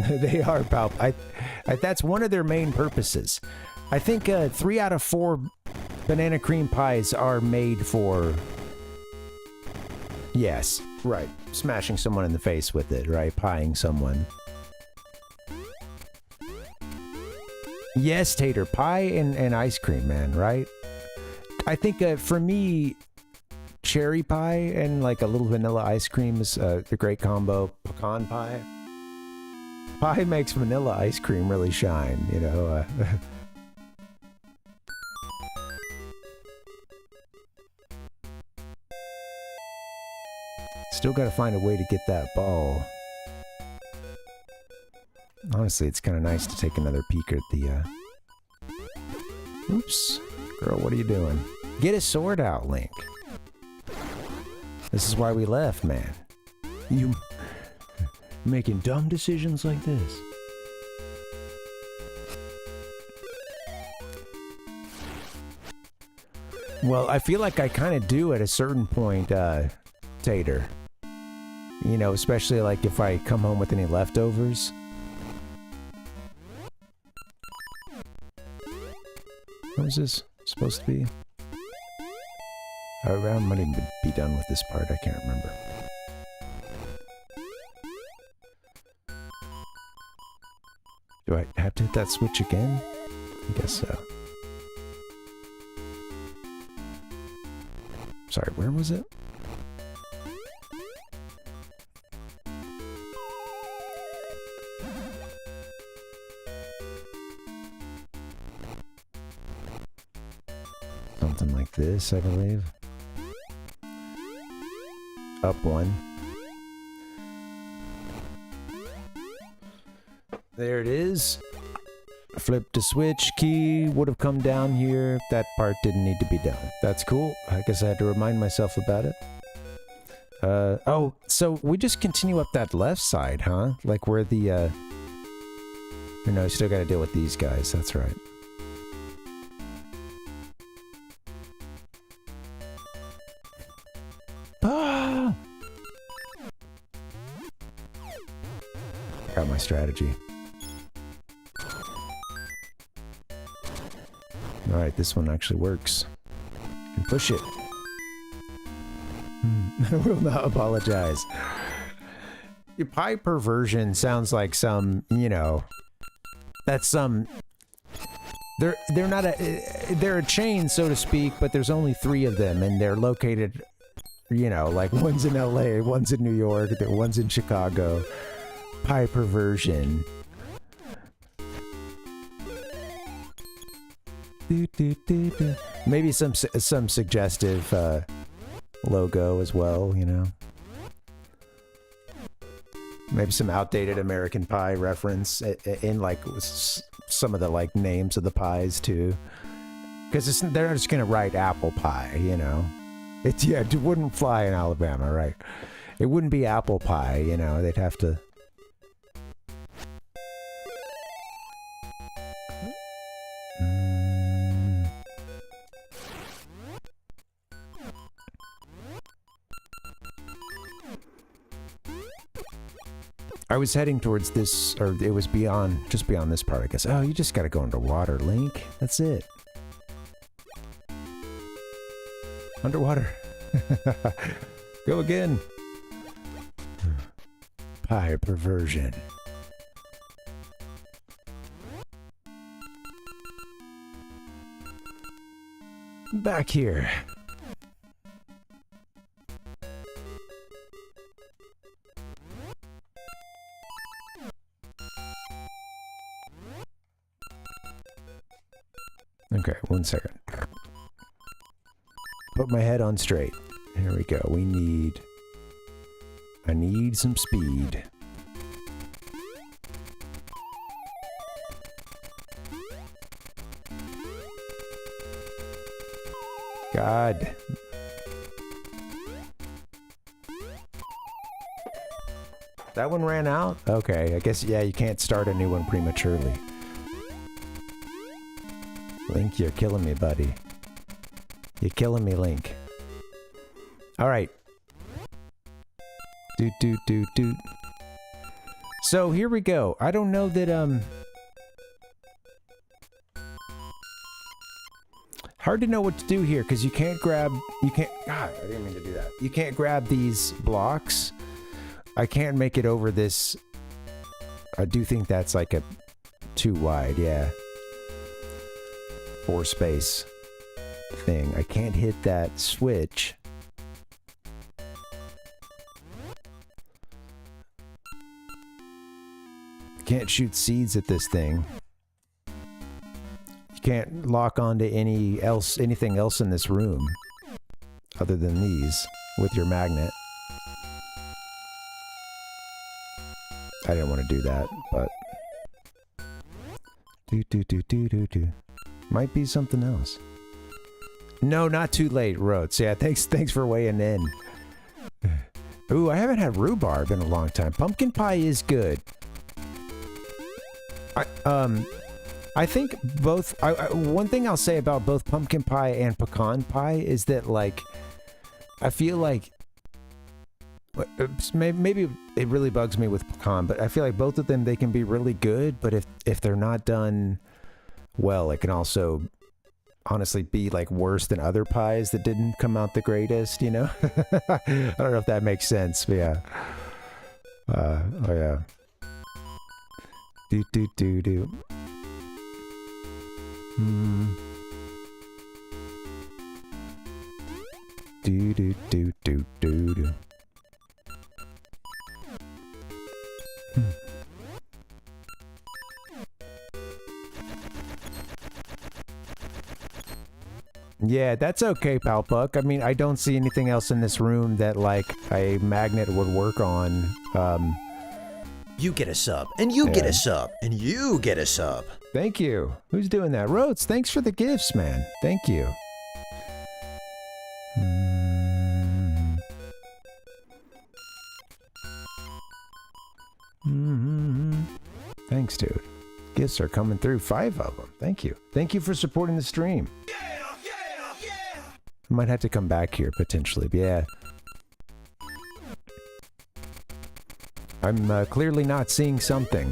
They are palp. That's one of their main purposes. I think 3 out of 4 banana cream pies are made for... Yes, right. Smashing someone in the face with it, right? Pieing someone. Yes, Tater. Pie and ice cream, man, right? I think for me, cherry pie and like a little vanilla ice cream is the great combo. Pecan pie. Pie makes vanilla ice cream really shine, you know. Still gotta find a way to get that ball. Honestly, it's kind of nice to take another peek at the, Oops. Girl, what are you doing? Get a sword out, Link. This is why we left, man. You... making dumb decisions like this. Well, I feel like I kind of do at a certain point, Tater. You know, especially like if I come home with any leftovers. What was this supposed to be? Oh, I might even be done with this part. I can't remember. Do I have to hit that switch again? I guess so. Sorry, where was it? Something like this, I believe. Up 1. There it is. Flip the switch key would have come down here. That part didn't need to be done. That's cool. I guess I had to remind myself about it. Oh, so we just continue up that left side, huh? Like where the, no, still gotta deal with these guys. That's right. Ah! Got my strategy. Alright, this one actually works. And push it. I will not apologize. Your pie perversion sounds like some, you know... That's some... They're not a... They're a chain, so to speak, but there's only 3 of them, and they're located, you know, like one's in LA, one's in New York, one's in Chicago. Pie perversion. Maybe some suggestive logo as well, you know. Maybe some outdated American Pie reference in like some of the like names of the pies too, because they're not just gonna write apple pie, you know. It wouldn't fly in Alabama, right? It wouldn't be apple pie, you know. They'd have to. I was heading towards this, or it was just beyond this part, I guess. Oh, you just gotta go underwater, Link. That's it. Underwater. Go again. Pie perversion. Back here. Okay, 1 second. Put my head on straight. Here we go. I need some speed. God. That one ran out? Okay, I guess, yeah, you can't start a new one prematurely. Link, you're killing me, buddy. You're killing me, Link. Alright. Doot. So, here we go. I don't know that, hard to know what to do here, because you can't grab... God, I didn't mean to do that. You can't grab these blocks. I can't make it over this... I do think that's like a... too wide, yeah. 4 space thing. I can't hit that switch. Can't shoot seeds at this thing. You can't lock onto anything else in this room other than these with your magnet. I didn't want to do that, but do. Might be something else. No, not too late, Rhodes. Yeah, thanks for weighing in. Ooh, I haven't had rhubarb in a long time. Pumpkin pie is good. I think both... one thing I'll say about both pumpkin pie and pecan pie is that, like, I feel like... Maybe it really bugs me with pecan, but I feel like both of them, they can be really good, but if they're not done well, it can also honestly be, like, worse than other pies that didn't come out the greatest, you know? I don't know if that makes sense, but yeah. Oh, yeah. Do. Do. Yeah, that's okay, Palpuck. I mean, I don't see anything else in this room that, like, a magnet would work on. You get a sub, and you get a sub, and you get a sub. Thank you. Who's doing that? Rhodes, thanks for the gifts, man. Thank you. Thanks, dude. Gifts are coming through. 5 of them. Thank you. Thank you for supporting the stream. I might have to come back here, potentially. But yeah. I'm clearly not seeing something.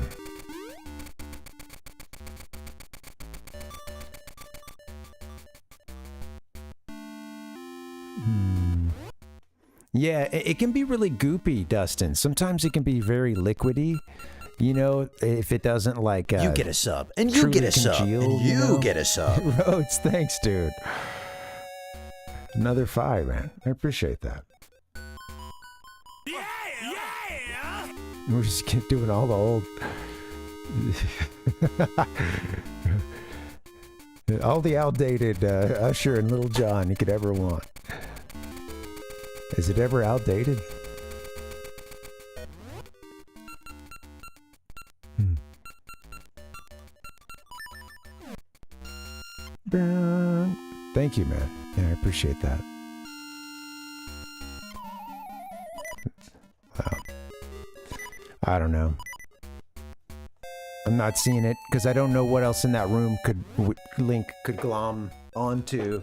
Yeah, it can be really goopy, Dustin. Sometimes it can be very liquidy. You know, if it doesn't like... you get a sub, and you get a sub, and you get a sub. Rhodes, thanks, dude. Another 5, man. I appreciate that. Yeah! We're just doing all the old... all the outdated Usher and Little John you could ever want. Is it ever outdated? Thank you, man. Yeah, I appreciate that. Wow. I don't know. I'm not seeing it because I don't know what else in that room Link could glom onto.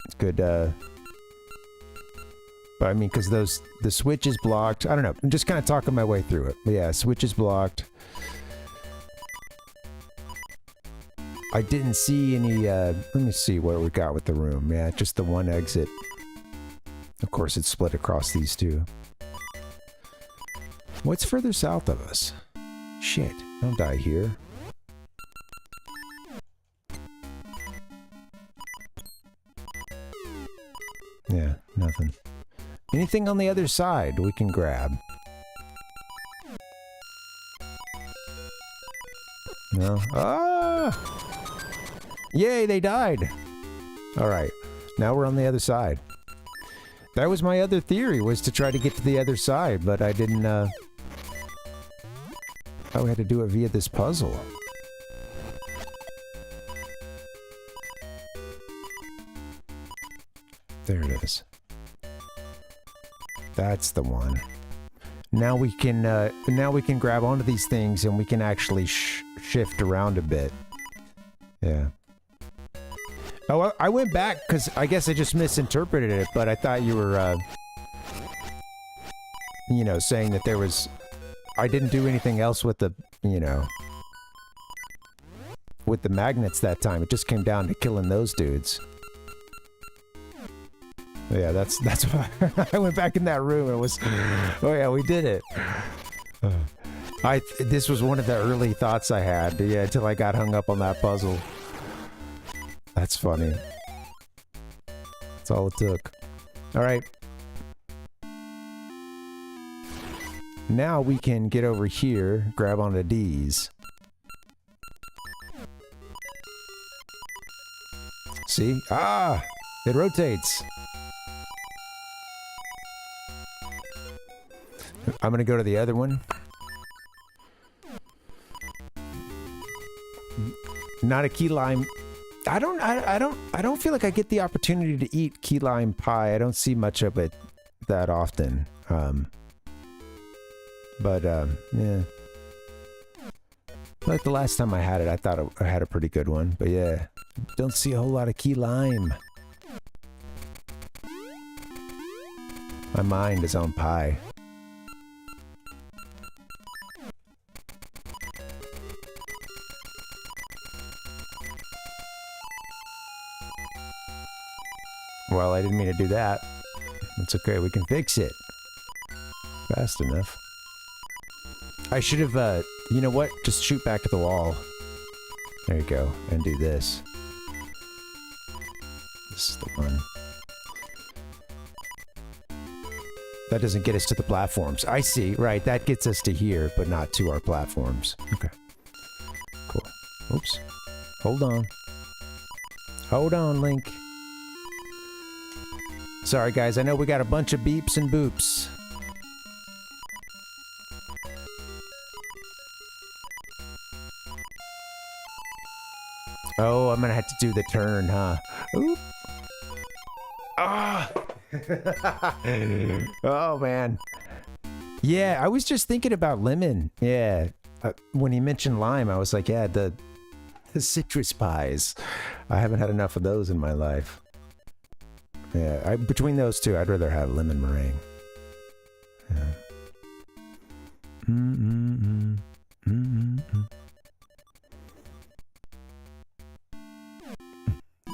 It's good, but I mean, because the switch is blocked. I don't know. I'm just kind of talking my way through it. But yeah, switch is blocked. I didn't see any, let me see what we got with the room. Yeah, just the one exit. Of course, it's split across these two. What's further south of us? Shit, don't die here. Yeah, nothing. Anything on the other side we can grab? No? Ah! Yay, they died! Alright, now we're on the other side. That was my other theory, was to try to get to the other side, but I didn't, I had to do it via this puzzle. There it is. That's the one. Now we can grab onto these things and we can actually shift around a bit. Yeah. Oh, I went back because I guess I just misinterpreted it, but I thought you were, you know, saying that there was... I didn't do anything else with the, you know... with the magnets that time. It just came down to killing those dudes. Yeah, that's why I went back in that room and it was... Oh yeah, we did it. This was one of the early thoughts I had, yeah, until I got hung up on that puzzle. That's funny. That's all it took. Alright. Now we can get over here, grab onto D's. See? Ah! It rotates! I'm gonna go to the other one. Not a key lime. I don't feel like I get the opportunity to eat key lime pie. I don't see much of it that often. Yeah. Like the last time I had it, I thought I had a pretty good one. But yeah, don't see a whole lot of key lime. My mind is on pie. Well, I didn't mean to do that. It's okay, we can fix it. Fast enough. I should have, you know what? Just shoot back to the wall. There you go. And do this. This is the one. That doesn't get us to the platforms. I see. Right, that gets us to here, but not to our platforms. Okay. Cool. Oops. Hold on. Hold on, Link. Sorry, guys. I know we got a bunch of beeps and boops. Oh, I'm gonna have to do the turn, huh? Oop. Ah! Oh, man. Yeah, I was just thinking about lemon. Yeah. When he mentioned lime, I was like, yeah, the citrus pies. I haven't had enough of those in my life. Yeah, between those two, I'd rather have lemon meringue. Yeah.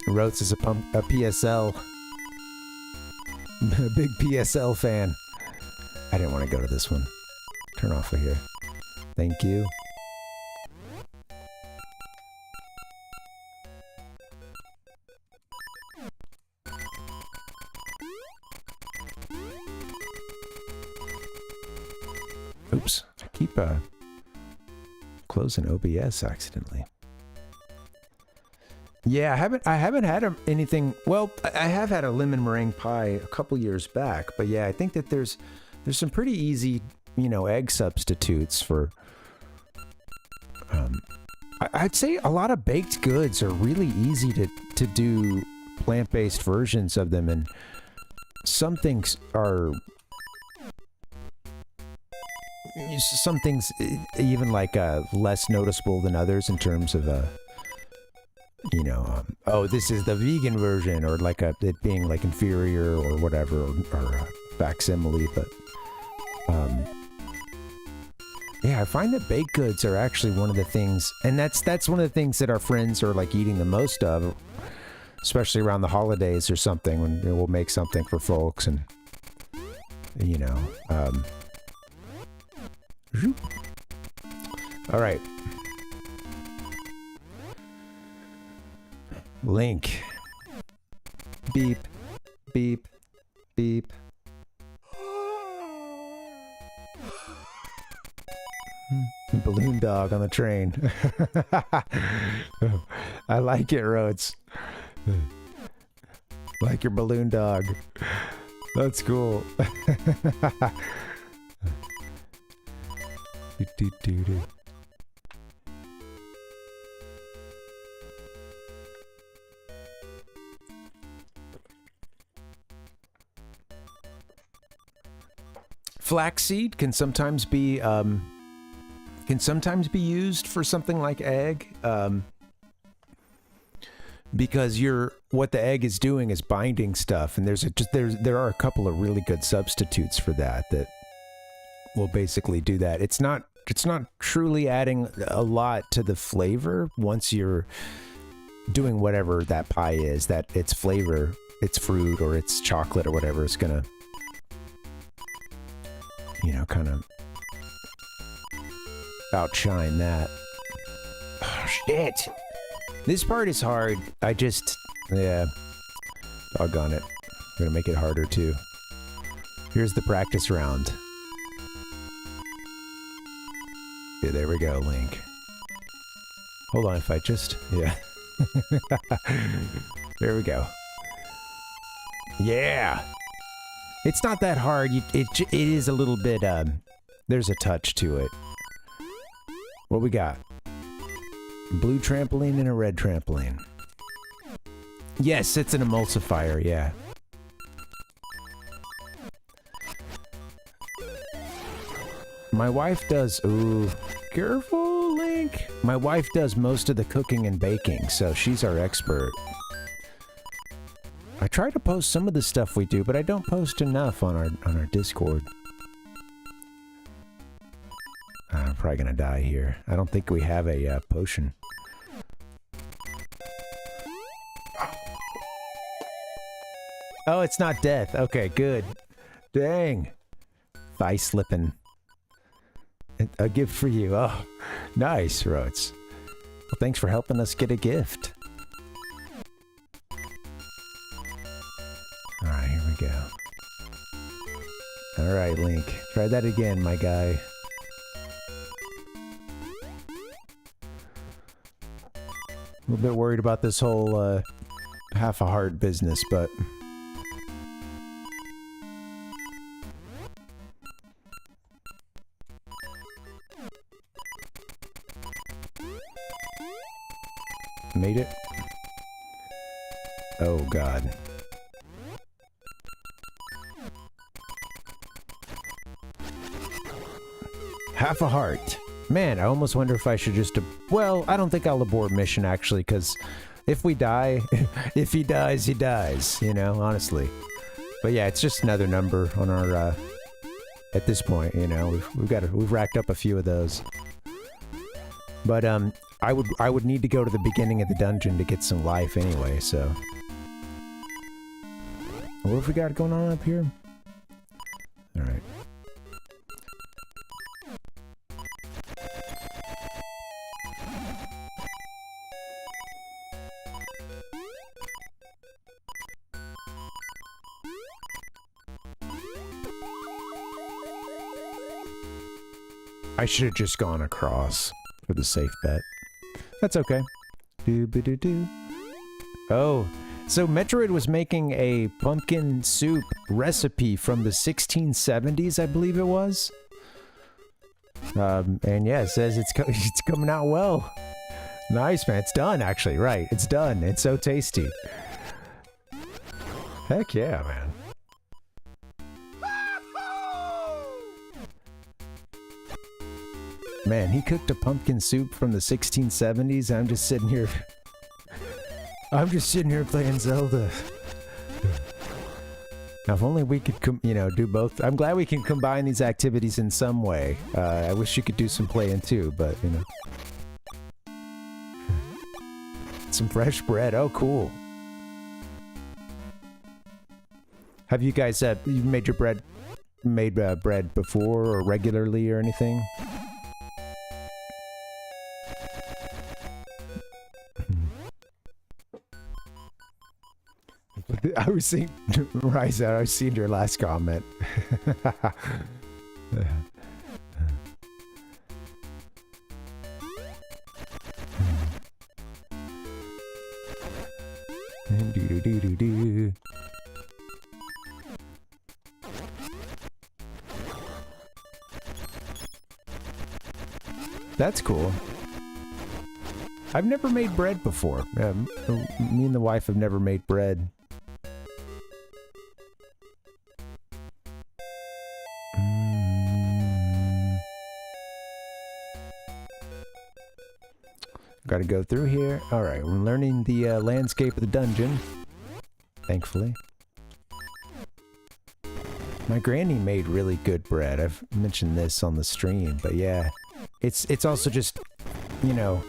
Rotes is a PSL. A big PSL fan. I didn't want to go to this one. Turn off of here. Thank you. Oops. I keep closing OBS accidentally. Yeah, I haven't had anything. Well, I have had a lemon meringue pie a couple years back, but yeah, I think that there's some pretty easy, you know, egg substitutes for. I'd say a lot of baked goods are really easy to do plant-based versions of them, and some things are. Some things even like less noticeable than others in terms of you know, oh, this is the vegan version, or like it being like inferior or whatever, or facsimile, but yeah, I find that baked goods are actually one of the things, and that's one of the things that our friends are like eating the most of, especially around the holidays or something, when we'll make something for folks, and you know, all right. Link. Beep. Beep. Beep. Balloon dog on the train. I like it, Rhodes. Like your balloon dog. That's cool. Do. flaxseed can sometimes be used for something like egg, because what the egg is doing is binding stuff, and there are a couple of really good substitutes for that will basically do that. It's not truly adding a lot to the flavor once you're doing whatever that pie is, that its flavor, its fruit or its chocolate or whatever is gonna, kind of outshine that. Oh, shit! This part is hard. Yeah. Doggone it. I'm gonna make it harder too. Here's the practice round. Yeah, there we go, Link. Hold on, if I just... Yeah. There we go. Yeah! It's not that hard. It is a little bit, there's a touch to it. What we got? Blue trampoline and a red trampoline. Yes, it's an emulsifier, yeah. My wife does... Ooh, careful, Link! My wife does most of the cooking and baking, so she's our expert. I try to post some of the stuff we do, but I don't post enough on our Discord. I'm probably gonna die here. I don't think we have a potion. Oh, it's not death. Okay, good. Dang. Thigh slipping. A gift for you. Oh, nice, Roats. Well, thanks for helping us get a gift. Alright, here we go. Alright, Link. Try that again, my guy. A little bit worried about this whole half a heart business, but... Made it? Oh, God. Half a heart. Man, I almost wonder if I should just... Well, I don't think I'll abort mission, actually, because if we die... if he dies, he dies, honestly. But yeah, it's just another number on our... at this point, we've racked up a few of those. But, I would need to go to the beginning of the dungeon to get some life anyway, so... What have we got going on up here? Alright. I should have just gone across for the safe bet. That's okay. Doo-ba-doo-doo. Oh, so Metroid was making a pumpkin soup recipe from the 1670s, I believe it was. And yeah, it says it's coming out well. Nice, man. It's done, actually. Right, it's done. It's so tasty. Heck yeah, man. Man, he cooked a pumpkin soup from the 1670s. I'm just sitting here. I'm just sitting here playing Zelda. Now, if only we could, do both. I'm glad we can combine these activities in some way. I wish you could do some playing too, but Some fresh bread. Oh, cool. Have you guys you made your bread before or regularly or anything? I was seeing Ryza, I was seeing your last comment. That's cool. I've never made bread before. Me and the wife have never made bread. Got to go through here. All right, we're learning the landscape of the dungeon. Thankfully. My granny made really good bread. I've mentioned this on the stream, but yeah. It's also just, you know...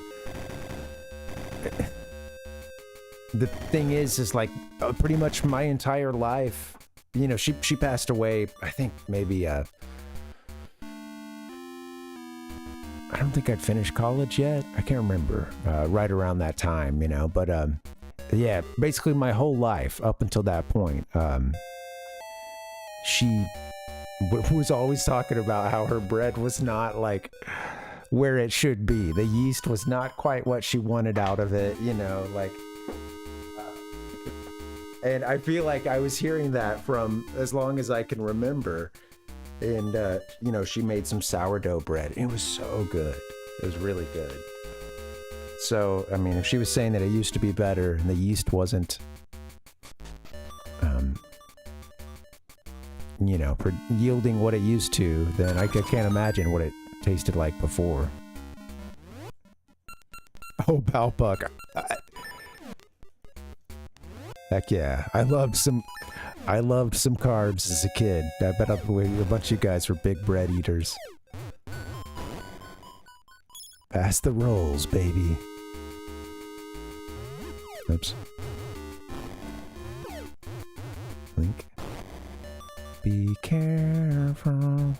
The thing is like, pretty much my entire life, you know, she passed away, I think maybe, I don't think I'd finished college yet. I can't remember, right around that time, you know, but, yeah, basically my whole life up until that point, she was always talking about how her bread was not like where it should be. The yeast was not quite what she wanted out of it, you know, like, and I feel like I was hearing that from as long as I can remember. And, you know, she made some sourdough bread. It was so good. It was really good. So, I mean, if she was saying that it used to be better and the yeast wasn't, you know, yielding what it used to, then I can't imagine what it tasted like before. Oh, Balpuck. Heck yeah. I loved some carbs as a kid. I bet a bunch of you guys were big bread eaters. Pass the rolls, baby. Oops. Link. Be careful.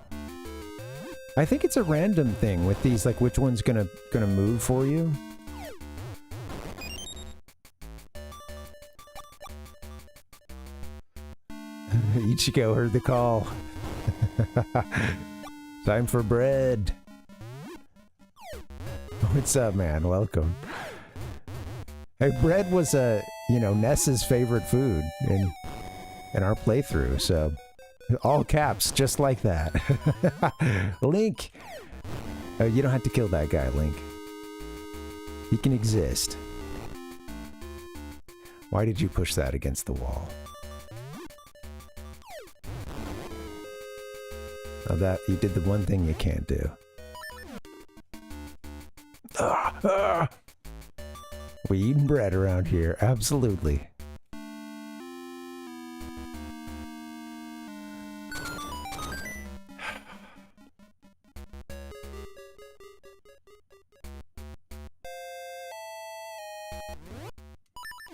I think it's a random thing with these, like which one's gonna move for you. Ichigo heard the call. Time for bread. What's up, man? Welcome. Hey, bread was you know, Ness's favorite food in our playthrough, so all caps, just like that. Link. You don't have to kill that guy, Link. He can exist. Why did you push that against the wall? Oh, that you did the one thing you can't do. We eating bread around here, absolutely.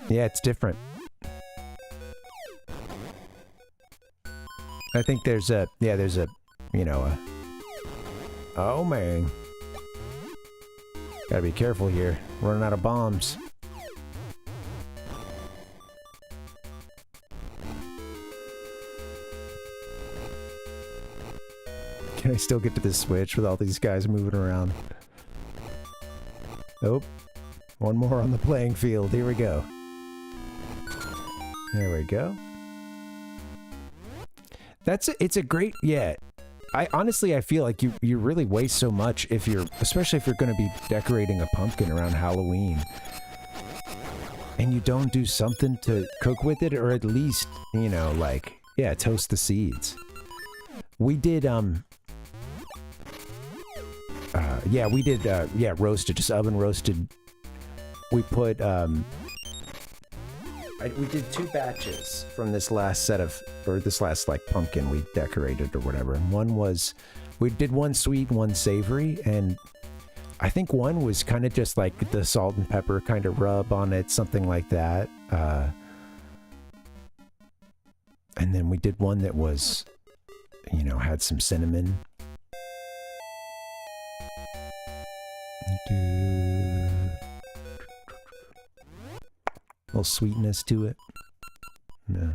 Yeah, it's different. I think there's a, you know, oh man. Gotta be careful here. Running out of bombs. Can I still get to this switch with all these guys moving around? Nope. One more on the playing field. Here we go. There we go. It's a great, yeah. I honestly feel like you really waste so much especially if you're going to be decorating a pumpkin around Halloween. And you don't do something to cook with it, or at least, you know, like, yeah, toast the seeds. We did, roasted, just oven roasted. We put, we did 2 batches from this last set of, or this last, like, pumpkin we decorated or whatever. And one was, we did one sweet, one savory, and I think one was kind of just like the salt and pepper kind of rub on it, something like that. And then we did one that was, you know, had some cinnamon. Little sweetness to it. Yeah.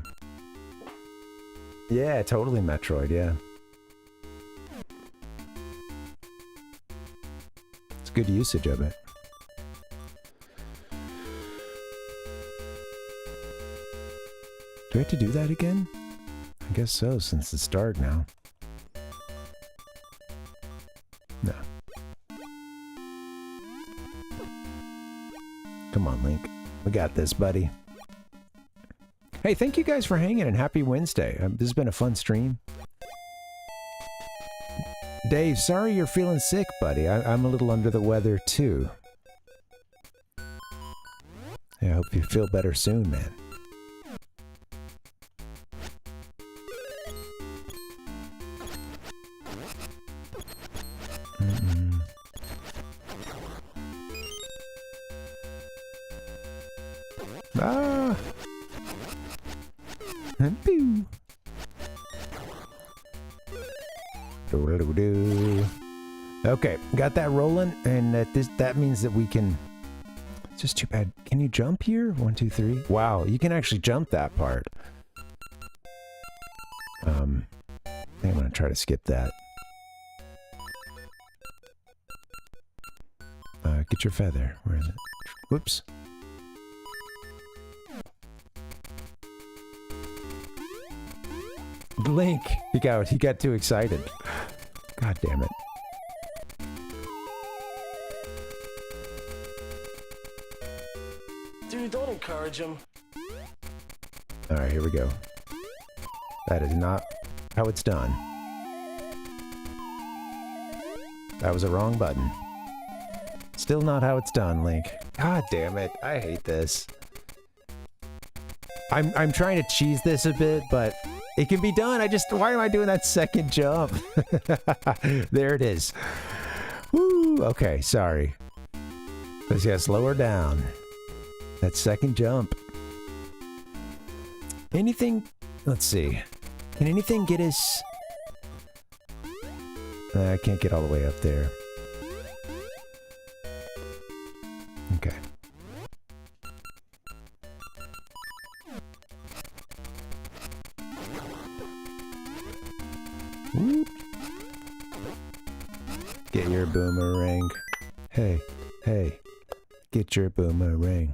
Yeah, totally Metroid, yeah. It's good usage of it. Do I have to do that again? I guess so, since it's dark now. No. Come on, Link. We got this, buddy. Hey, thank you guys for hanging, and happy Wednesday. This has been a fun stream. Dave, sorry you're feeling sick, buddy. I'm a little under the weather, too. I hope you feel better soon, man. Ah! Pew! Do-do-do-do. Okay, got that rolling, and that means that we can... It's just too bad. Can you jump here? 1, 2, 3. Wow, you can actually jump that part. I think I'm gonna try to skip that. Get your feather. Where is it? Whoops. Link! He got too excited. God damn it. Dude, don't encourage him. Alright, here we go. That is not how it's done. That was a wrong button. Still not how it's done, Link. God damn it. I hate this. I'm trying to cheese this a bit, but it can be done. Why am I doing that second jump? There it is. Woo! Okay, sorry. Let's get slower down. That second jump. Anything... Let's see. Can anything get us... I can't get all the way up there. Okay. Whoop. Get your boomerang. Hey, hey. Get your boomerang.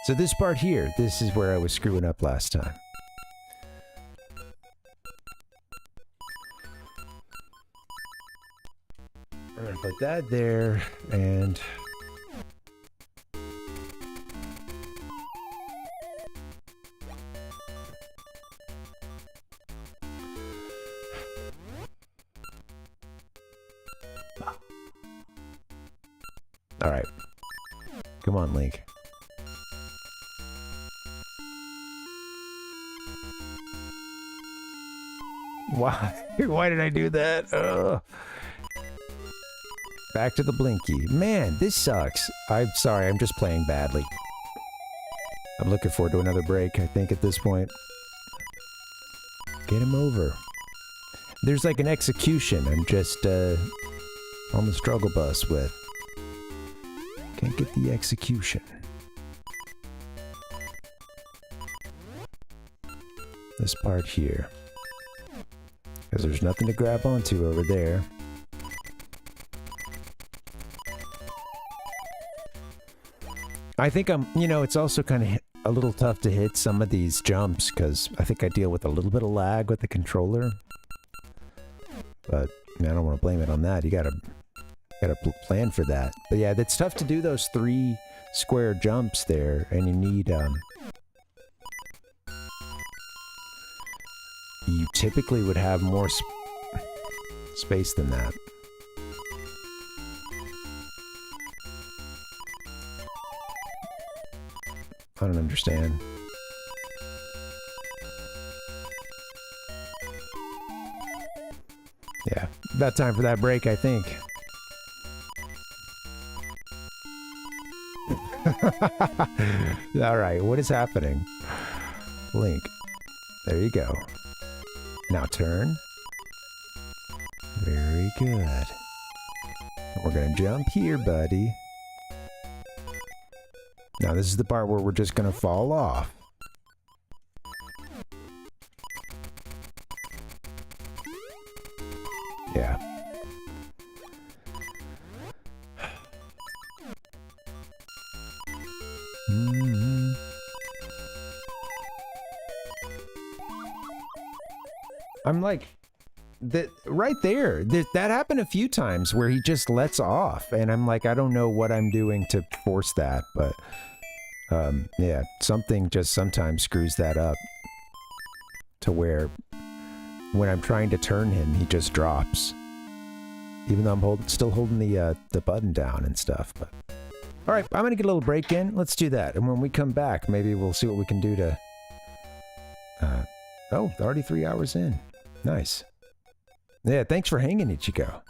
So this part here, this is where I was screwing up last time. I'm gonna put that there, and... Alright. Come on, Link. Why? Why did I do that? Ugh. Back to the Blinky. Man, this sucks. I'm sorry, I'm just playing badly. I'm looking forward to another break, I think, at this point. Get him over. There's like an execution I'm just on the struggle bus with. Can't get the execution. This part here. Because there's nothing to grab onto over there. I think it's also kind of a little tough to hit some of these jumps because I think I deal with a little bit of lag with the controller. But I don't want to blame it on that. You gotta plan for that. But yeah, it's tough to do those 3 square jumps there, and you need you typically would have more space than that. I don't understand. Yeah, about time for that break, I think. Alright, what is happening? Link. There you go. Now turn. Very good. We're gonna jump here, buddy. Now this is the part where we're just gonna fall off. Yeah. I'm like, that right there. That happened a few times where he just lets off, and I'm like, I don't know what I'm doing to force that, but yeah, something just sometimes screws that up to where when I'm trying to turn him, he just drops, even though I'm still holding the button down and stuff. But All right, I'm gonna get a little break in. Let's do that, and when we come back, maybe we'll see what we can do to. Oh, already 3 hours in. Nice. Yeah, thanks for hanging, Ichigo.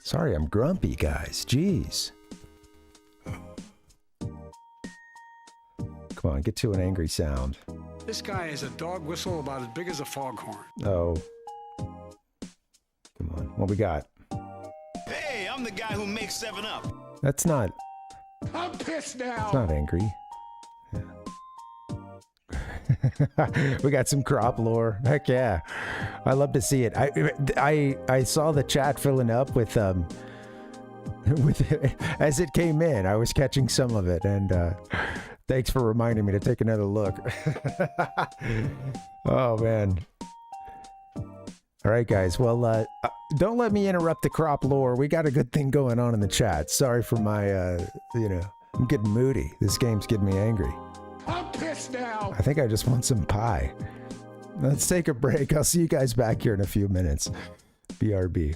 Sorry, I'm grumpy, guys. Jeez. Come on, get to an angry sound. This guy is a dog whistle about as big as a foghorn. Oh. Come on, what we got? Hey, I'm the guy who makes 7-Up. That's not. I'm pissed now. It's not angry. We got some crop lore. Heck yeah. I love to see it. I saw the chat filling up with as it came in. I was catching some of it, and thanks for reminding me to take another look. Oh man. All right, guys. Well, don't let me interrupt the crop lore. We got a good thing going on in the chat. Sorry for my, I'm getting moody. This game's getting me angry. I'm pissed now. I think I just want some pie. Let's take a break. I'll see you guys back here in a few minutes. BRB.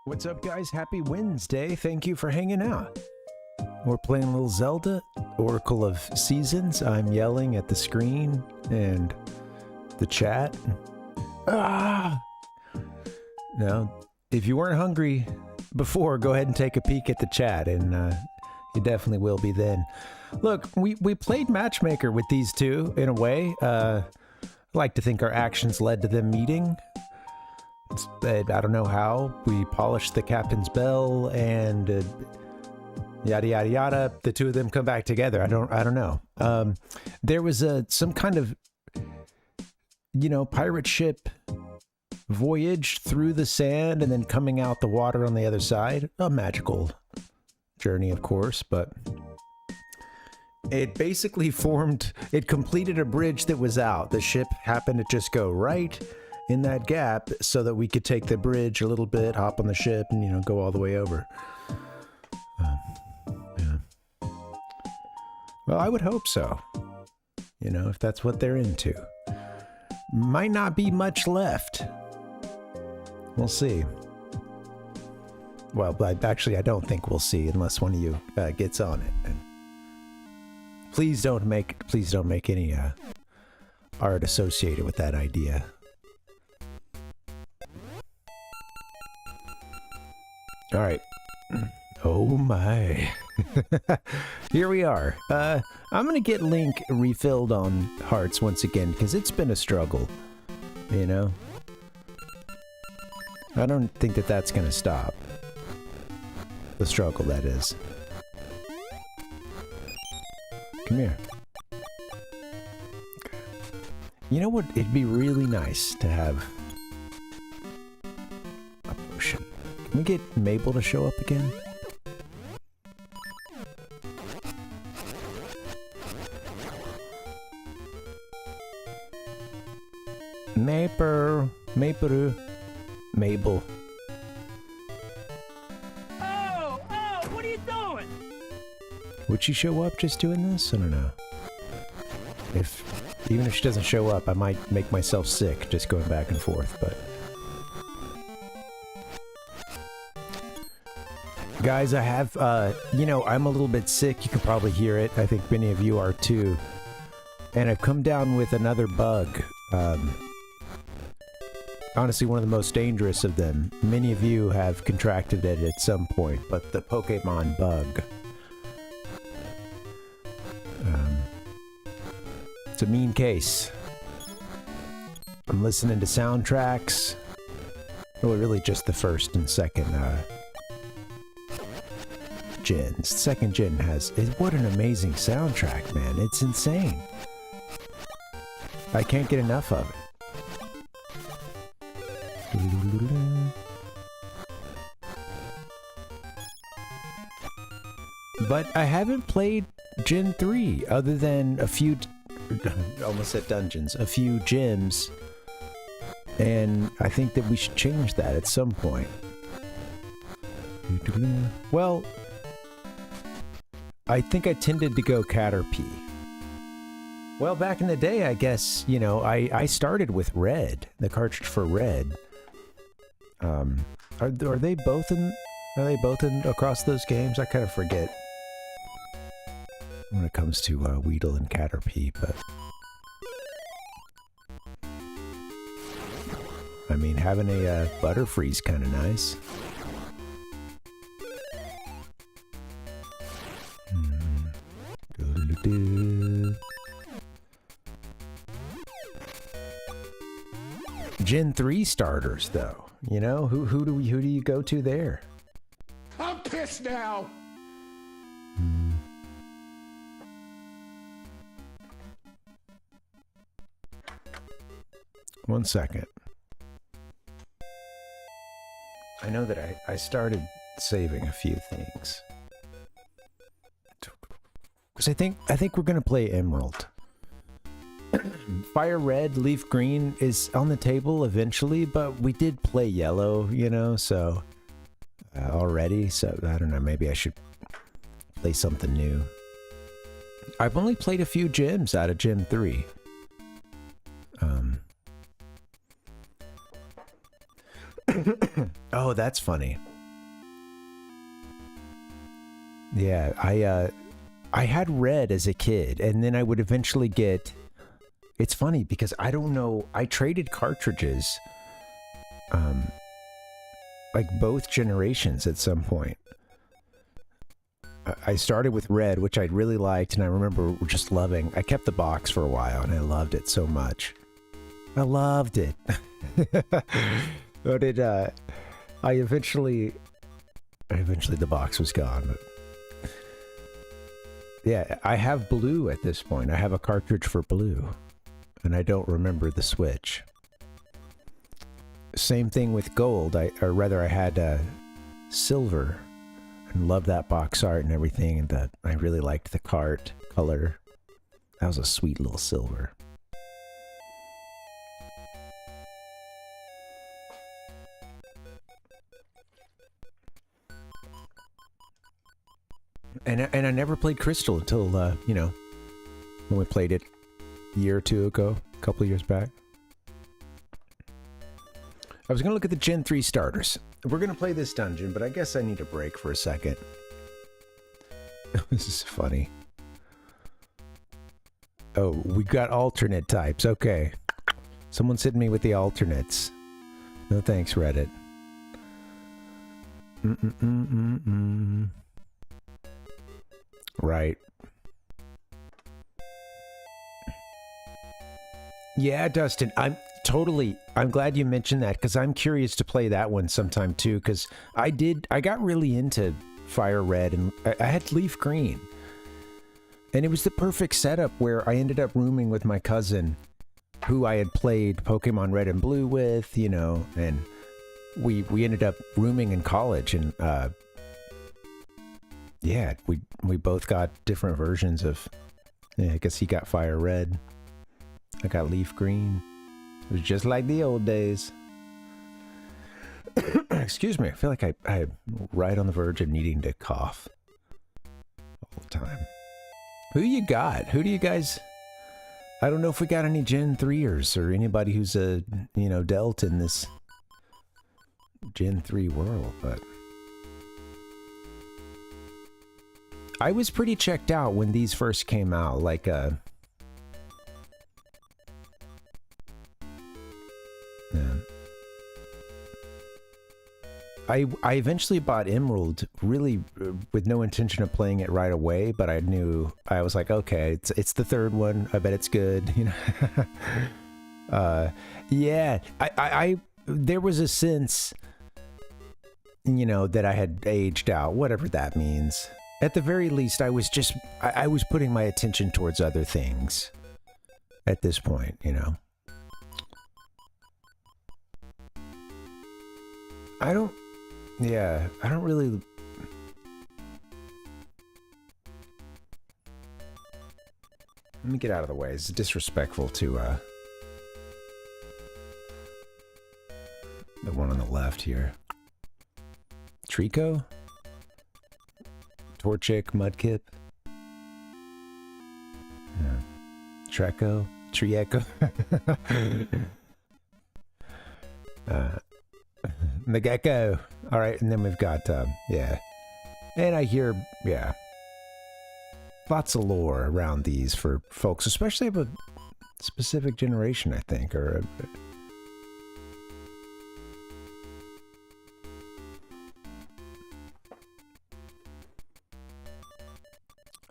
What's up, guys? Happy Wednesday. Thank you for hanging out. We're playing a little Zelda, Oracle of Seasons. I'm yelling at the screen and the chat. Ah! Now, if you weren't hungry before, go ahead and take a peek at the chat, and you definitely will be then. Look, we played Matchmaker with these two, in a way. I like to think our actions led to them meeting. I don't know how. We polished the captain's bell, and yada yada yada. The two of them come back together. I don't know. There was some kind of, you know, pirate ship voyage through the sand and then coming out the water on the other side. A magical journey, of course, but it basically completed a bridge that was out. The ship happened to just go right in that gap so that we could take the bridge a little bit, hop on the ship, and, you know, go all the way over. Yeah. Well, I would hope so. You know, if that's what they're into. Might not be much left. We'll see. Well, actually, I don't think we'll see unless one of you gets on it. And please don't make any art associated with that idea. All right. Oh my. Here we are. I'm gonna get Link refilled on hearts once again because it's been a struggle. You know? I don't think that that's gonna stop. The struggle, that is. Come here. You know what? It'd be really nice to have a potion. Can we get Mabel to show up again? Mabel. Oh, what are you doing? Would she show up just doing this? I don't know. Even if she doesn't show up, I might make myself sick just going back and forth, but... Guys, I have, you know, I'm a little bit sick. You can probably hear it. I think many of you are too. And I've come down with another bug. Honestly, one of the most dangerous of them. Many of you have contracted it at some point, but the Pokemon bug. It's a mean case. I'm listening to soundtracks. Well, really just the first and second gens. Second gen what an amazing soundtrack, man. It's insane. I can't get enough of it. But I haven't played Gen 3 other than a few, almost said dungeons, a few gyms. And I think that we should change that at some point. Well, I think I tended to go Caterpie. Well, back in the day, I guess, you know, I started with Red, the cartridge for Red. Are they both in across those games? I kind of forget when it comes to Weedle and Caterpie, but I mean, having a Butterfree's kind of nice. Gen 3 starters, though. You know, who do you go to there? I'm pissed now. One second. I know that I started saving a few things. Because I think we're gonna play Emerald. Fire Red, Leaf Green is on the table eventually, but we did play Yellow, you know, so already. So I don't know. Maybe I should play something new. I've only played a few gyms out of Gym 3. Oh, that's funny. Yeah, I had red as a kid, and then I would eventually get. It's funny because I don't know. I traded cartridges, like both generations at some point. I started with red, which I really liked, and I remember just loving. I kept the box for a while, and I loved it so much. I loved it. But I eventually the box was gone. But yeah, I have blue at this point. I have a cartridge for blue, and I don't remember the switch. Same thing with gold. I had silver. And loved that box art and everything, and I really liked the cart color. That was a sweet little silver. And I never played Crystal until when we played it a year or two ago, a couple of years back. I was gonna look at the Gen 3 starters. We're gonna play this dungeon, but I guess I need a break for a second. This is funny. Oh, we got alternate types. Okay. Someone's hitting me with the alternates. No thanks, Reddit. Right. Yeah, Dustin, I'm glad you mentioned that, because I'm curious to play that one sometime too, because I got really into Fire Red, and I had Leaf Green. And it was the perfect setup where I ended up rooming with my cousin, who I had played Pokemon Red and Blue with, and we ended up rooming in college, and yeah, we both got different versions of, I guess he got Fire Red. I got Leaf Green. It was just like the old days. Excuse me. I feel like I'm right on the verge of needing to cough all the time. Who you got? Who do you guys... I don't know if we got any Gen 3ers or anybody who's dealt in this Gen 3 world, but... I was pretty checked out when these first came out, like, yeah. I eventually bought Emerald, really with no intention of playing it right away, but I was like, okay, it's the third one. I bet it's good, yeah, I there was a sense, that I had aged out, whatever that means. At the very least, I was putting my attention towards other things at this point, I don't really... Let me get out of the way. It's disrespectful to, the one on the left here. Trico? Torchic, Mudkip? Yeah. Treco? Trieco? The Gecko. All right, and then we've got, yeah. And I hear, yeah, lots of lore around these for folks, especially of a specific generation, I think, or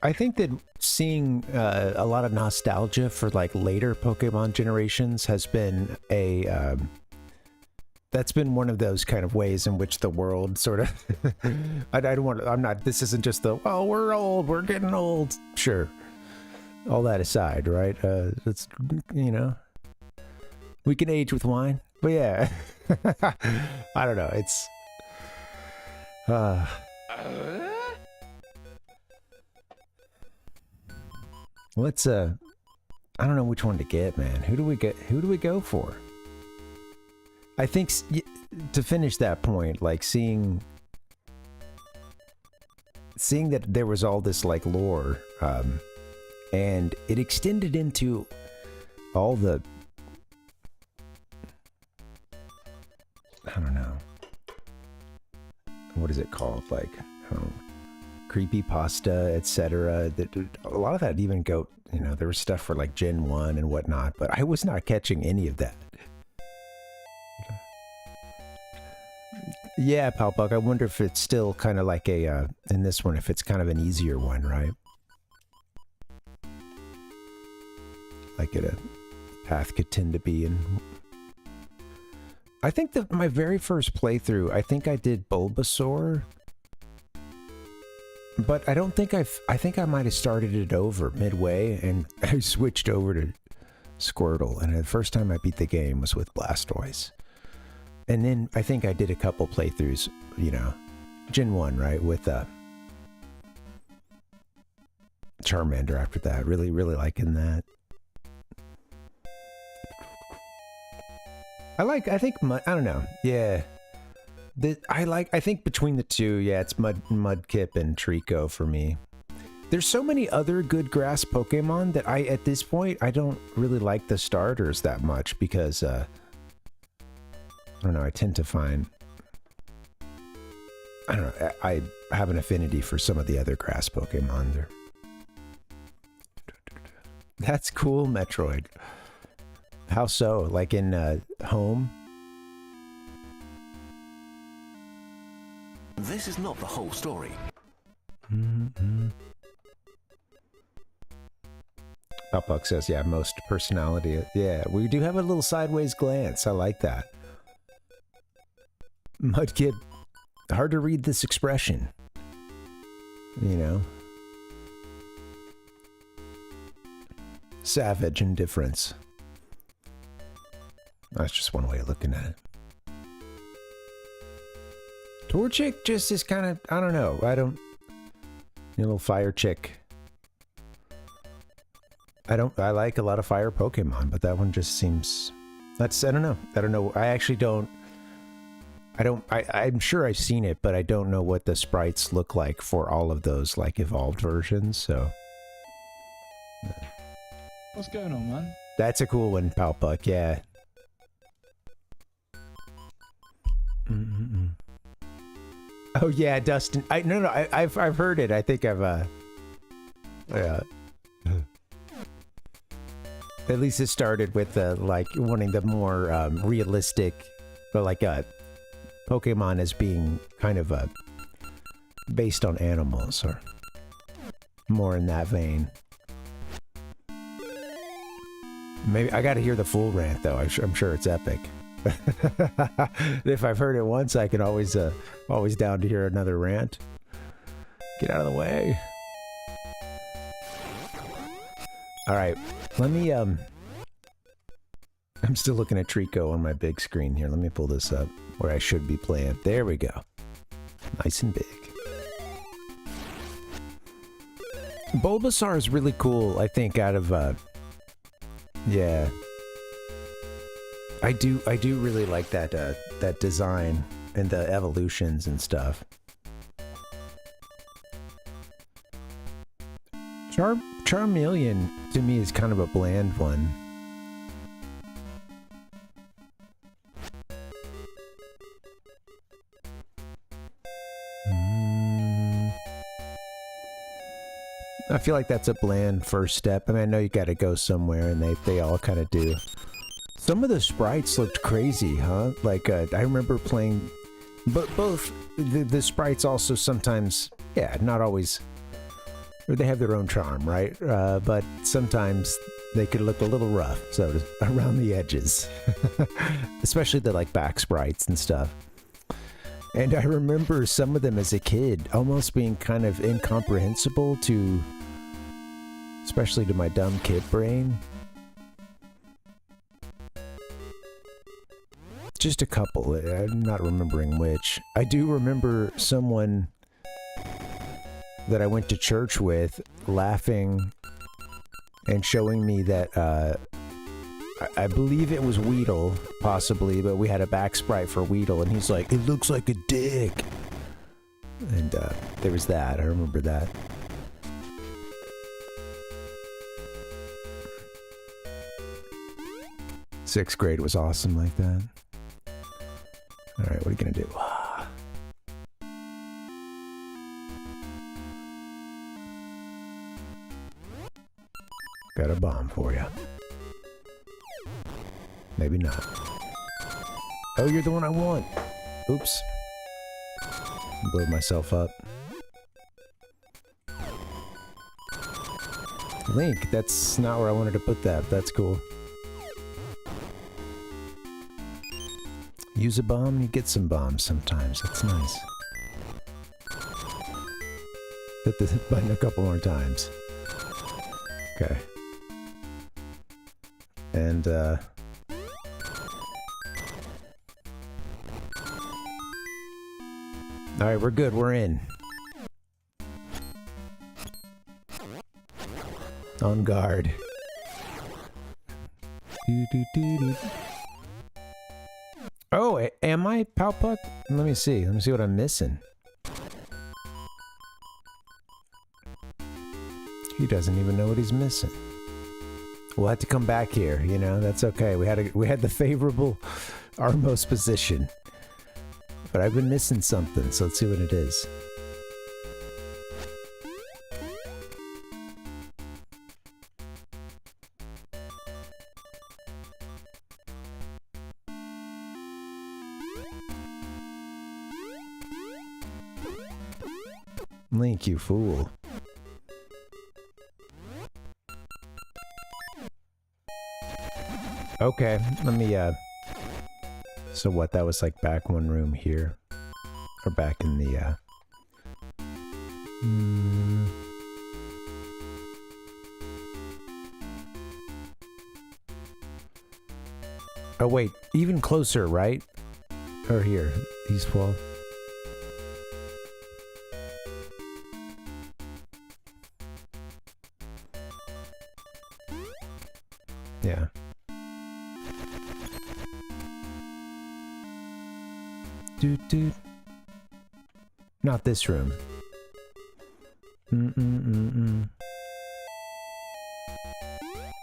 I think that seeing a lot of nostalgia for like later Pokemon generations has been a that's been one of those kind of ways in which the world sort of I don't want to, I'm not, this isn't just the, well, we're old, we're getting old. Sure. All that aside, right? It's, we can age with wine, but yeah. I don't know. It's, let's, I don't know which one to get, man. Who do we go for? I think to finish that point, like seeing that there was all this like lore, and it extended into all the, I don't know, what is it called? Like, creepypasta, etc. That a lot of that even go, you know, there was stuff for like Gen 1 and whatnot, but I was not catching any of that. Yeah, Palpuck, I wonder if it's still kind of like a, in this one, if it's kind of an easier one, right? Like a path could tend to be in. I think that my very first playthrough, I think I did Bulbasaur. But I don't think I think I might have started it over midway and I switched over to Squirtle. And the first time I beat the game was with Blastoise. And then I think I did a couple playthroughs, you know, Gen 1, right, with Charmander after that. Really, really liking that. I think, I don't know, yeah. I think between the two, yeah, it's Mudkip and Trico for me. There's so many other good grass Pokemon that at this point, I don't really like the starters that much because, I don't know, I tend to find, I don't know, I have an affinity for some of the other grass Pokemon there. That's cool, Metroid. How so? Like in Home? This is not the whole story. Palpuck says, yeah, most personality. Yeah, we do have a little sideways glance. I like that. Mudkip, hard to read this expression. You know? Savage indifference. That's just one way of looking at it. Torchic just is kind of, I don't know. Little fire chick. I like a lot of fire Pokemon, but that one just seems, I don't know. I actually don't, I'm sure I've seen it, but I don't know what the sprites look like for all of those, like, evolved versions, so. What's going on, man? That's a cool one, Palpuck, yeah. Oh yeah, Dustin. I've heard it. I think I've at least it started with like wanting the more realistic, but like Pokemon as being kind of based on animals or more in that vein. Maybe I got to hear the full rant though. I'm sure it's epic. If I've heard it once, I can always down to hear another rant. Get out of the way. All right, let me I'm still looking at Trico on my big screen here. Let me pull this up where I should be playing. There we go. Nice and big. Bulbasaur is really cool, I think, out of yeah. I do really like that that design and the evolutions and stuff. Charmeleon to me is kind of a bland one. I feel like that's a bland first step. I mean, I know you got to go somewhere, and they all kind of do. Some of the sprites looked crazy, huh? Like, I remember playing, but both, the sprites also sometimes, yeah, not always, they have their own charm, right? But sometimes they could look a little rough, so around the edges. Especially the, like, back sprites and stuff. And I remember some of them as a kid almost being kind of incomprehensible to, especially to my dumb kid brain. Just a couple. I'm not remembering which. I do remember someone that I went to church with laughing and showing me that I believe it was Weedle, possibly, but we had a back sprite for Weedle, and he's like, it looks like a dick. And there was that. I remember that. Sixth grade was awesome like that. All right, what are you gonna do? Got a bomb for you. Maybe not. Oh, you're the one I want. Oops. Blew myself up. Link, that's not where I wanted to put that. That's cool. Use a bomb, you get some bombs sometimes. That's nice. Hit the button a couple more times. Okay. And, alright, we're good. We're in. On guard. Oh, am I, Palpuck? Let me see. Let me see what I'm missing. He doesn't even know what he's missing. We'll have to come back here, you know? That's okay. We had the favorable Armos position. But I've been missing something, so let's see what it is. Link, you fool. Okay, let me, so what, that was like back one room here? Or back in the, Oh wait, even closer, right? Or here, these 12. Yeah. Dude. Not this room.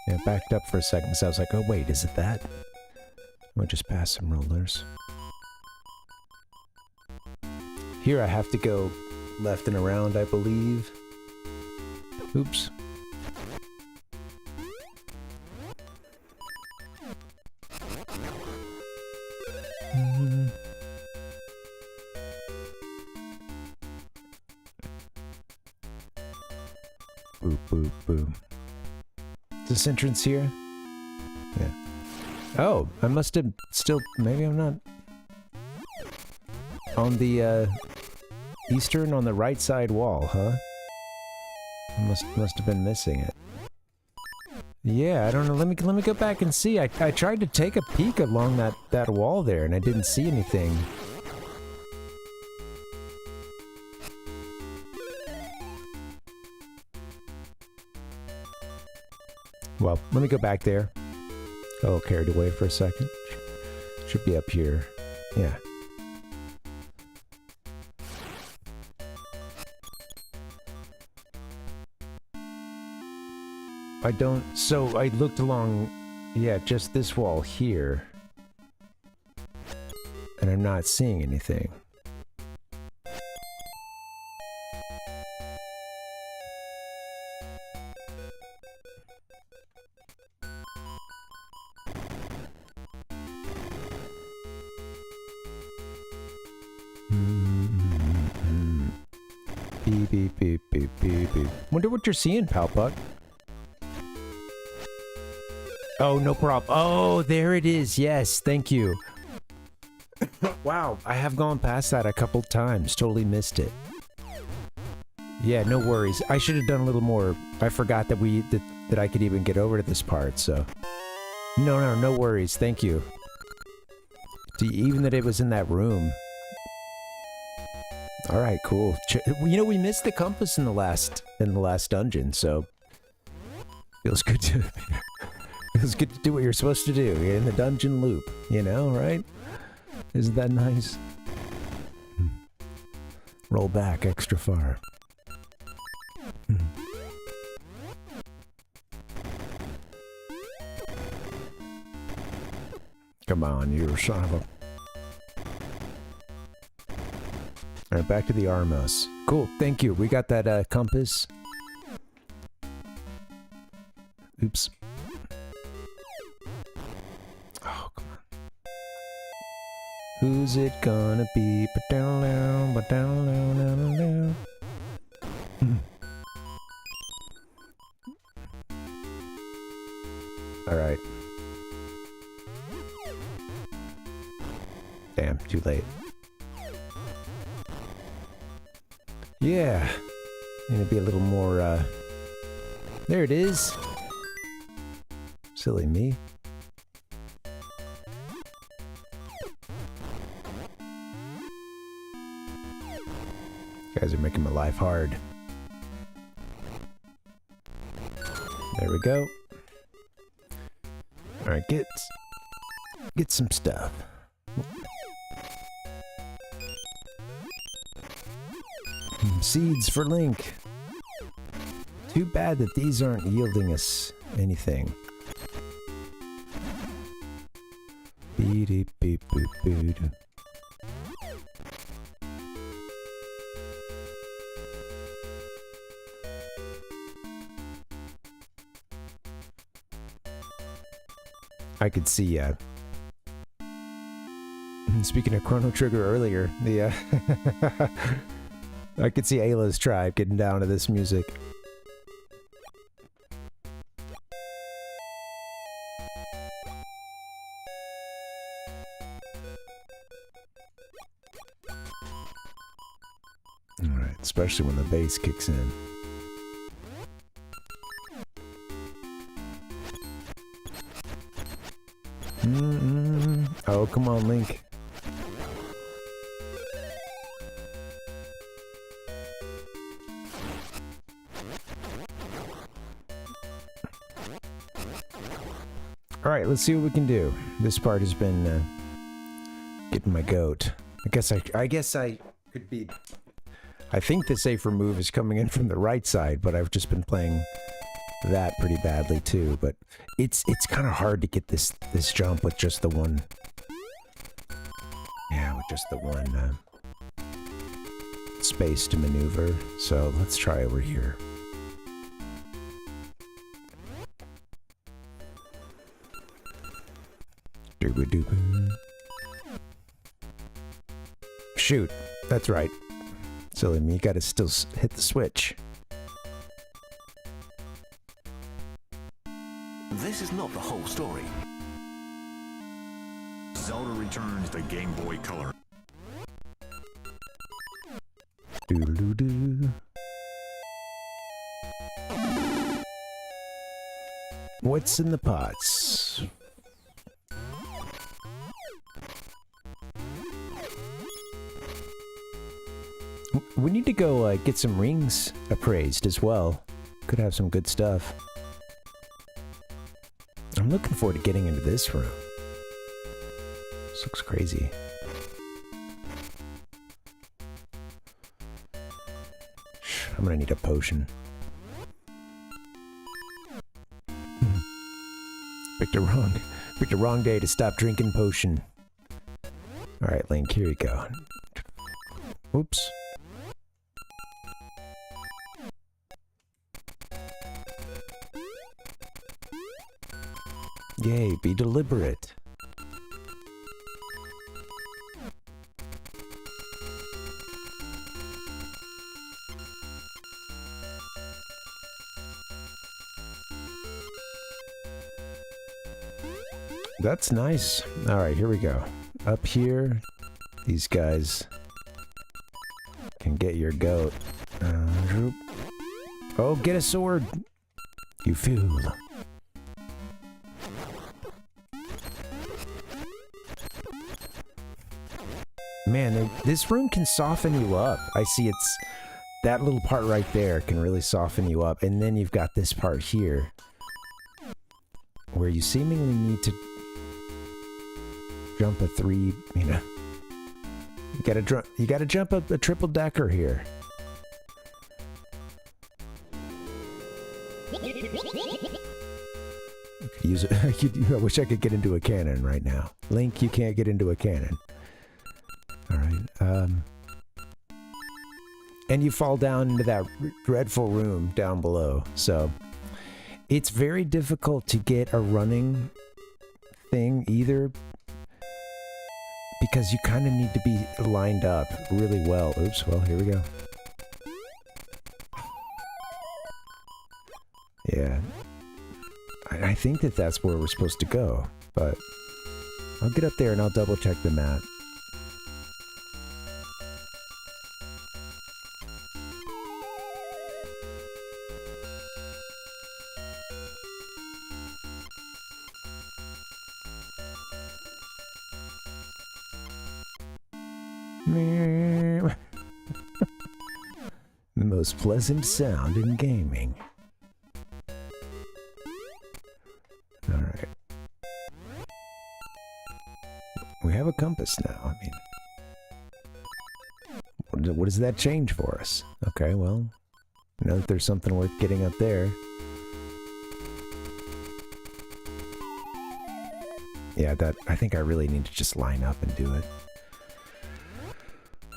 Yeah, backed up for a second, so I was like, oh wait, is it that? We'll just pass some rollers. Here I have to go left and around, I believe. Oops. Boop, boop, boop. Is this entrance here? Yeah. Oh, I must have still... Maybe I'm not... On the, eastern, on the right side wall, huh? I must have been missing it. Yeah, I don't know. Let me go back and see. I tried to take a peek along that wall there, and I didn't see anything. Well, let me go back there. Oh, carried away for a second. Should be up here. Yeah. I don't... So, I looked along... Yeah, just this wall here. And I'm not seeing anything. Beep, beep, beep, beep, beep, beep. Wonder what you're seeing, Palpuck. Oh, no problem. Oh, there it is. Yes, thank you. Wow, I have gone past that a couple times. Totally missed it. Yeah, no worries. I should have done a little more. I forgot that that I could even get over to this part, so... No worries. Thank you. Even that it was in that room. Alright, cool. You know, we missed the compass in the last dungeon, so... Feels good to... Feels good to do what you're supposed to do. You're in the dungeon loop, you know, right? Isn't that nice? Roll back extra far. Come on, you son of a... Alright, back to the Armos. Cool, thank you. We got that compass. Oops. Oh, come on. Who's it gonna be? Ba-down-down, ba-down-down-down-down. All right. Damn, too late. Yeah. Gonna be a little more, there it is. Silly me. Guys are making my life hard. There we go. Alright, get some stuff. Seeds for Link. Too bad that these aren't yielding us anything. Beep beep boop boop. I could see, speaking of Chrono Trigger earlier, the, I could see Ayla's tribe getting down to this music. Alright, especially when the bass kicks in. Oh, come on, Link. Alright, let's see what we can do. This part has been getting my goat. I guess I could be... I think the safer move is coming in from the right side, but I've just been playing that pretty badly too. But it's kind of hard to get this jump with just the one. Yeah, with just the one space to maneuver. So let's try over here. Shoot, that's right. Silly me, gotta still hit the switch. This is not the whole story. Zelda returns to Game Boy Color. Doo-doo-doo. What's in the pots? We need to go get some rings appraised as well. Could have some good stuff. I'm looking forward to getting into this room. This looks crazy. I'm gonna need a potion. Picked the wrong day to stop drinking potion. Alright, Link, here you go. Oops. Yay, be deliberate. That's nice. Alright, here we go. Up here, these guys can get your goat. Oh, get a sword! You fool. Man, this room can soften you up. I see it's... That little part right there can really soften you up. And then you've got this part here, where you seemingly need to jump a 3, you know. You gotta jump a triple decker here. I could use it. I wish I could get into a cannon right now. Link, you can't get into a cannon. Alright, and you fall down into that dreadful room down below. So, it's very difficult to get a running thing either, because you kind of need to be lined up really well. Oops, well, here we go. Yeah. I think that that's where we're supposed to go, but I'll get up there and I'll double check the map. The most pleasant sound in gaming. Alright. We have a compass now, I mean... What does that change for us? Okay, well... I know that there's something worth getting up there. Yeah, that... I think I really need to just line up and do it.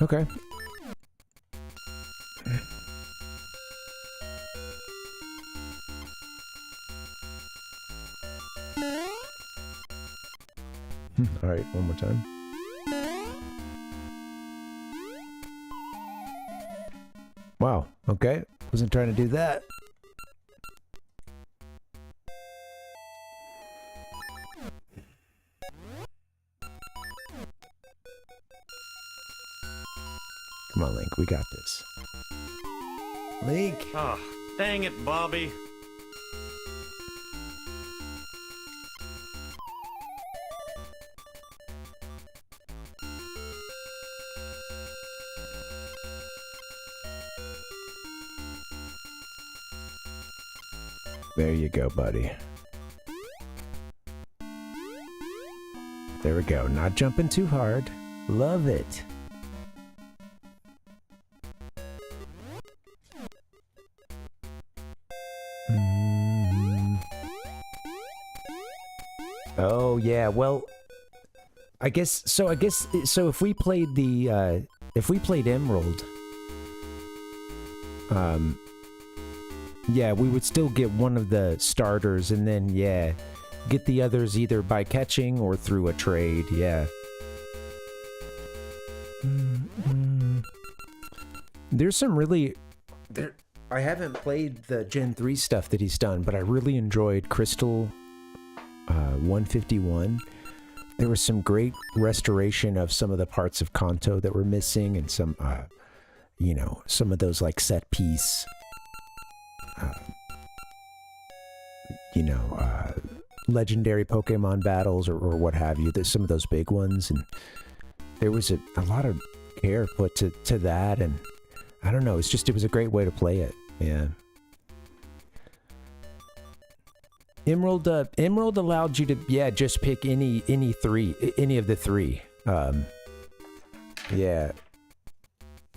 Okay. Alright, one more time. Wow, okay. Wasn't trying to do that. Come on, Link, we got this. Link! Ah, dang it, Bobby. There you go, buddy. There we go. Not jumping too hard. Love it. Oh, yeah. Well, I guess so if we played Emerald, yeah, we would still get one of the starters, and then, yeah, get the others either by catching or through a trade, yeah. There's some really... I haven't played the Gen 3 stuff that he's done, but I really enjoyed Crystal 151. There was some great restoration of some of the parts of Kanto that were missing, and some, you know, some of those, like, set piece... you know, legendary Pokemon battles or what have you. There's some of those big ones, and there was a lot of care put to that, and I don't know, it was a great way to play it. Yeah. Emerald allowed you to, yeah, just pick any of the three. Yeah.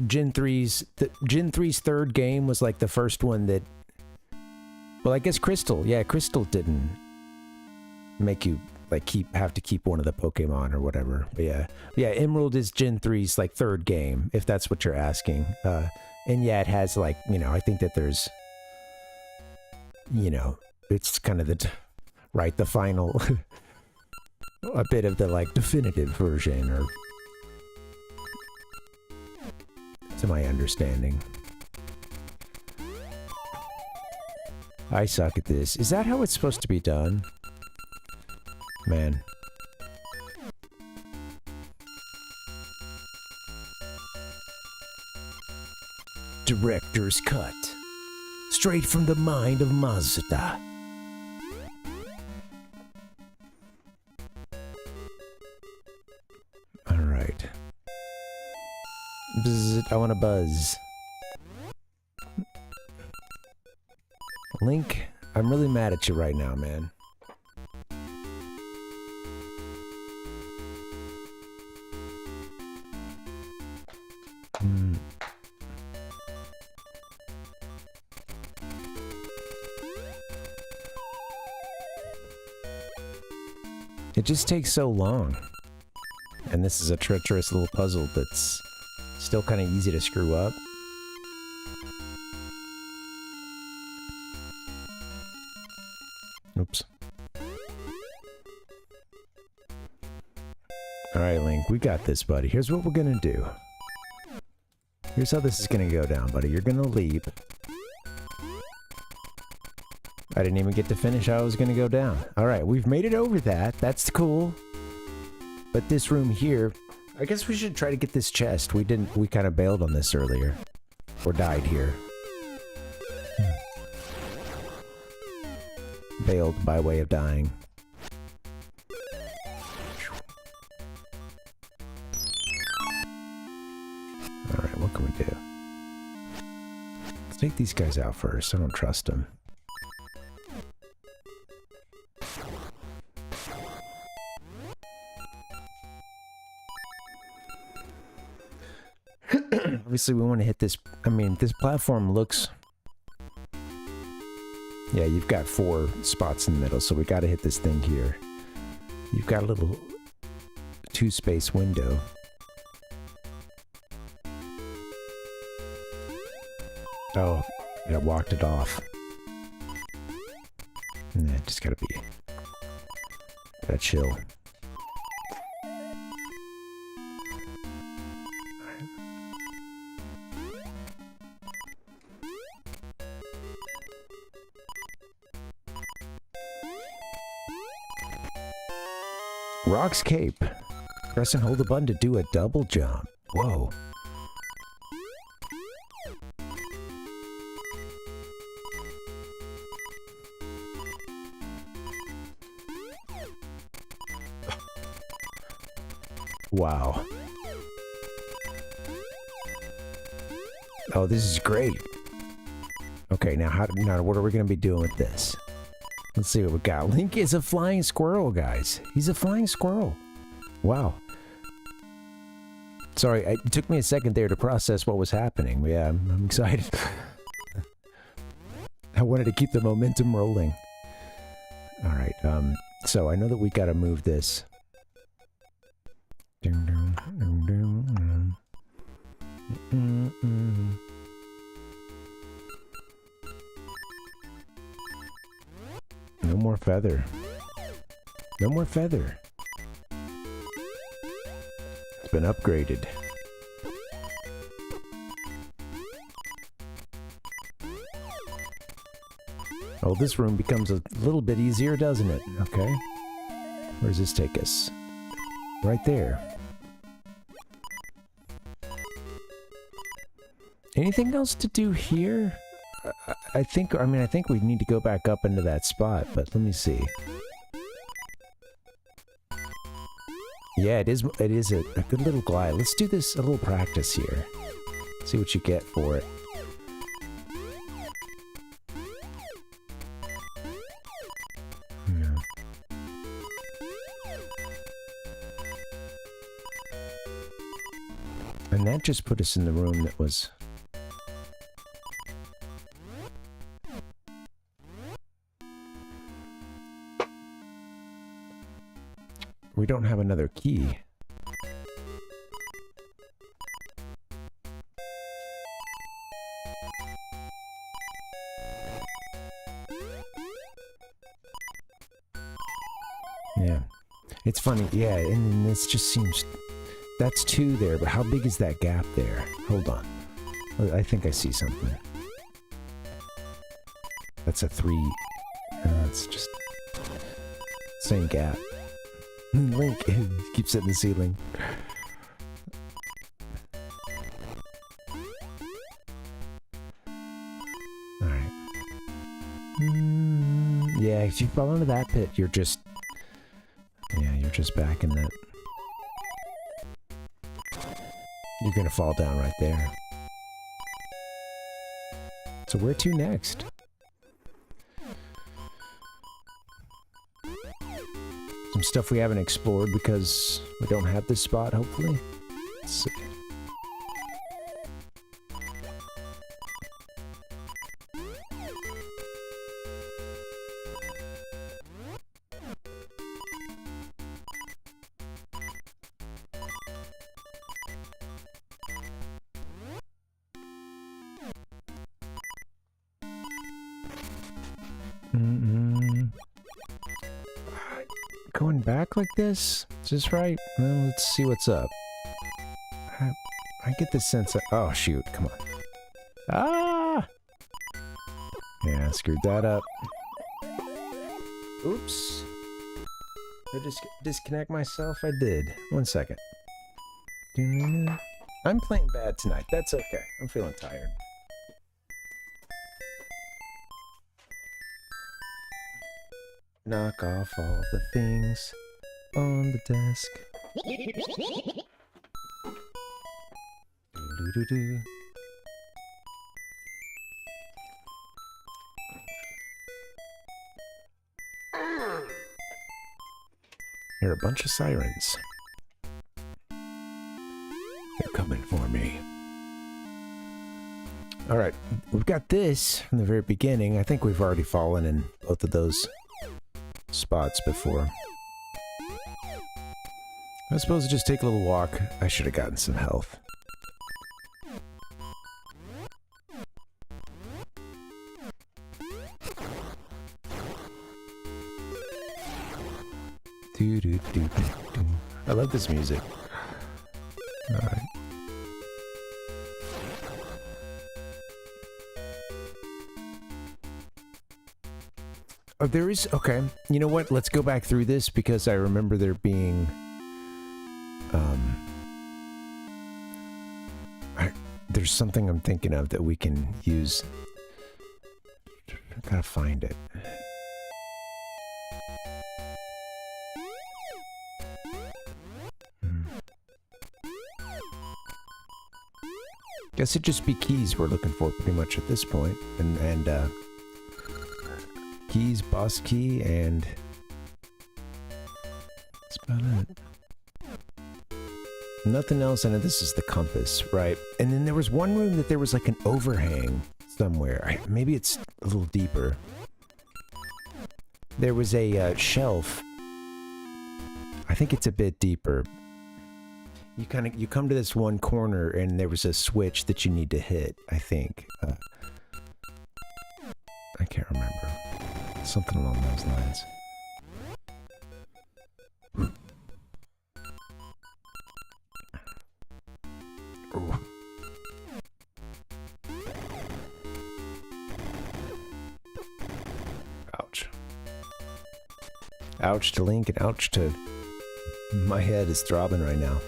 Gen 3's third game was like the first one that, well, I guess Crystal didn't make you like have to keep one of the Pokemon or whatever. But yeah, Emerald is Gen 3's like third game, if that's what you're asking. And yeah, it has like, you know, I think that there's, you know, it's kind of the final, a bit of the like definitive version, or to my understanding. I suck at this. Is that how it's supposed to be done? Man. Director's cut. Straight from the mind of Mazda. Alright. Bzz, I want to buzz. Link, I'm really mad at you right now, man. It just takes so long. And this is a treacherous little puzzle that's still kind of easy to screw up. Alright, Link, we got this, buddy. Here's what we're gonna do. Here's how this is gonna go down, buddy. You're gonna leap. I didn't even get to finish how I was gonna go down. Alright, we've made it over that. That's cool. But this room here, I guess we should try to get this chest. We kind of bailed on this earlier. Or died here. Bailed by way of dying. Alright, what can we do? Let's take these guys out first. I don't trust them. Obviously, we want to hit this. I mean, this platform looks... Yeah, you've got 4 spots in the middle, so we got to hit this thing here. You've got a little 2-space window. Oh, yeah, walked it off. Nah, just gotta chill. Rock's Cape. Press and hold the button to do a double jump. Whoa. Wow. Oh, this is great. Okay, now what are we going to be doing with this? Let's see what we got. Link is a flying squirrel, guys. He's a flying squirrel. Wow. Sorry, it took me a second there to process what was happening. Yeah, I'm excited. I wanted to keep the momentum rolling. Alright, so I know that we gotta move this. No more feather. No more feather. It's been upgraded. Oh, this room becomes a little bit easier, doesn't it? Okay. Where does this take us? Right there. Anything else to do here? I think we need to go back up into that spot, but let me see. Yeah, it is a good little glide. Let's do this, a little practice here. See what you get for it. Yeah. And that just put us in the room that was... We don't have another key. Yeah. It's funny, yeah, and this just seems... That's 2 there, but how big is that gap there? Hold on. I think I see something. That's a 3. It's just... Same gap. Link keeps it in the ceiling. Alright. Yeah, if you fall into that pit, you're just... Yeah, you're just back in that... You're gonna fall down right there. So where to next? Some stuff we haven't explored because we don't have this spot, hopefully. Let's see. going back like this? Is this right? Well, let's see what's up. I get the sense that... Oh, shoot. Come on. Ah! Yeah, I screwed that up. Oops. Did I just disconnect myself? I did. 1 second. I'm playing bad tonight. That's okay. I'm feeling tired. Knock off all the things on the desk. Do-do-do. There are a bunch of sirens. They're coming for me. Alright, we've got this from the very beginning. I think we've already fallen in both of those spots before. I suppose just take a little walk. I should have gotten some health. I love this music. Alright. Oh, there is... Okay. You know what? Let's go back through this because I remember there being... there's something I'm thinking of that we can use. I gotta find it. Guess it'd just be keys we're looking for pretty much at this point. And keys, boss key, and that's about it. Nothing else. I know this is the compass, right? And then there was one room that there was like an overhang somewhere. Maybe it's a little deeper. There was a shelf. I think it's a bit deeper. You come to this one corner and there was a switch that you need to hit, I think. I can't remember. Something along those lines. Ooh. Ouch. Ouch to Link and ouch to... My head is throbbing right now.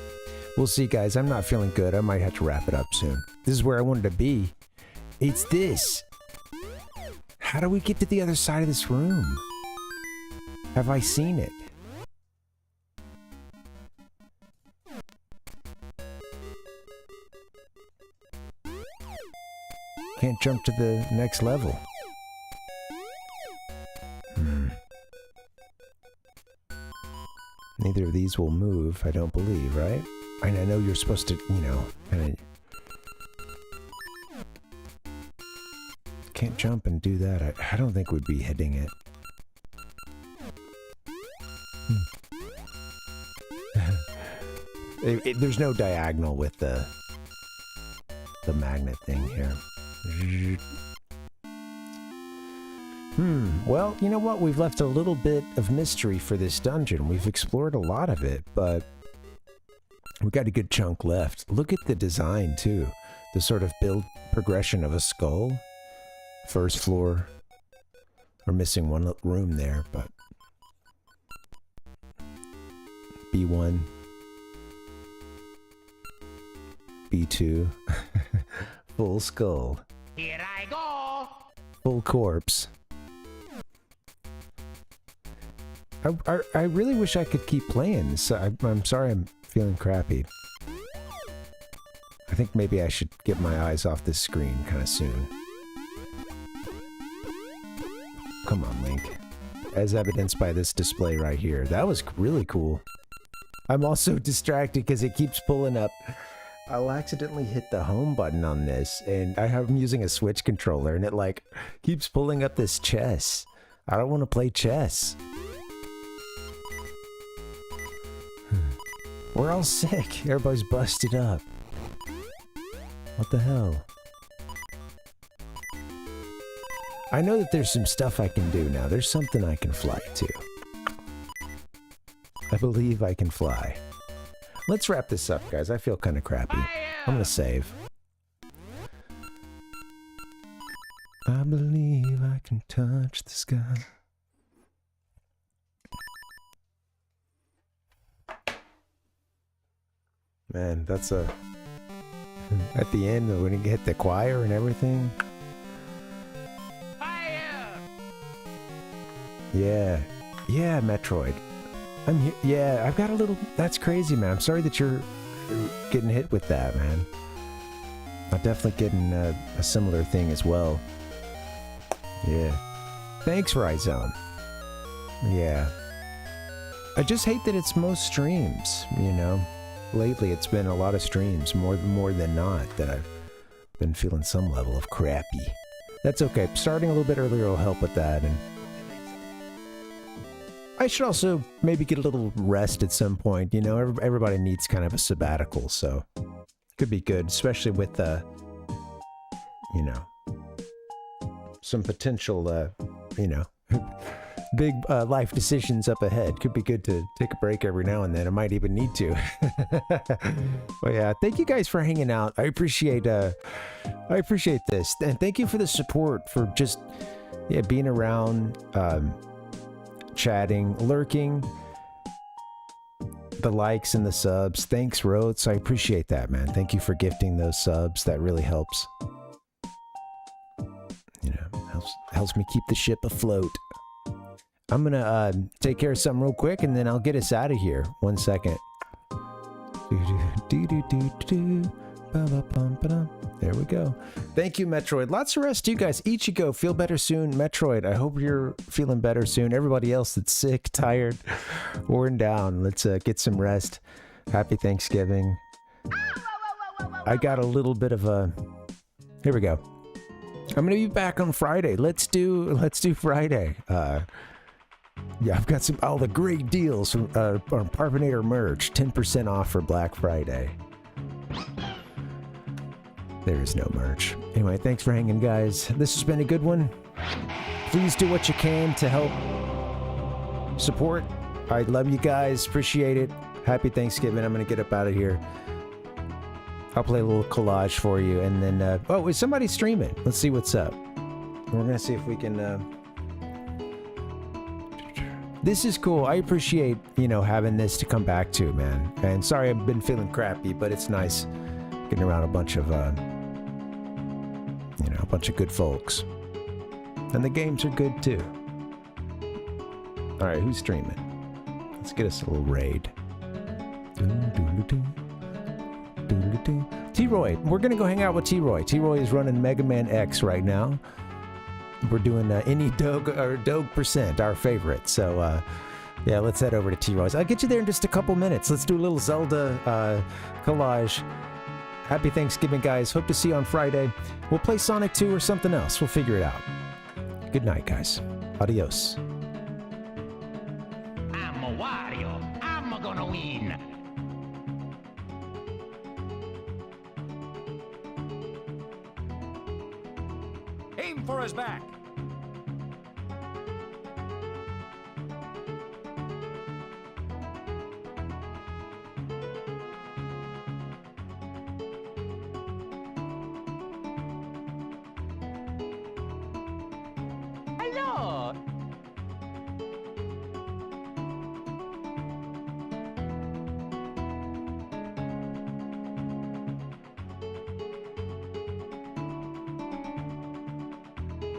We'll see, guys. I'm not feeling good. I might have to wrap it up soon. This is where I wanted to be. It's this. How do we get to the other side of this room? Have I seen it? Can't jump to the next level. Neither of these will move, I don't believe, right? I know you're supposed to, you know, kind of... Can't jump and do that. I don't think we'd be hitting it. There's no diagonal with the magnet thing here. Well, you know what? We've left a little bit of mystery for this dungeon. We've explored a lot of it, but we've got a good chunk left. Look at the design, too. The sort of build progression of a skull. First floor. We're missing one room there, but... B1. B2. Full skull. Here I go! Full corpse. I really wish I could keep playing. So I'm sorry I'm feeling crappy. I think maybe I should get my eyes off this screen kind of soon. Come on, Link. As evidenced by this display right here. That was really cool. I'm also distracted because it keeps pulling up. I'll accidentally hit the home button on this, and I'm using a Switch controller, and it like keeps pulling up this chess. I don't want to play chess. We're all sick. Everybody's busted up. What the hell? I know that there's some stuff I can do now. There's something I can fly to. I believe I can fly. Let's wrap this up, guys. I feel kind of crappy. I'm gonna save. I believe I can touch the sky. Man, that's a... At the end, when you get the choir and everything. Yeah. Yeah, Metroid. Yeah, I've got a little... That's crazy, man. I'm sorry that you're getting hit with that, man. I'm definitely getting a similar thing as well. Yeah. Thanks, Rhizome. Yeah. I just hate that it's most streams, you know? Lately, it's been a lot of streams, more than not, that I've been feeling some level of crappy. That's okay. Starting a little bit earlier will help with that, and I should also maybe get a little rest at some point. You know, everybody needs kind of a sabbatical, so could be good, especially with, you know, some potential, you know, big life decisions up ahead. Could be good to take a break every now and then. I might even need to. But yeah, thank you guys for hanging out. I appreciate this, and thank you for the support, for just being around, chatting, lurking, the likes and the subs. Thanks, Rhodes. I appreciate that, man. Thank you for gifting those subs. That really helps. You know, helps me keep the ship afloat. I'm gonna take care of something real quick, and then I'll get us out of here. 1 second. There we go. Thank you, Metroid. Lots of rest to you guys. Ichigo, feel better soon. Metroid, I hope you're feeling better soon. Everybody else that's sick, tired, worn down, let's get some rest. Happy Thanksgiving. I got a little bit of a... Here we go. I'm gonna be back on Friday. Let's do Friday. Yeah, I've got all the great deals from Parvinator merch. 10% off for Black Friday. There is no merch. Anyway, thanks for hanging, guys. This has been a good one. Please do what you can to help support. I love you guys. Appreciate it. Happy Thanksgiving. I'm going to get up out of here. I'll play a little collage for you. And then, oh, is somebody streaming? Let's see what's up. We're going to see if we can... This is cool. I appreciate, you know, having this to come back to, man. And sorry I've been feeling crappy, but it's nice getting around a bunch of, you know, a bunch of good folks. And the games are good, too. All right, who's streaming? Let's get us a little raid. T-Roy. We're going to go hang out with T-Roy. T-Roy is running Mega Man X right now. We're doing any Doge percent, our favorite. So, yeah, let's head over to T-Roy's. I'll get you there in just a couple minutes. Let's do a little Zelda collage. Happy Thanksgiving, guys. Hope to see you on Friday. We'll play Sonic 2 or something else. We'll figure it out. Good night, guys. Adios. I'm a Wario. I'm gonna win. Aim for his back. Hello.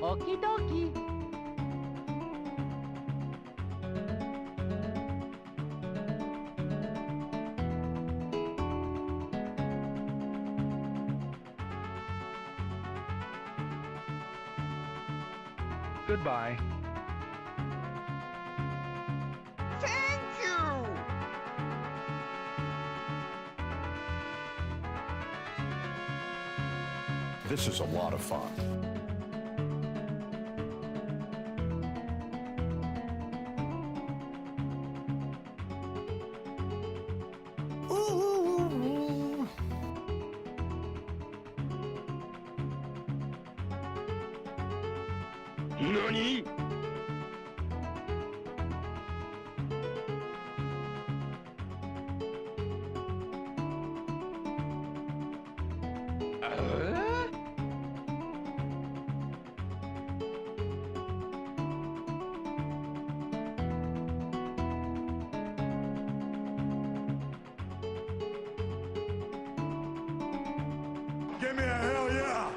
Okie dokie. Goodbye. Thank you. This is a lot of fun. NANI? Give me a hell yeah!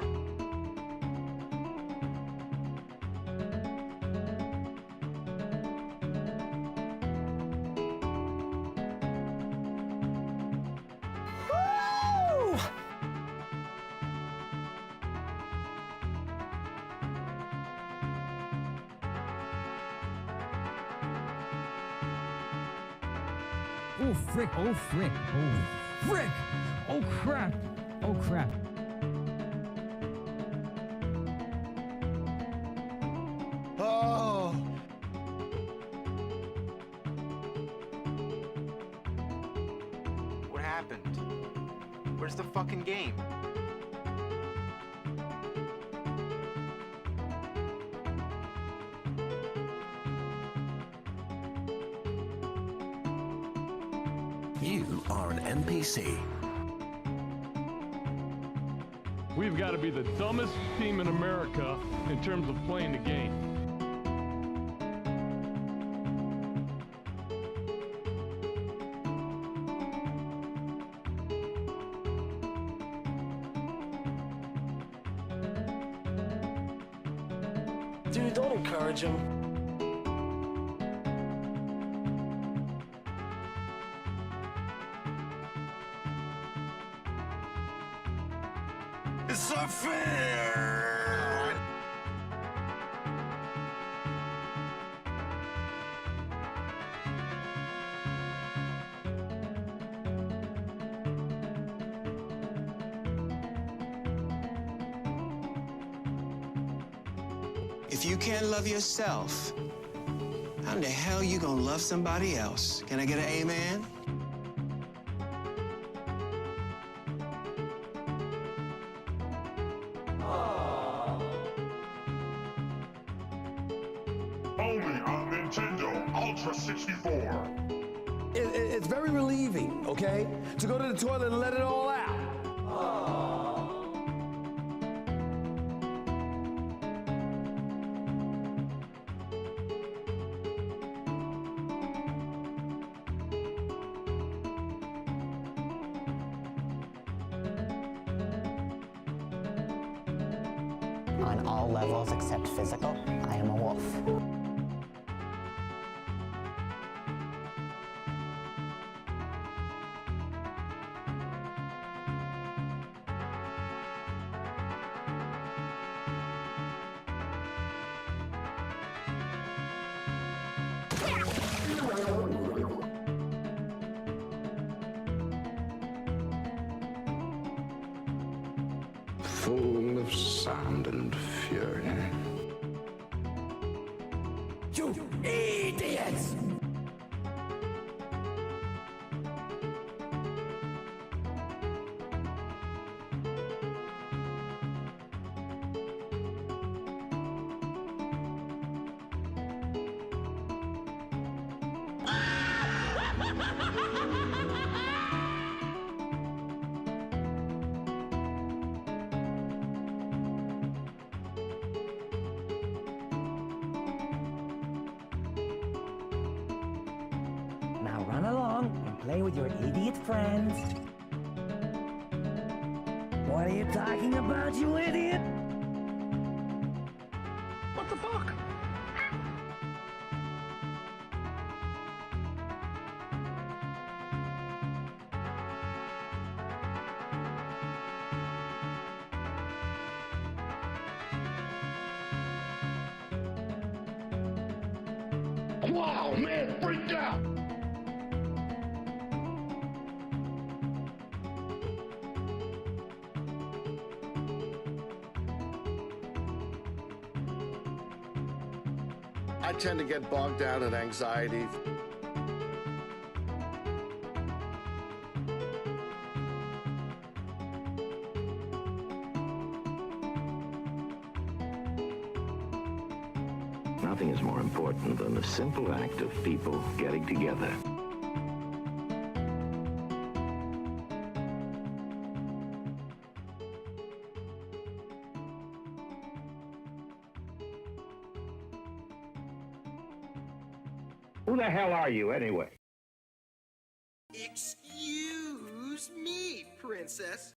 Oh frick, oh frick, oh frick, oh crap, oh crap. Oh. What happened? Where's the fucking game? You are an NPC. We've got to be the dumbest team in America in terms of playing the game. Dude, don't encourage him. It's unfair! If you can't love yourself, how in the hell you gonna love somebody else? Can I get an amen? Only on Nintendo Ultra 64. It's very relieving, okay? To go to the toilet and let it all out. On all levels except physical, I am a wolf. Full of sand and fury. You idiots! Now run along and play with your idiot friends. What are you talking about, you idiot? What the fuck? Wow, man, freaked out! I tend to get bogged down in anxiety. Nothing is more important than the simple act of people getting together. Who the hell are you, anyway? Excuse me, princess.